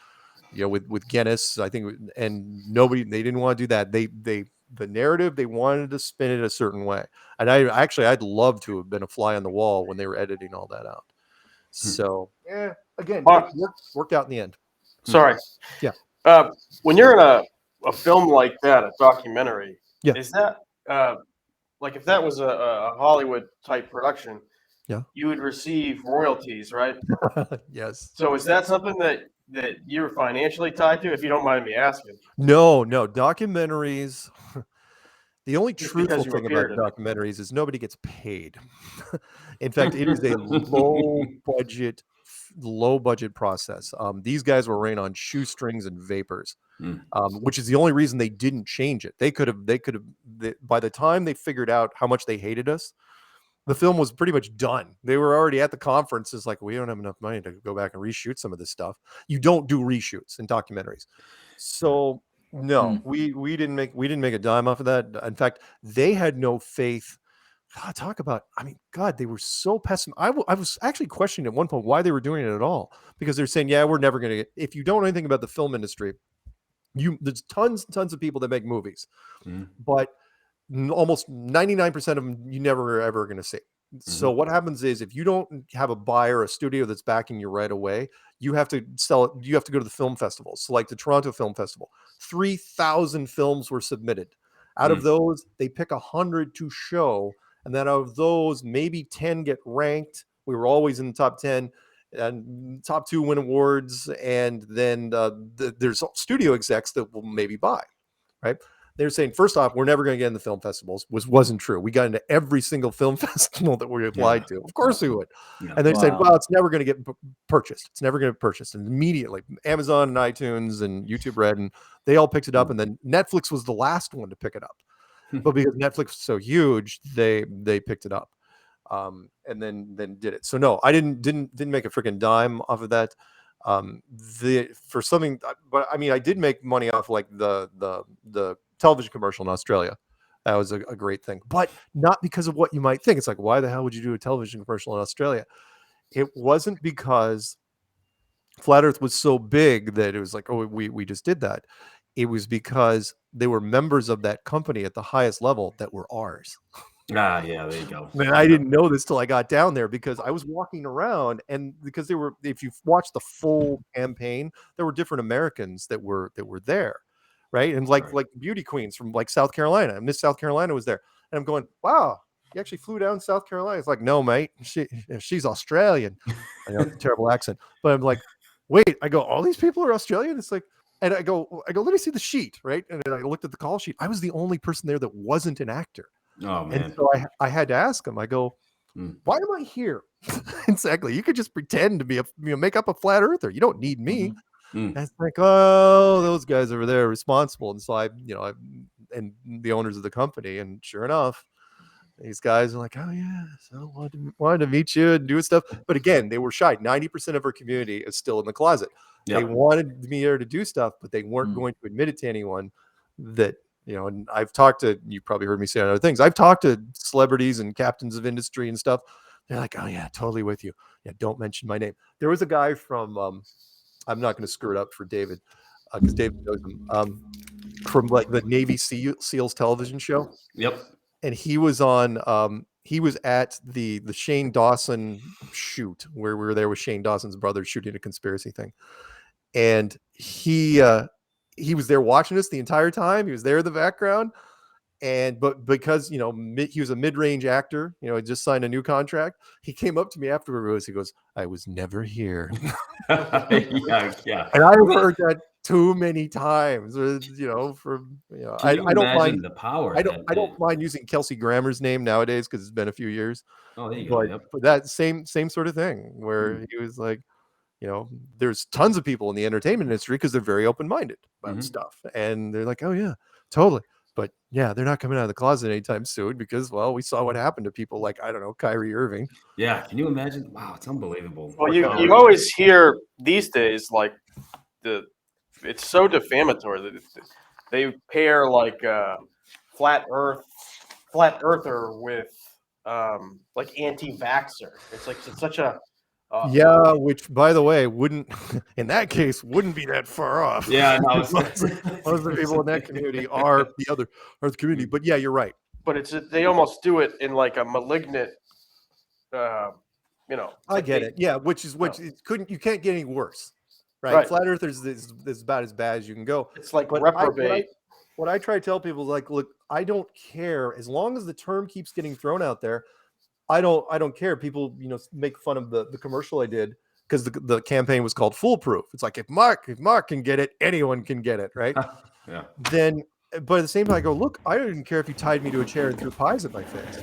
with Guinness, I think, and they didn't want to do that. The narrative, they wanted to spin it a certain way. And I'd love to have been a fly on the wall when they were editing all that out. So again, it worked out in the end. Sorry. Yeah. When you're in a film like that, a documentary, is that like if that was a Hollywood type production, you would receive royalties, right? Yes. So is that something that you're financially tied to, if you don't mind me asking? No, documentaries. The only truthful thing about documentaries is nobody gets paid. In fact, it is a low budget process. These guys were running on shoestrings and vapors, which is the only reason they didn't change it. They could have, by the time they figured out how much they hated us, the film was pretty much done. They were already at the conference. It's like, we don't have enough money to go back and reshoot some of this stuff. You don't do reshoots in documentaries. So no, we didn't make a dime off of that. In fact, they had no faith. Talk about, they were so pessimistic. I was actually questioning at one point why they were doing it at all, because they're saying, we're never going to get, if you don't know anything about the film industry, There's tons and tons of people that make movies, Mhm. but almost 99% of them you never are ever going to see. So what happens is if you don't have a buyer, a studio that's backing you right away, you have to sell it. You have to go to the film festivals. So like the Toronto Film Festival, 3,000 films were submitted. Out of those, they pick 100 to show. And then out of those, maybe 10 get ranked. We were always in the top 10, and top 2 win awards. And then there's studio execs that will maybe buy, right? They're saying, first off, we're never going to get in the film festivals, which wasn't true. We got into every single film festival that we applied to. Of course we would. Yeah. And they said, Wow. well, it's never going to get purchased. It's never going to be purchased. And immediately, Amazon and iTunes and YouTube Red, and they all picked it up. And then Netflix was the last one to pick it up. But because Netflix was so huge, they picked it up, and then did it. So no, I didn't make a freaking dime off of that. For something, but I mean, I did make money off like the television commercial in Australia. That was a great thing, but not because of what you might think. It's like, why the hell would you do a television commercial in Australia? It wasn't because Flat Earth was so big that it was like, oh, we just did that. It was because they were members of that company at the highest level that were ours. Yeah, there you go. Man, I didn't know this till I got down there, because I was walking around, and because if you watch the full campaign, there were different Americans that were there, right? And like beauty queens from like South Carolina, Miss South Carolina was there, and I'm going, wow, you actually flew down to South Carolina? It's like, no, mate, she's Australian. I know, terrible accent, but I'm like, wait, I go, all these people are Australian? It's like, and I go, let me see the sheet, right? And then I looked at the call sheet. I was the only person there that wasn't an actor. Oh man! And so I had to ask him. I go, why am I here? Exactly. You could just pretend to be make up a flat earther. You don't need me. And it's like, oh, those guys over there are responsible. And so and the owners of the company, and sure enough, these guys are like, oh yeah, so wanted to meet you and do stuff. But again, they were shy. 90% of our community is still in the closet. Yep. They wanted me there to do stuff, but they weren't going to admit it to anyone. That, and I've talked to, you probably heard me say other things. I've talked to celebrities and captains of industry and stuff. They're like, oh yeah, totally with you. Yeah, don't mention my name. There was a guy from, I'm not going to screw it up for David, because David knows him, from like the Navy SEALs television show. Yep. And he was on, he was at the Shane Dawson shoot, where we were there with Shane Dawson's brother shooting a conspiracy thing. And he was there watching us the entire time. He was there in the background. But because, he was a mid-range actor, he just signed a new contract. He came up to me afterwards. He goes, I was never here. Yeah. And I've heard that too many times, I don't mind the power. I don't mind using Kelsey Grammer's name nowadays, because it's been a few years. Oh, there you go. Yep. But that same sort of thing, where he was like, there's tons of people in the entertainment industry, because they're very open-minded about stuff, and they're like, oh yeah, totally. But yeah, they're not coming out of the closet anytime soon, because, well, we saw what happened to people like, I don't know, Kyrie Irving. Yeah, can you imagine? Wow, it's unbelievable. Well, you always hear these days, like, it's so defamatory that they pair like flat earther with like anti-vaxxer. It's like it's such a which, by the way, wouldn't in that case wouldn't be that far off. Yeah, no, most of the people in that community are the community. But yeah, you're right. But they almost do it in like a malignant, I get it. Yeah, you can't get any worse, right? Flat Earthers is about as bad as you can go. It's like reprobate. What I try to tell people is like, look, I don't care as long as the term keeps getting thrown out there. I don't care. People, make fun of the commercial I did, because the campaign was called Foolproof. It's like, if Mark can get it, anyone can get it, right? Yeah. Then, but at the same time, I go, look, I don't even care if you tied me to a chair and threw pies at my face.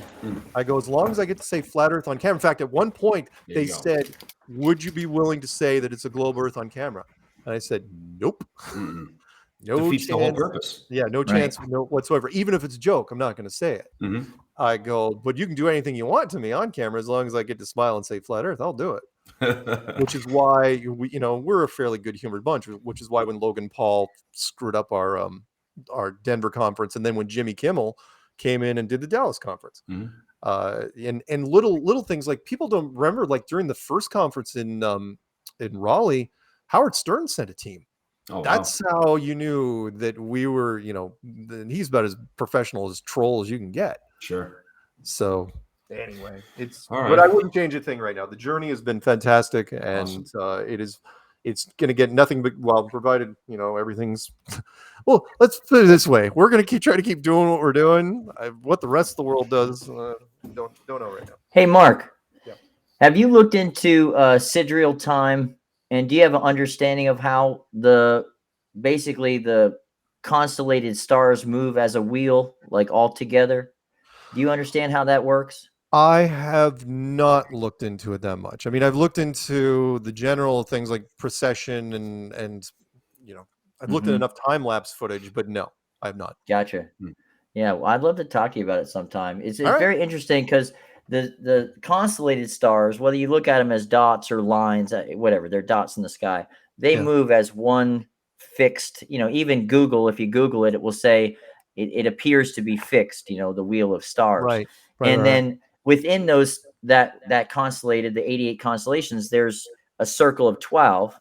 I go, as long as I get to say flat Earth on camera. In fact, at one point they said, would you be willing to say that it's a globe Earth on camera? And I said, nope. No defeats chance. The whole purpose. Yeah, no chance, no whatsoever. Even if it's a joke, I'm not going to say it. I go, but you can do anything you want to me on camera, as long as I get to smile and say flat Earth, I'll do it. Which is why we're a fairly good humored bunch. Which is why when Logan Paul screwed up our Denver conference, and then when Jimmy Kimmel came in and did the Dallas conference, and little things like people don't remember, like during the first conference in Raleigh, Howard Stern sent a team. Oh, wow. That's how you knew that we were, he's about as professional as troll as you can get. Sure. So anyway, All but right. I wouldn't change a thing right now. The journey has been fantastic, and it's going to get nothing but, well, provided, everything's, well, let's put it this way. We're going to try to keep doing what we're doing. What the rest of the world does, don't know right now. Hey, Mark, Yeah. have you looked into sidereal time, and do you have an understanding of how basically the constellated stars move as a wheel, like all together? Do you understand how that works? I have not looked into it that much. I mean, I've looked into the general things like precession and I've looked at enough time lapse footage, but no, I have not. Gotcha. Yeah, well, I'd love to talk to you about it sometime. It's All right. very interesting because the constellated stars, whether you look at them as dots or lines, whatever, they're dots in the sky. They move as one fixed. Even Google, if you Google it, it will say it appears to be fixed. The wheel of stars. Right. And then within those that constellated, the 88 constellations, there's a circle of 12,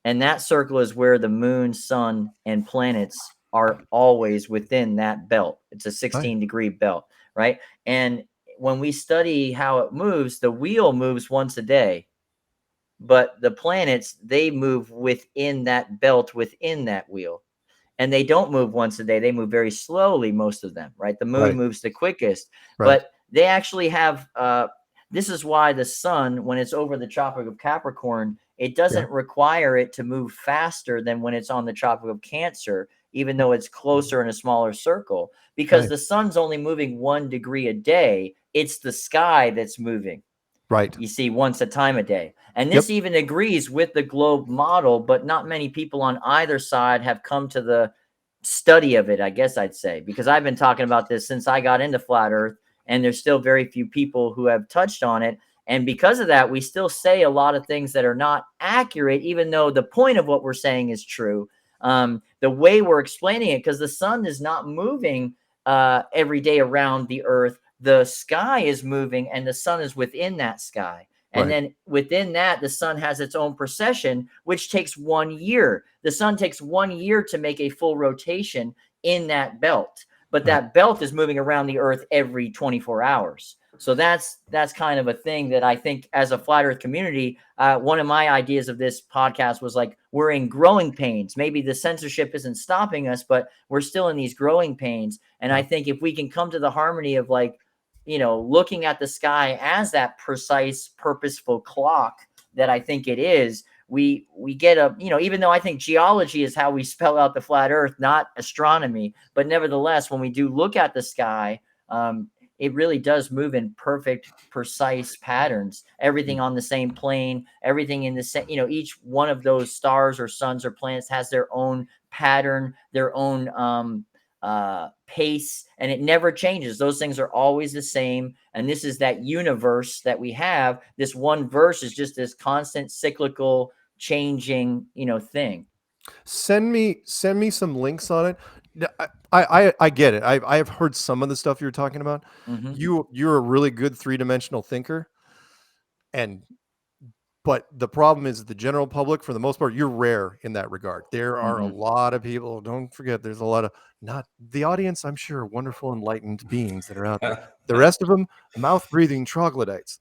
and that circle is where the moon, sun, and planets are always within that belt. It's a 16-degree belt, right? And when we study how it moves, the wheel moves once a day, but the planets, they move within that belt, within that wheel. And they don't move once a day. They move very slowly, most of them, right? The moon moves the quickest, but they actually have, this is why the sun, when it's over the Tropic of Capricorn, it doesn't require it to move faster than when it's on the Tropic of Cancer, even though it's closer in a smaller circle, because the sun's only moving 1 degree a day. It's the sky that's moving. Right. You see, once a time a day. And this even agrees with the globe model, but not many people on either side have come to the study of it, I guess I'd say, because I've been talking about this since I got into flat Earth, and there's still very few people who have touched on it. And because of that, we still say a lot of things that are not accurate, even though the point of what we're saying is true. The way we're explaining it, because the sun is not moving every day around the Earth. The sky is moving, and the sun is within that sky. And then within that, the sun has its own precession, which takes 1 year. The sun takes 1 year to make a full rotation in that belt. But that belt is moving around the Earth every 24 hours. So that's kind of a thing that I think as a flat Earth community, one of my ideas of this podcast was like, we're in growing pains. Maybe the censorship isn't stopping us, but we're still in these growing pains. And I think if we can come to the harmony of like, looking at the sky as that precise, purposeful clock that I think it is, we get even though I think geology is how we spell out the flat Earth, not astronomy, but nevertheless, when we do look at the sky, it really does move in perfect, precise patterns. Everything on the same plane, everything in the same, each one of those stars or suns or planets has their own pattern, their own pace, and it never changes. Those things are always the same. And this is that universe that we have. This one verse is just this constant cyclical changing, thing. Send me some links on it. I get it. I have heard some of the stuff you're talking about. You're a really good 3-dimensional thinker, but the problem is the general public, for the most part, you're rare in that regard. There are a lot of people. Don't forget, there's a lot of, not the audience, I'm sure, wonderful, enlightened beings that are out there. The rest of them, mouth-breathing troglodytes.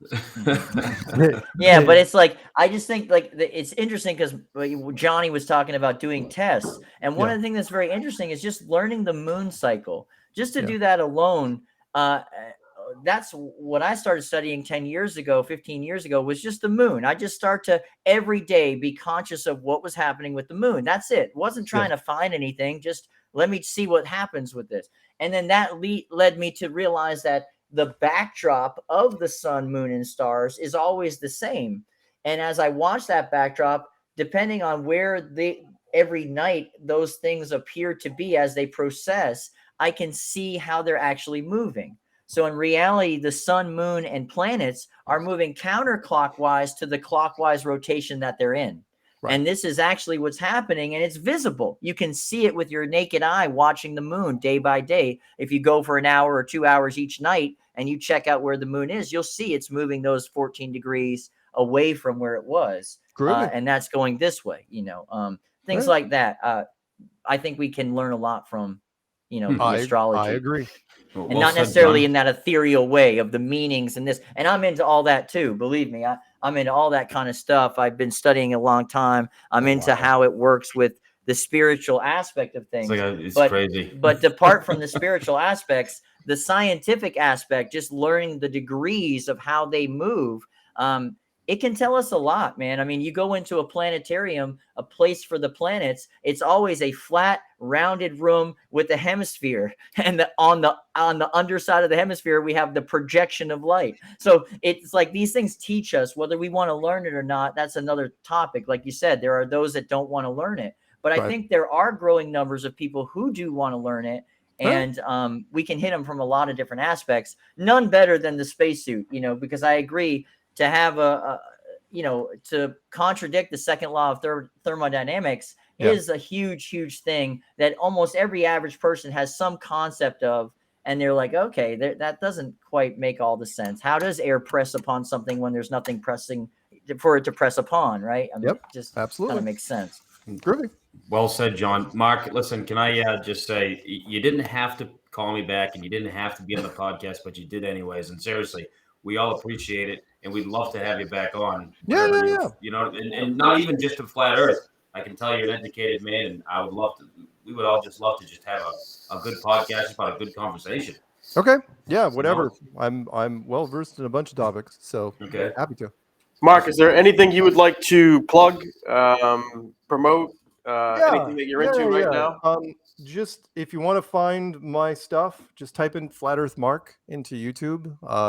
Yeah, but it's like, I just think like it's interesting because Johnny was talking about doing tests. And one of the things that's very interesting is just learning the moon cycle. Just to do that alone, that's what I started studying 10 years ago, 15 years ago, was just the moon. I just start to every day be conscious of what was happening with the moon. That's it. Wasn't trying to find anything. Just let me see what happens with this. And then that led me to realize that the backdrop of the sun, moon, and stars is always the same. And as I watch that backdrop, depending on where every night those things appear to be as they process, I can see how they're actually moving. So in reality, the sun, moon, and planets are moving counterclockwise to the clockwise rotation that they're in. And this is actually what's happening, and it's visible. You can see it with your naked eye watching the moon day by day. If you go for an hour or 2 hours each night and you check out where the moon is, you'll see it's moving those 14 degrees away from where it was. And that's going this way, things like that. I think we can learn a lot from, the astrology. I agree. And not necessarily in that ethereal way of the meanings and this. And I'm into all that too. Believe me, I'm into all that kind of stuff. I've been studying a long time. I'm into how it works with the spiritual aspect of things. It's crazy. But depart from the spiritual aspects, the scientific aspect, just learning the degrees of how they move. It can tell us a lot, man. I mean, you go into a planetarium, a place for the planets, it's always a flat, rounded room with a hemisphere. And on the underside of the hemisphere, we have the projection of light. So it's like these things teach us whether we want to learn it or not. That's another topic. Like you said, there are those that don't want to learn it. But I think there are growing numbers of people who do want to learn it. And we can hit them from a lot of different aspects. None better than the spacesuit, because I agree. To have to contradict the second law of thermodynamics is a huge, huge thing that almost every average person has some concept of. And they're like, okay, that doesn't quite make all the sense. How does air press upon something when there's nothing pressing for it to press upon, right? I mean, it just absolutely kind of makes sense. Groovy. Well said, John. Mark, listen, can I just say, you didn't have to call me back and you didn't have to be on the podcast, but you did anyways. And seriously, we all appreciate it, and we'd love to have you back on. Yeah. And not even just to Flat Earth. I can tell you're an educated man, and I would love to. We would all just love to just have a good podcast about a good conversation. Okay. Yeah. Whatever. I'm well versed in a bunch of topics, so happy to. Mark, is there anything you would like to plug, promote? Anything that you're into right now? Just if you want to find my stuff, just type in Flat Earth Mark into YouTube.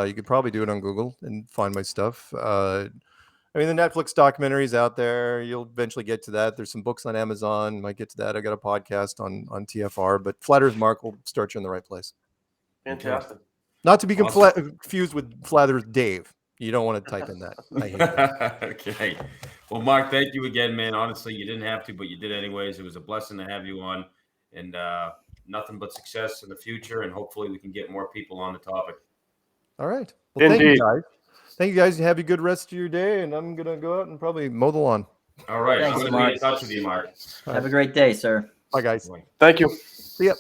You could probably do it on Google and find my stuff. The Netflix documentary is out there. You'll eventually get to that. There's some books on Amazon. Might get to that. I got a podcast on TFR, but Flat Earth Mark will start you in the right place. Fantastic. Not to be confused with Flat Earth Dave. You don't want to type in that. I hate that. Okay. Well, Mark, thank you again, man. Honestly, you didn't have to, but you did anyways. It was a blessing to have you on, and nothing but success in the future. And hopefully we can get more people on the topic. All right. Well, Indeed. thank you, guys. Thank you, guys. Have a good rest of your day, and I'm going to go out and probably mow the lawn. All right. Thanks, I'm going to be in touch with you, Mark. Have a great day, sir. Bye, guys. Thank you. See ya.